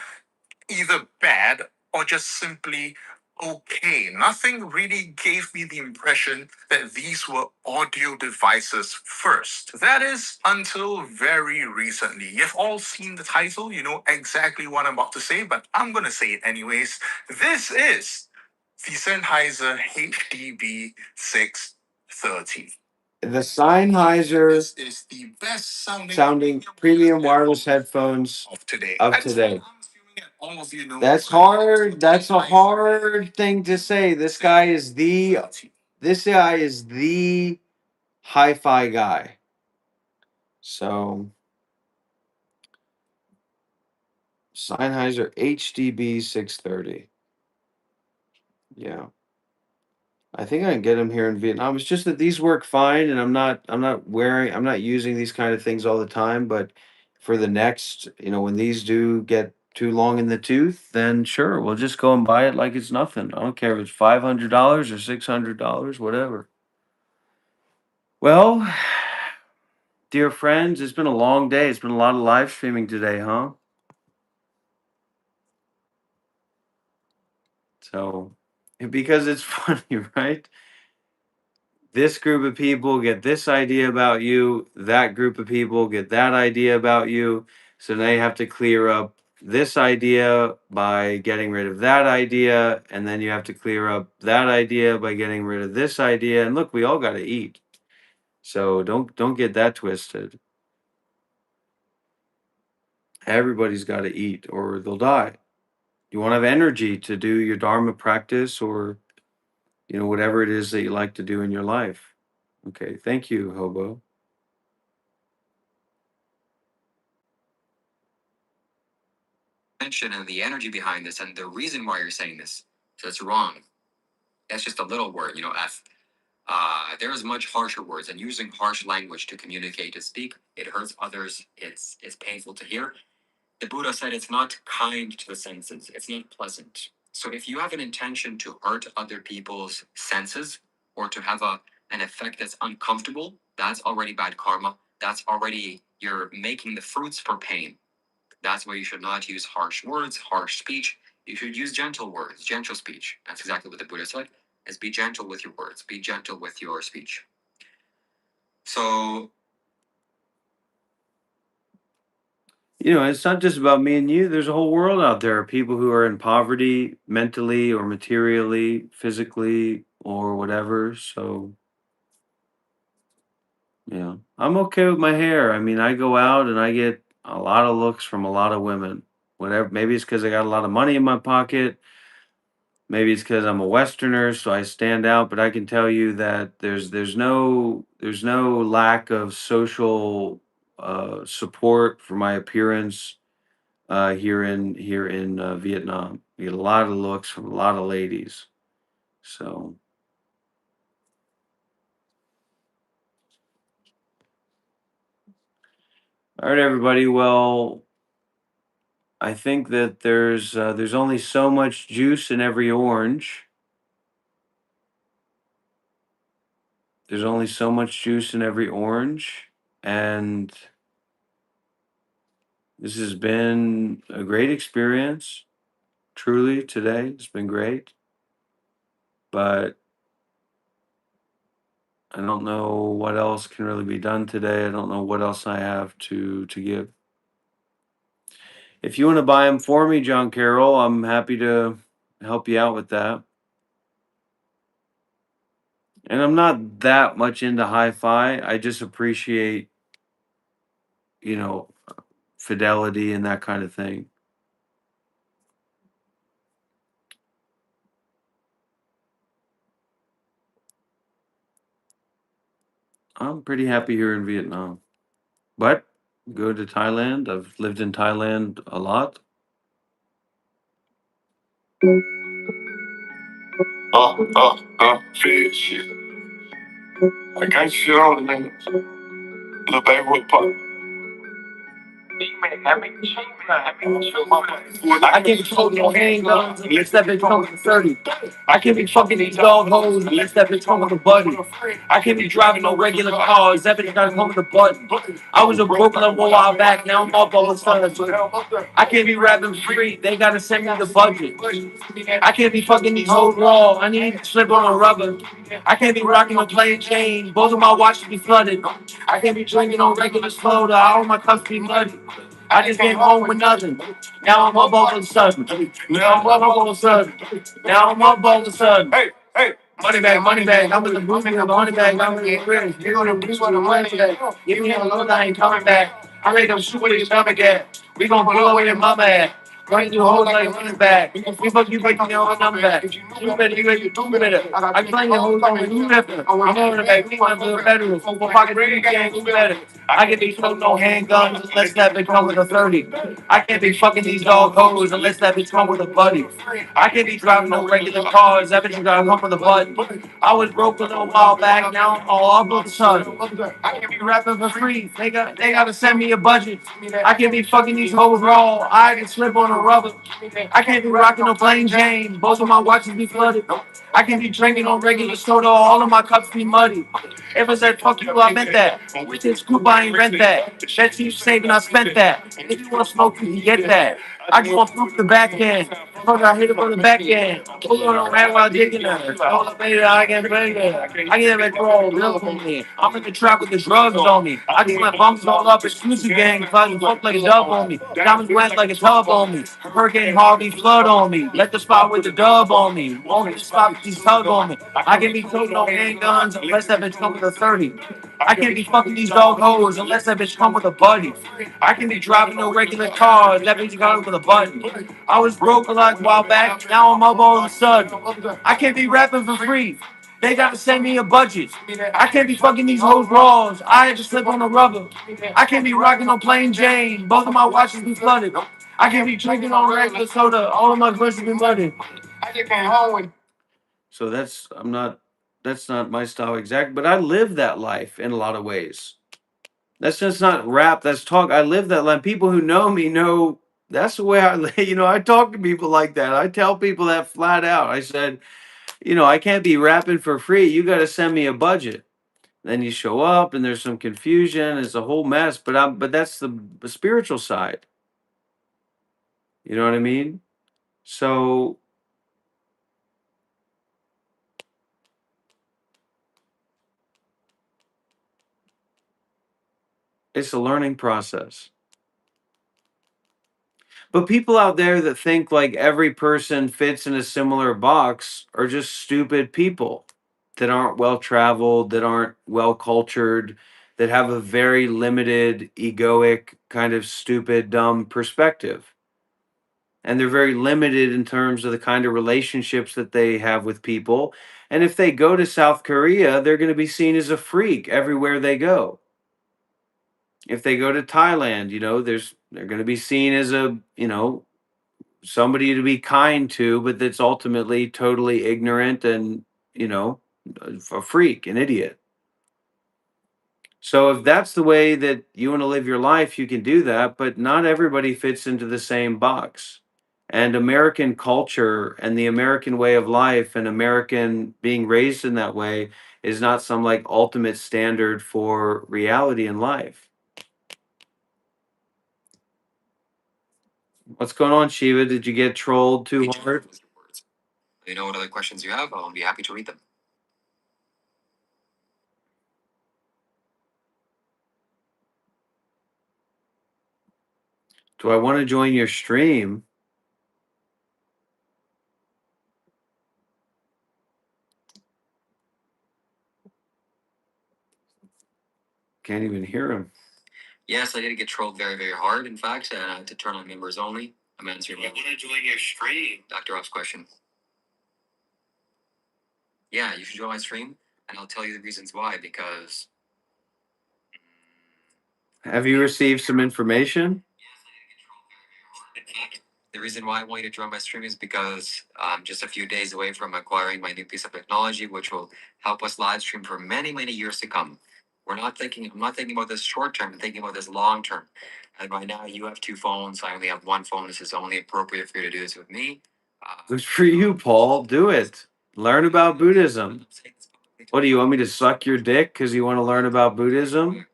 either bad or just simply okay. Nothing really gave me the impression that these were audio devices first. That is until very recently. You've all seen the title, you know exactly what I'm about to say, but I'm gonna say it anyways. This is the Sennheiser HDB 630. The Sennheiser This is the best sounding premium wireless headphones of today. of That's today. what I'm assuming that all of you know. That's hard. That's a hard thing to say. This guy is the hi-fi guy. So Sennheiser HDB 630. Yeah. I think I can get them here in Vietnam. It's just that these work fine, and I'm not using these kind of things all the time, but for the next, when these do get too long in the tooth, then sure, we'll just go and buy it like it's nothing. I don't care if it's $500 or $600, whatever. Well, dear friends, it's been a long day. It's been a lot of live streaming today, huh? So, because it's funny, right? This group of people get this idea about you, that group of people get that idea about you. So now you have to clear up this idea by getting rid of that idea, and then you have to clear up that idea by getting rid of this idea. And look, we all got to eat. So don't get that twisted. Everybody's got to eat or they'll die. You want to have energy to do your dharma practice or whatever it is that you like to do in your life. Okay, thank you, Hobo. Mention and the energy behind this and the reason why you're saying this. So it's wrong. That's just a little word, F. There's much harsher words, and using harsh language to communicate to speak, it hurts others. It's painful to hear. The Buddha said it's not kind to the senses. It's not pleasant. So if you have an intention to hurt other people's senses or to have an effect that's uncomfortable, that's already bad karma. That's already you're making the fruits for pain. That's why you should not use harsh words, harsh speech. You should use gentle words, gentle speech. That's exactly what the Buddha said, is be gentle with your words, be gentle with your speech. So it's not just about me and you. There's a whole world out there of people who are in poverty mentally or materially, physically, or whatever. So, I'm okay with my hair. I mean, I go out and I get a lot of looks from a lot of women. Whatever. Maybe it's because I got a lot of money in my pocket. Maybe it's because I'm a Westerner, so I stand out. But I can tell you that there's no lack of social support for my appearance here in Vietnam. We get a lot of looks from a lot of ladies. So, all right, everybody. Well, I think that there's only so much juice in every orange. There's only so much juice in every orange, and this has been a great experience. Truly, today it's been great, but I don't know what else can really be done today. I don't know what else I have to give. If you want to buy them for me, John Carroll, I'm happy to help you out with that. And I'm not that much into hi-fi. I just appreciate, you know, fidelity and that kind of thing. I'm pretty happy here in Vietnam. But go to Thailand. I've lived in Thailand a lot. Fish. I got shit on the niggas. Little baby with pop. I can't be holding no handguns unless that bitch come with 30. I can't be fucking these dog hoes unless that bitch come with a buddy. I can't be driving no regular cars, that bitch gotta come with a button. I was a broke little while back, now I'm up all the time. I can't be rapping free, they gotta send me the budget. I can't be fucking these hoes raw, I need to slip on a rubber. I can't be rocking no plain chain, both of my watches be flooded. I can't be drinking on regular soda, all my cups be muddy. I just came home with nothing. Now I'm up all of a sudden. Now I'm up all of a sudden. Now I'm up all of a sudden. Hey. Money bag. I'm with the movement of money bag. I'm with the grid. You're gonna be for the money today. Give me a load, I ain't coming back. I ready to shoot where your stomach at. We gon' blow where your mama at. Running through holes like a running back. We fuck you breaking your number back. You better, you do better. I claim your whole thing, you better. I'm on the back, we want to feel better. Full pocket, you can't do better. I can't be smoking no handguns unless that bitch come with a 30. I can't be fucking these dog hoes unless that bitch come with a buddy. I can't be driving no regular cars, that bitch gotta come with a button. I was broke a little while back, now I'm all up of a sudden. I can't be rapping for free, they gotta send me a budget. I can't be fucking these hoes raw, I can slip on a rubber. I can't be rocking no plain Jane, both of my watches be flooded. I can't be drinking on regular soda, all of my cups be muddy. If I said fuck you, I meant that. With this coupe, I ain't rent that. That you saving, I spent that. And if you want to smoke, you can get that. I just want proof the back end. Fuck, I hit it from the back end. Pull on a rat while digging her. All up later, I get bigger. I get that bro, real for me. I'm in the trap with the drugs on me. I just let bumps all up, exclusive gang. Fucking fuck like a dub on me. Diamonds wet like a tub on me. Hurricane Harvey flood on me. Let the spot with the dub on me. Won't get the spot with these tug on me. I can't be toting no handguns unless that bitch come with a 30. I can't be fucking these dog hoes unless that bitch come with a buddy. I can be driving no regular cars, that bitch got with a button. I was broke a lot while back, now I'm up all of a sudden. I can't be rapping for free. They gotta send me a budget. I can't be fucking these hoes raws. I had to slip on the rubber. I can't be rocking no plain Jane. Both of my watches be flooded. I can't be drinking on regular soda. All of my girls be flooded. I just came home with. So I'm not that's not my style exact, but I live that life in a lot of ways. That's just not rap, that's talk. I live that life. People who know me know that's the way I live. I talk to people like that. I tell people that flat out. I said, I can't be rapping for free. You got to send me a budget. Then you show up and there's some confusion. It's a whole mess. But that's the spiritual side. You know what I mean? So it's a learning process. But people out there that think like every person fits in a similar box are just stupid people that aren't well traveled, that aren't well cultured, that have a very limited, egoic, kind of stupid, dumb perspective. And they're very limited in terms of the kind of relationships that they have with people. And if they go to South Korea, they're going to be seen as a freak everywhere they go. If they go to Thailand, they're going to be seen as somebody to be kind to, but that's ultimately totally ignorant and, you know, a freak, an idiot. So if that's the way that you want to live your life, you can do that, but not everybody fits into the same box. And American culture and the American way of life and American being raised in that way is not some like ultimate standard for reality in life. What's going on, Shiva? Did you get trolled too hard? You know what other questions you have? I'll be happy to read them. Do I want to join your stream? Can't even hear him. Yes, I did get trolled very, very hard. In fact, I had to turn on members only. I'm answering. I want to join your stream. Dr. Off's question. Yeah, you should join my stream, and I'll tell you the reasons why. Because Have you received some information? the reason why I want you to join my stream is because I'm just a few days away from acquiring my new piece of technology, which will help us live stream for many, many years to come. I'm not thinking about this short term, I'm thinking about this long term. And right now you have two phones, I only have one phone. This is only appropriate for you to do this with me. Good for you, Paul. Do it. Learn about Buddhism. What do you want me to suck your dick because you want to learn about Buddhism?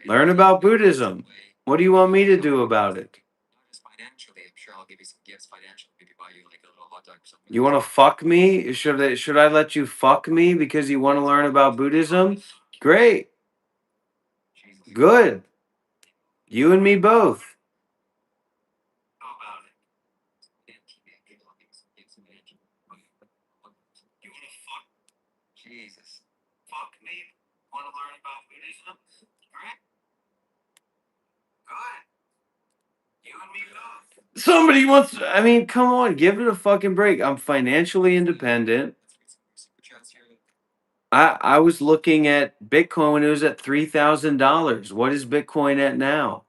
Learn about Buddhism. What do you want me to do about it? Financially, I'm sure I'll give you some gifts financially. Maybe buy you like a little hot dog or something. You want to fuck me? Should I let you fuck me because you want to learn about Buddhism? Great. Good. You and me both. Jesus. Fuck me. Want to learn about Buddhism? Great. Good. You and me both. Somebody wants. I mean, come on, give it a fucking break. I'm financially independent. I was looking at Bitcoin when it was at $3,000. What is Bitcoin at now?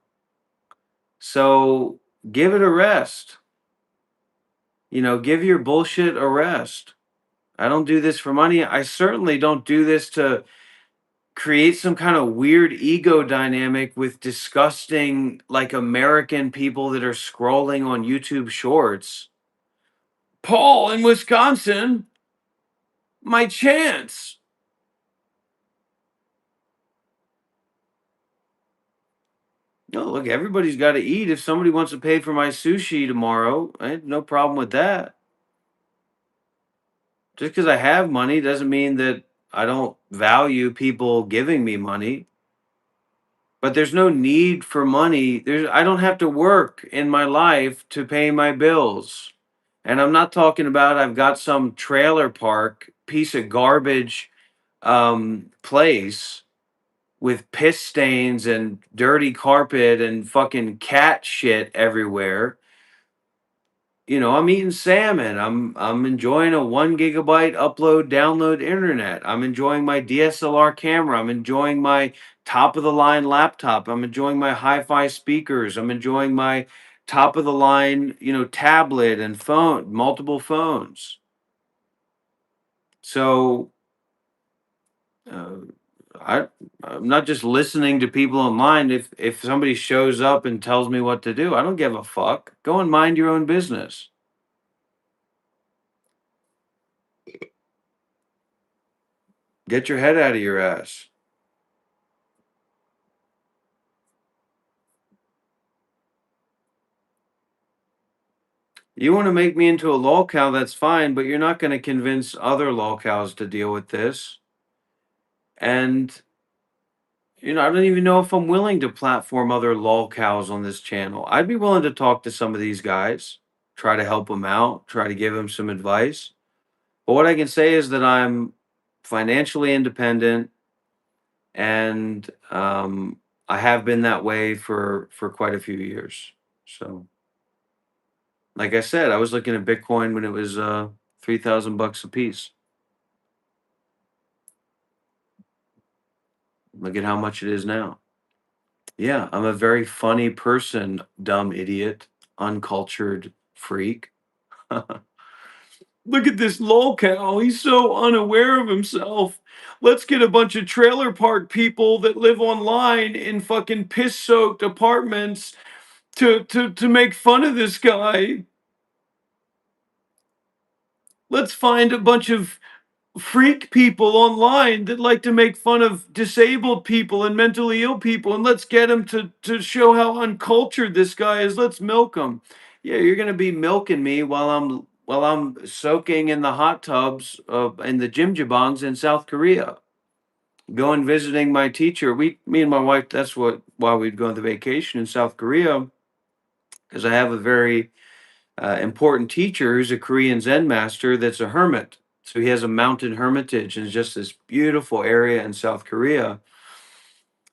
So give it a rest. Give your bullshit a rest. I don't do this for money. I certainly don't do this to create some kind of weird ego dynamic with disgusting, like American people that are scrolling on YouTube shorts. Paul in Wisconsin, my chance. No, look, everybody's got to eat. If somebody wants to pay for my sushi tomorrow, I have no problem with that. Just because I have money doesn't mean that I don't value people giving me money. But there's no need for money. I don't have to work in my life to pay my bills. And I'm not talking about I've got some trailer park piece of garbage place with piss stains and dirty carpet and fucking cat shit everywhere. I'm eating salmon. I'm enjoying a 1 gigabyte upload download internet. I'm enjoying my DSLR camera. I'm enjoying my top of the line laptop. I'm enjoying my hi-fi speakers. I'm enjoying my top of the line, tablet and phone, multiple phones. So uh, I'm not just listening to people online. If somebody shows up and tells me what to do, I don't give a fuck. Go and mind your own business. Get your head out of your ass. You want to make me into a lolcow, that's fine, but you're not going to convince other lolcows to deal with this. And I don't even know if I'm willing to platform other lolcows on this channel. I'd be willing to talk to some of these guys, try to help them out, try to give them some advice. But what I can say is that I'm financially independent, and I have been that way for quite a few years. So, like I said, I was looking at Bitcoin when it was $3,000 a piece. Look at how much it is now. Yeah, I'm a very funny person, dumb idiot, uncultured freak. Look at this lolcow. He's so unaware of himself. Let's get a bunch of trailer park people that live online in fucking piss soaked apartments to make fun of this guy. Let's find a bunch of freak people online that like to make fun of disabled people and mentally ill people, and let's get him to show how uncultured this guy is. Let's milk him. Yeah, you're gonna be milking me while I'm soaking in the hot tubs in the jjimjilbangs in South Korea. Going visiting my teacher. Me and my wife. That's why we'd go on the vacation in South Korea, because I have a very important teacher who's a Korean Zen master that's a hermit. So he has a mountain hermitage and it's just this beautiful area in South Korea.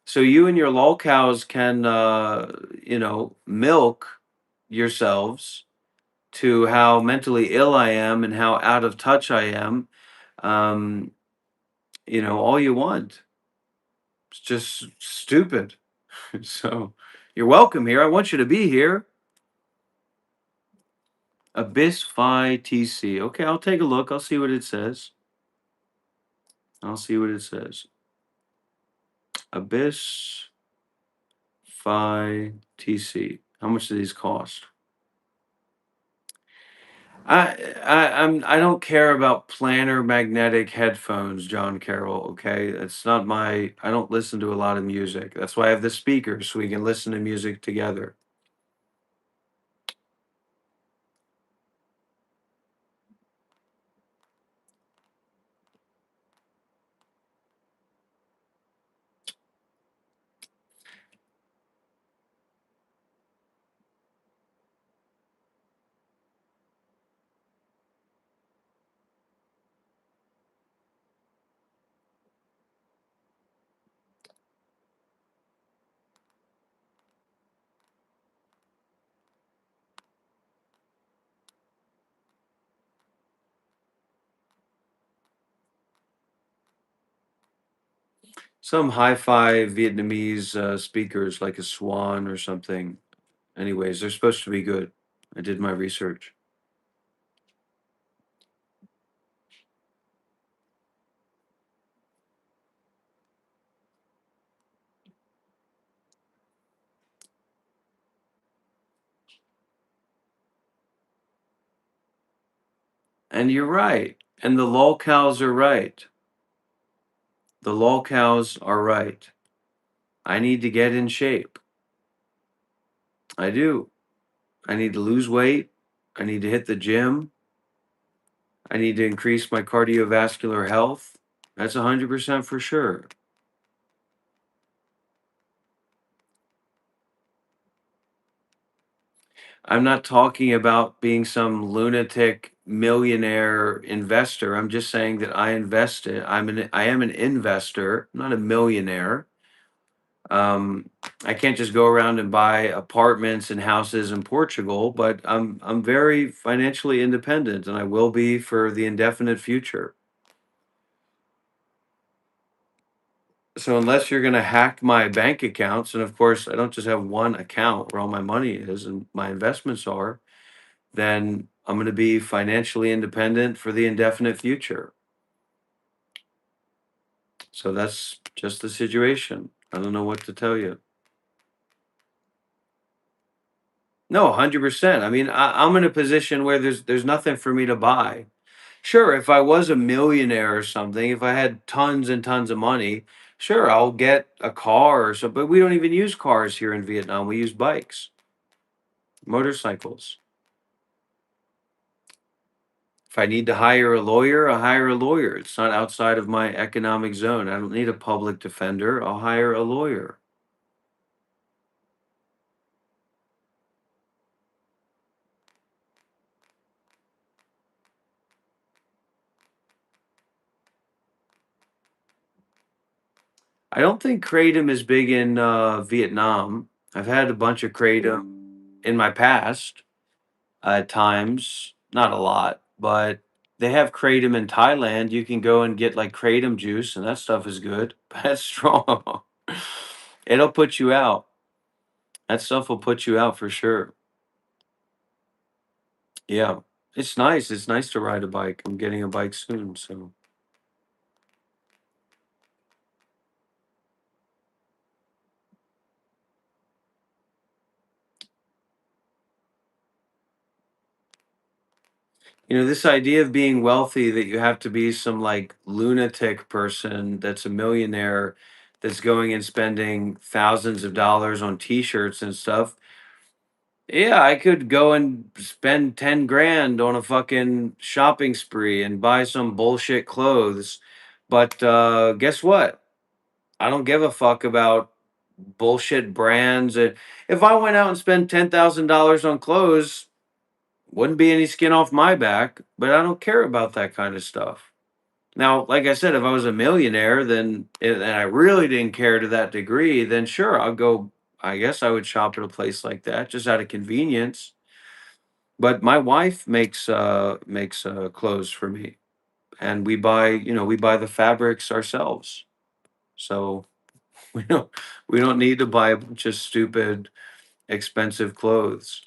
So you and your lolcows can, milk yourselves to how mentally ill I am and how out of touch I am. Um, all you want. It's just stupid. So you're welcome here. I want you to be here. Abyss Phi TC. Okay, I'll take a look. I'll see what it says. I'll see what it says. Abyss Phi TC. How much do these cost? I don't care about planar magnetic headphones, John Carroll. Okay, that's not my. I don't listen to a lot of music. That's why I have the speakers so we can listen to music together. Some hi-fi Vietnamese speakers, like a Swan or something. Anyways, they're supposed to be good. I did my research. And you're right. And the lolcows are right. The lolcows are right. I need to get in shape. I do. I need to lose weight. I need to hit the gym. I need to increase my cardiovascular health. That's 100% for sure. I'm not talking about being some lunatic millionaire investor. I'm just saying that I invested. I am an investor, not a millionaire. Um, I can't just go around and buy apartments and houses in Portugal, but I'm very financially independent, and I will be for the indefinite future. So unless you're going to hack my bank accounts, and of course I don't just have one account where all my money is and my investments are, then I'm going to be financially independent for the indefinite future. So that's just the situation. I don't know what to tell you. No, 100%. I mean, I'm in a position where there's nothing for me to buy. Sure, if I was a millionaire or something, if I had tons and tons of money, sure, I'll get a car or so. But we don't even use cars here in Vietnam. We use bikes, motorcycles. If I need to hire a lawyer, I'll hire a lawyer. It's not outside of my economic zone. I don't need a public defender. I'll hire a lawyer. I don't think kratom is big in Vietnam. I've had a bunch of kratom in my past at times, not a lot, but they have kratom in Thailand. You can go and get like kratom juice, and that stuff is good. But that's strong. It'll put you out. That stuff will put you out for sure. Yeah, it's nice. It's nice to ride a bike. I'm getting a bike soon, so. This idea of being wealthy, that you have to be some like lunatic person that's a millionaire that's going and spending thousands of dollars on t-shirts and stuff. Yeah, I could go and spend 10 grand on a fucking shopping spree and buy some bullshit clothes. But guess what? I don't give a fuck about bullshit brands. And if I went out and spent $10,000 on clothes, wouldn't be any skin off my back, but I don't care about that kind of stuff. Now, like I said, if I was a millionaire, then and I really didn't care to that degree, then sure, I'll go. I guess I would shop at a place like that just out of convenience. But my wife makes clothes for me, and we buy the fabrics ourselves. So we don't need to buy a bunch of stupid, expensive clothes.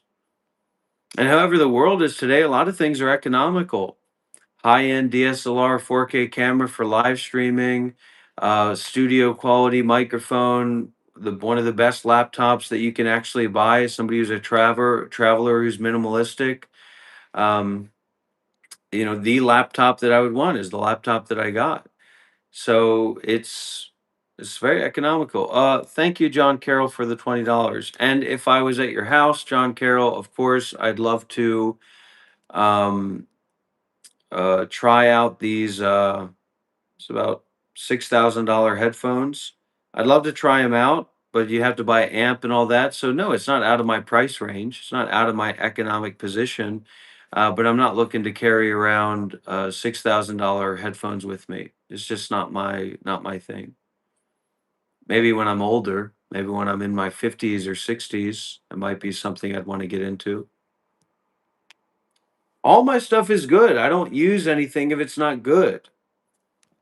And however the world is today, a lot of things are economical. High-end DSLR 4K camera for live streaming, studio quality microphone, the one of the best laptops that you can actually buy as somebody who's a traveler who's minimalistic. Um, the laptop that I would want is the laptop that I got. So it's very economical. Thank you, John Carroll, for the $20. And if I was at your house, John Carroll, of course, I'd love to um, try out these. It's about $6,000 headphones. I'd love to try them out, but you have to buy an amp and all that. So no, it's not out of my price range. It's not out of my economic position. But I'm not looking to carry around $6,000 headphones with me. It's just not my thing. Maybe when I'm older, maybe when I'm in my 50s or 60s, it might be something I'd want to get into. All my stuff is good. I don't use anything if it's not good.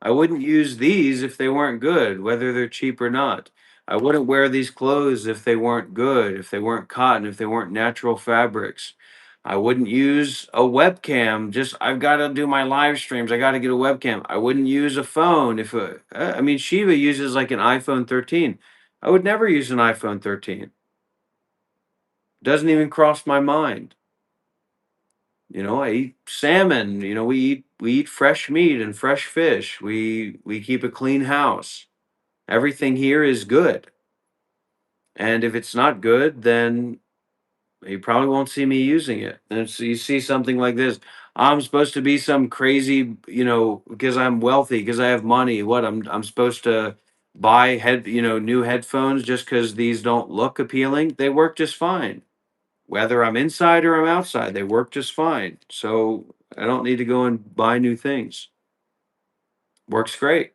I wouldn't use these if they weren't good, whether they're cheap or not. I wouldn't wear these clothes if they weren't good, if they weren't cotton, if they weren't natural fabrics. I wouldn't use a webcam. Just I've got to do my live streams. I got to get a webcam. I wouldn't use a phone I mean, Shiva uses like an iPhone 13. I would never use an iPhone 13. Doesn't even cross my mind. I eat salmon. We eat fresh meat and fresh fish. We keep a clean house. Everything here is good. And if it's not good, then you probably won't see me using it. And so you see something like this. I'm supposed to be some crazy, because I'm wealthy, because I have money. What I'm supposed to buy new headphones just because these don't look appealing. They work just fine. Whether I'm inside or I'm outside, they work just fine. So I don't need to go and buy new things. Works great.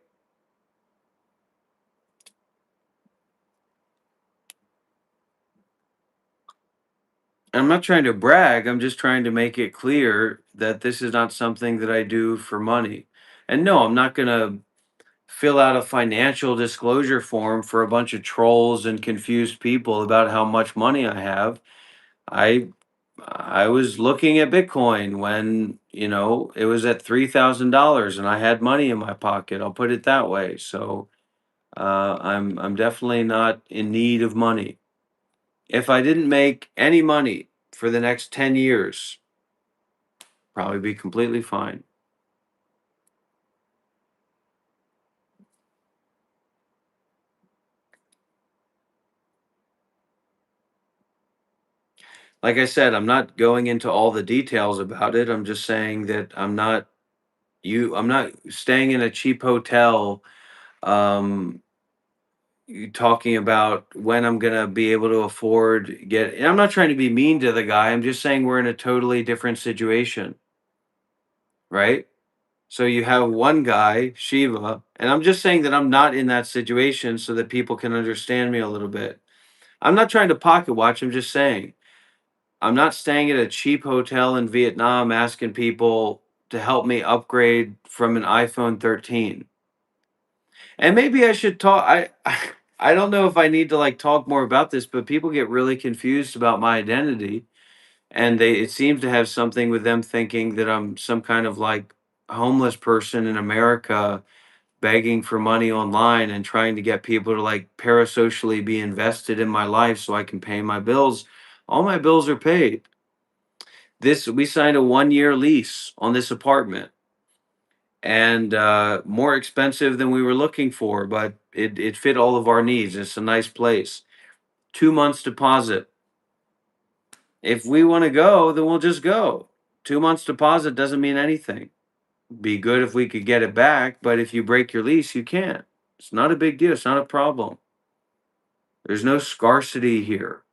I'm not trying to brag. I'm just trying to make it clear that this is not something that I do for money. And no, I'm not going to fill out a financial disclosure form for a bunch of trolls and confused people about how much money I have. I I was looking at Bitcoin when, it was at $3,000 and I had money in my pocket. I'll put it that way. So I'm definitely not in need of money. If I didn't make any money for the next 10 years, probably be completely fine. Like I said, I'm not going into all the details about it. I'm just saying that I'm not staying in a cheap hotel, um you talking about when I'm gonna be able to afford get and I'm not trying to be mean to the guy. I'm just saying we're in a totally different situation, right? So you have one guy, Shiva, and I'm just saying that I'm not in that situation so that people can understand me a little bit. I'm not trying to pocket watch, I'm just saying I'm not staying at a cheap hotel in Vietnam asking people to help me upgrade from an iPhone 13. And maybe I should talk. I don't know if I need to like talk more about this, but people get really confused about my identity, and it seems to have something with them thinking that I'm some kind of like homeless person in America begging for money online and trying to get people to like parasocially be invested in my life so I can pay my bills. All my bills are paid. This we signed a 1-year lease on this apartment and more expensive than we were looking for, but it fit all of our needs. It's a nice place. 2 months deposit. If we want to go, then we'll just go. 2 months deposit doesn't mean anything. Be good if we could get it back, but if you break your lease, you can't. It's not a big deal. It's not a problem. There's no scarcity here.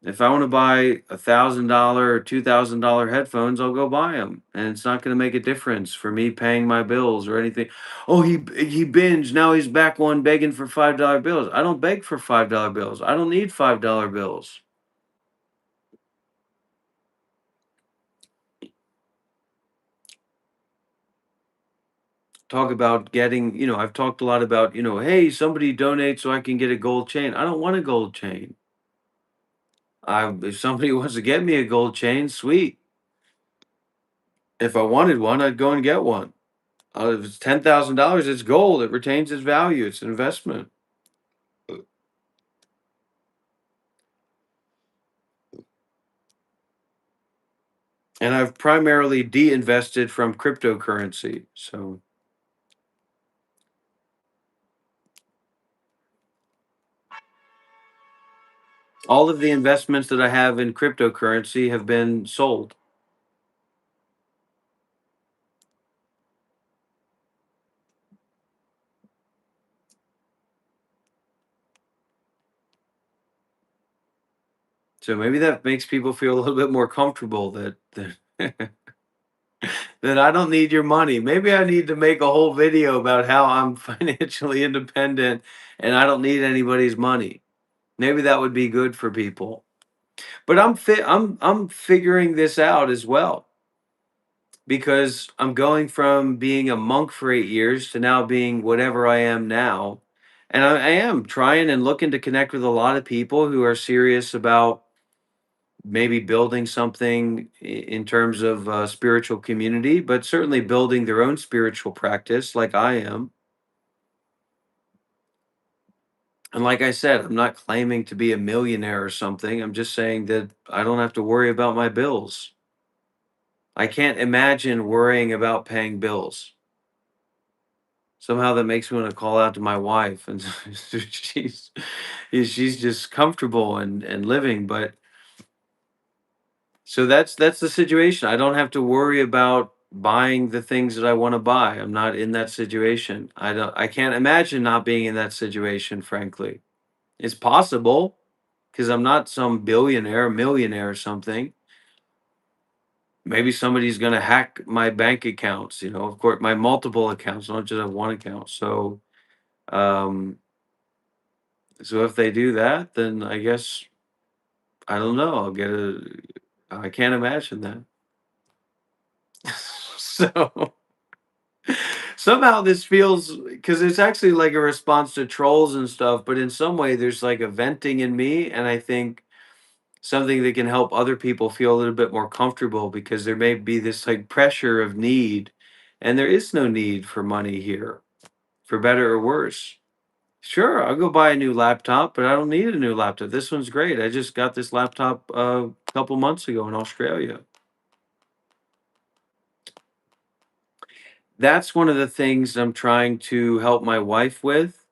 If I want to buy $1,000 or $2,000 headphones, I'll go buy them, and it's not going to make a difference for me paying my bills or anything. Oh, he binged. Now he's back on begging for $5 bills. I don't beg for $5 bills. I don't need $5 bills. Talk about getting. I've talked a lot about. Hey, somebody donate so I can get a gold chain. I don't want a gold chain. If somebody wants to get me a gold chain, sweet. If I wanted one, I'd go and get one. If it's $10,000, it's gold. It retains its value. It's an investment. And I've primarily de-invested from cryptocurrency. So all of the investments that I have in cryptocurrency have been sold. So maybe that makes people feel a little bit more comfortable that that I don't need your money. Maybe I need to make a whole video about how I'm financially independent and I don't need anybody's money. Maybe that would be good for people. But I'm figuring this out as well because I'm going from being a monk for 8 years to now being whatever I am now. And I am trying and looking to connect with a lot of people who are serious about maybe building something in terms of spiritual community, but certainly building their own spiritual practice like I am. And like I said, I'm not claiming to be a millionaire or something. I'm just saying that I don't have to worry about my bills. I can't imagine worrying about paying bills. Somehow that makes me want to call out to my wife, and she's she's just comfortable and living. But so that's the situation. I don't have to worry about buying the things that I want to buy. I'm not in that situation. I can't imagine not being in that situation, frankly. It's possible because I'm not some billionaire, millionaire or something. Maybe somebody's going to hack my bank accounts, of course, my multiple accounts, not just have one account. Um, so if they do that, then I guess, I don't know, I can't imagine that. So, Somehow this feels because it's actually like a response to trolls and stuff, but in some way there's like a venting in me, and I think something that can help other people feel a little bit more comfortable because there may be this like pressure of need, and there is no need for money here, for better or worse. Sure, I'll go buy a new laptop, but I don't need a new laptop. This one's great. I just got this laptop a couple months ago in Australia. That's one of the things I'm trying to help my wife with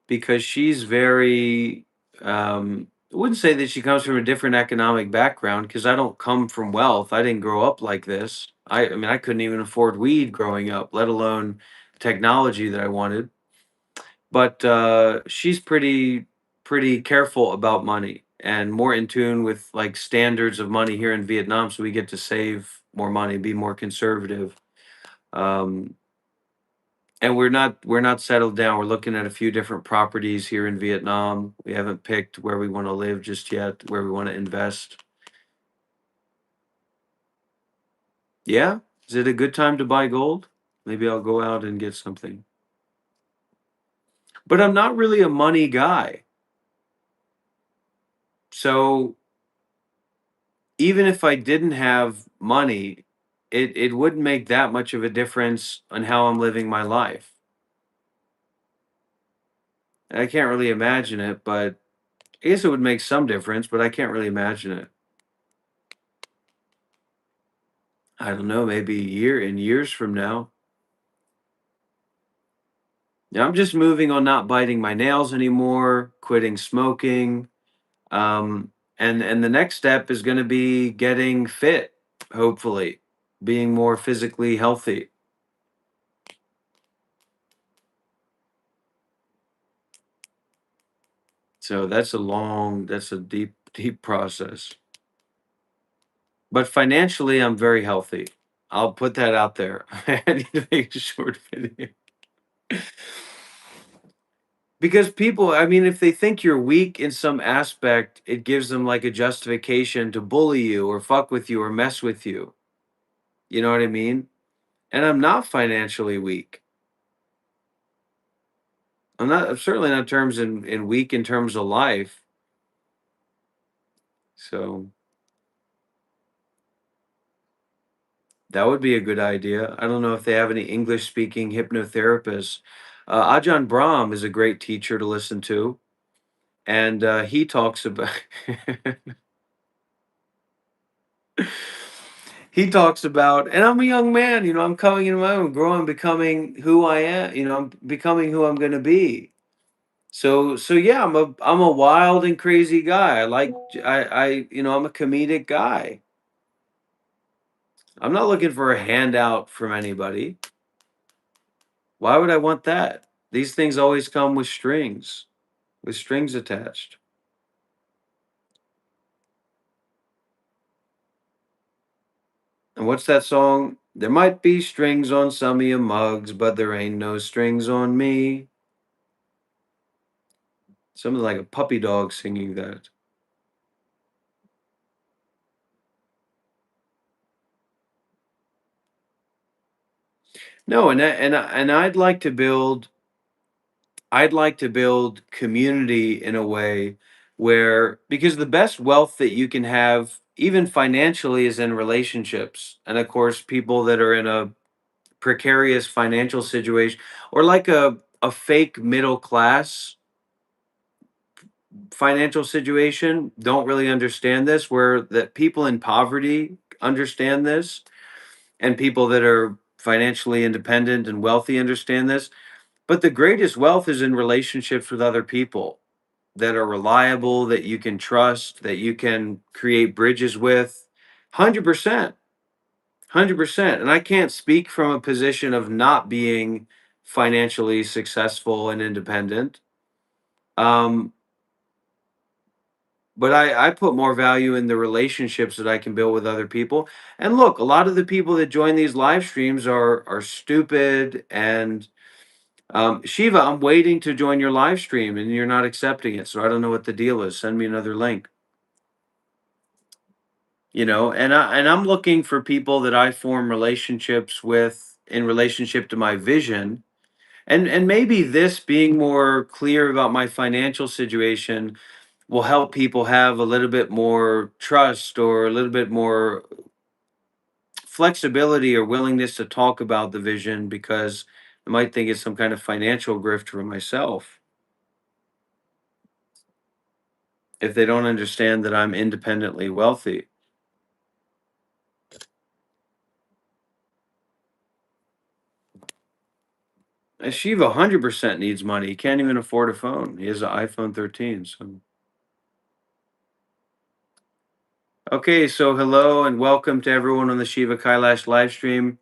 because she's very I wouldn't say that she comes from a different economic background because I don't come from wealth. I didn't grow up like this. I mean I couldn't even afford weed growing up, let alone technology that I wanted. But she's pretty careful about money and more in tune with like standards of money here in Vietnam, so we get to save more money, be more conservative. Um, and we're not settled down. We're looking at a few different properties here in Vietnam. We haven't picked where we want to live just yet, where we want to invest. Yeah, is it a good time to buy gold? Maybe I'll go out and get something. But I'm not really a money guy. So even if I didn't have money, it wouldn't make that much of a difference on how I'm living my life. And I can't really imagine it, but I guess it would make some difference, but I can't really imagine it. I don't know, maybe a year in years from now. Yeah, I'm just moving on not biting my nails anymore, quitting smoking. And the next step is going to be getting fit, hopefully, being more physically healthy. So that's a deep process. But financially, I'm very healthy. I'll put that out there. I need to make a short video. Because people, I mean, if they think you're weak in some aspect, it gives them like a justification to bully you or fuck with you or mess with you. You know what I mean? And I'm not financially weak. I'm certainly not terms in weak in terms of life. So that would be a good idea. I don't know if they have any English speaking hypnotherapists. Ajahn Brahm is a great teacher to listen to. And he talks about he talks about, and I'm a young man, I'm coming into my own, growing, becoming who I am, I'm becoming who I'm gonna be. So yeah, I'm a wild and crazy guy. I'm a comedic guy. I'm not looking for a handout from anybody. Why would I want that? These things always come with strings attached. And what's that song? There might be strings on some of your mugs, but there ain't no strings on me. Something like a puppy dog singing that. No, and I'd like to build community in a way where because the best wealth that you can have even financially is in relationships. And of course, people that are in a precarious financial situation or like a fake middle class financial situation don't really understand this where that people in poverty understand this and people that are financially independent and wealthy understand this. But the greatest wealth is in relationships with other people that are reliable, that you can trust, that you can create bridges with. 100%. 100%. And I can't speak from a position of not being financially successful and independent. Um, but I put more value in the relationships that I can build with other people. And look, a lot of the people that join these live streams are stupid and Shiva, I'm waiting to join your live stream and you're not accepting it. So I don't know what the deal is. Send me another link. And I'm looking for people that I form relationships with in relationship to my vision. And maybe this being more clear about my financial situation will help people have a little bit more trust or a little bit more flexibility or willingness to talk about the vision because I might think it's some kind of financial grift for myself if they don't understand that I'm independently wealthy. Shiva 100% needs money. He can't even afford a phone. He has an iPhone 13. So, okay, so hello and welcome to everyone on the Shiva Kailash live stream.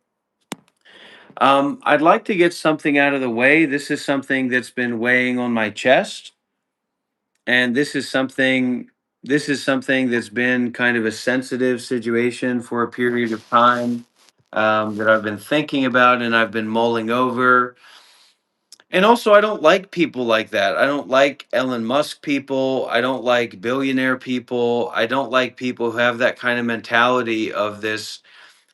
I'd like to get something out of the way. This is something that's been weighing on my chest, and this is something that's been kind of a sensitive situation for a period of time that I've been thinking about and I've been mulling over. And also, I don't like people like that. I don't like Elon Musk people. I don't like billionaire people. I don't like people who have that kind of mentality of this.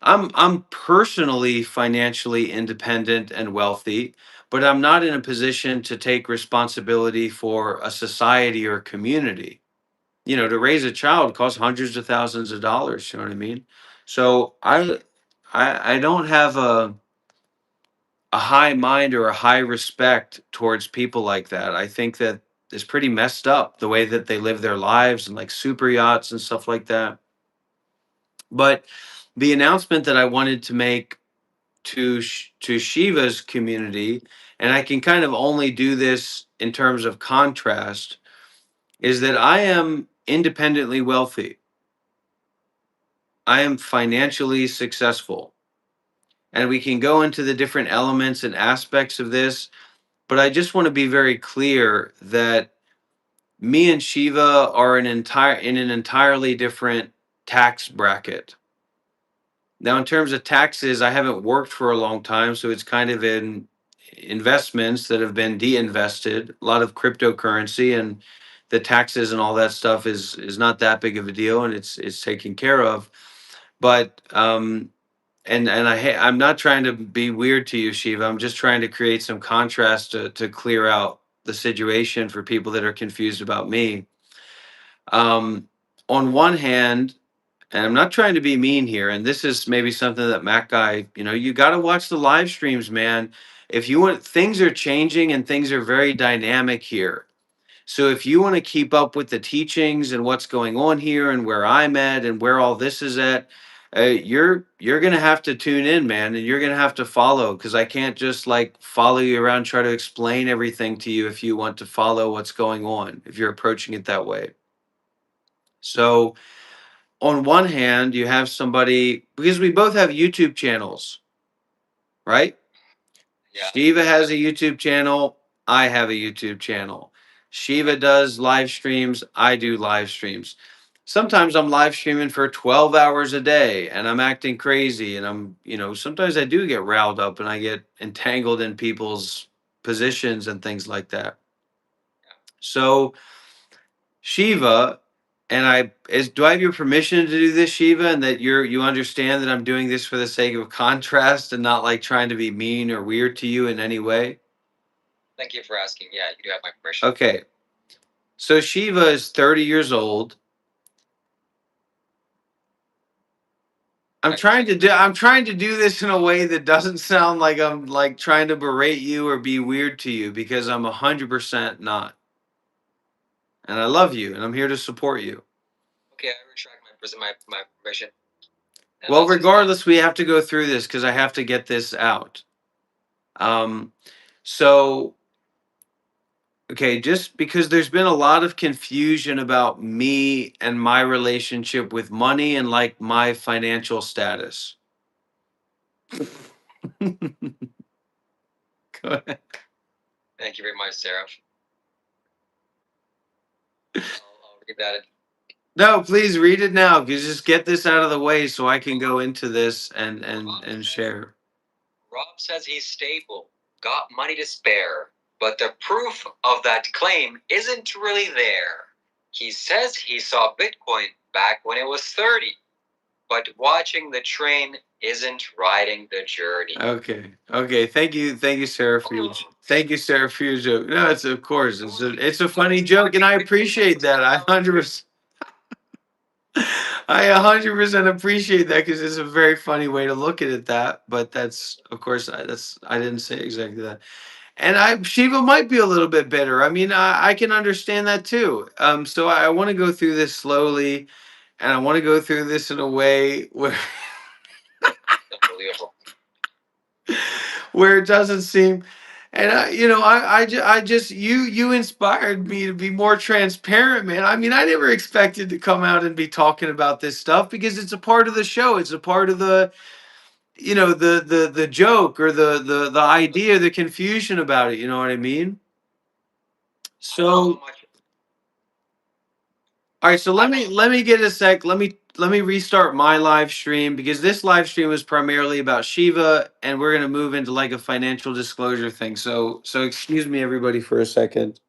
I'm personally financially independent and wealthy, but I'm not in a position to take responsibility for a society or a community. To raise a child costs hundreds of thousands of dollars, you know what I mean? So I don't have a high mind or a high respect towards people like that. I think that it's pretty messed up the way that they live their lives and like super yachts and stuff like that. But the announcement that I wanted to make to Shiva's community, and I can kind of only do this in terms of contrast, is that I am independently wealthy. I am financially successful. And we can go into the different elements and aspects of this, but I just want to be very clear that me and Shiva are in an entirely different tax bracket. Now, in terms of taxes, I haven't worked for a long time, so it's kind of in investments that have been de-invested, a lot of cryptocurrency, and the taxes and all that stuff is not that big of a deal, and it's taken care of. But I'm not trying to be weird to you, Shiva. I'm just trying to create some contrast to clear out the situation for people that are confused about me. On one hand, and I'm not trying to be mean here, and this is maybe something that Mac guy, you got to watch the live streams, man. If you want, things are changing and things are very dynamic here. So if you want to keep up with the teachings and what's going on here and where I'm at and where all this is at, you're gonna have to tune in, man, and you're gonna have to follow because I can't just like follow you around, try to explain everything to you if you want to follow what's going on, if you're approaching it that way. So on one hand, you have somebody because we both have YouTube channels, right? Yeah. Shiva has a YouTube channel. I have a YouTube channel. Shiva does live streams. I do live streams. Sometimes I'm live streaming for 12 hours a day and I'm acting crazy. And sometimes I do get riled up and I get entangled in people's positions and things like that. So, Shiva, do I have your permission to do this, Shiva, and that you understand that I'm doing this for the sake of contrast and not like trying to be mean or weird to you in any way? Thank you for asking. Yeah, you do have my permission. Okay. So Shiva is 30 years old. I'm trying to do this in a way that doesn't sound like I'm like trying to berate you or be weird to you because I'm 100% not. And I love you and I'm here to support you. Okay, I retract my permission. And Well, that's- regardless, we have to go through this because I have to get this out. So okay, just because there's been a lot of confusion about me and my relationship with money and like my financial status. Go ahead. Thank you very much, Sarah. I'll read that. No, please read it now because just get this out of the way so I can go into this and share. Rob says he's stable, got money to spare, but the proof of that claim isn't really there. He says he saw Bitcoin back when it was 30. but watching the train isn't riding the journey. Okay. Thank you, Sarah, for your thank you, Sarah, for your joke. No, it's of course it's a funny joke, and I appreciate that. I 100% appreciate that because it's a very funny way to look at it. That, but that's of course I didn't say exactly that. And Shiva might be a little bit bitter. I mean, I can understand that too. So I want to go through this slowly, and I want to go through this in a way where Unbelievable. where it doesn't seem. And I just you inspired me to be more transparent, man. I mean, I never expected to come out and be talking about this stuff because it's a part of the show. It's a part of the the joke or the idea, the confusion about it. You know what I mean? So all right, so let me get a sec. Let me restart my live stream because this live stream was primarily about Shiva, and we're gonna move into like a financial disclosure thing. So excuse me, everybody, for a second.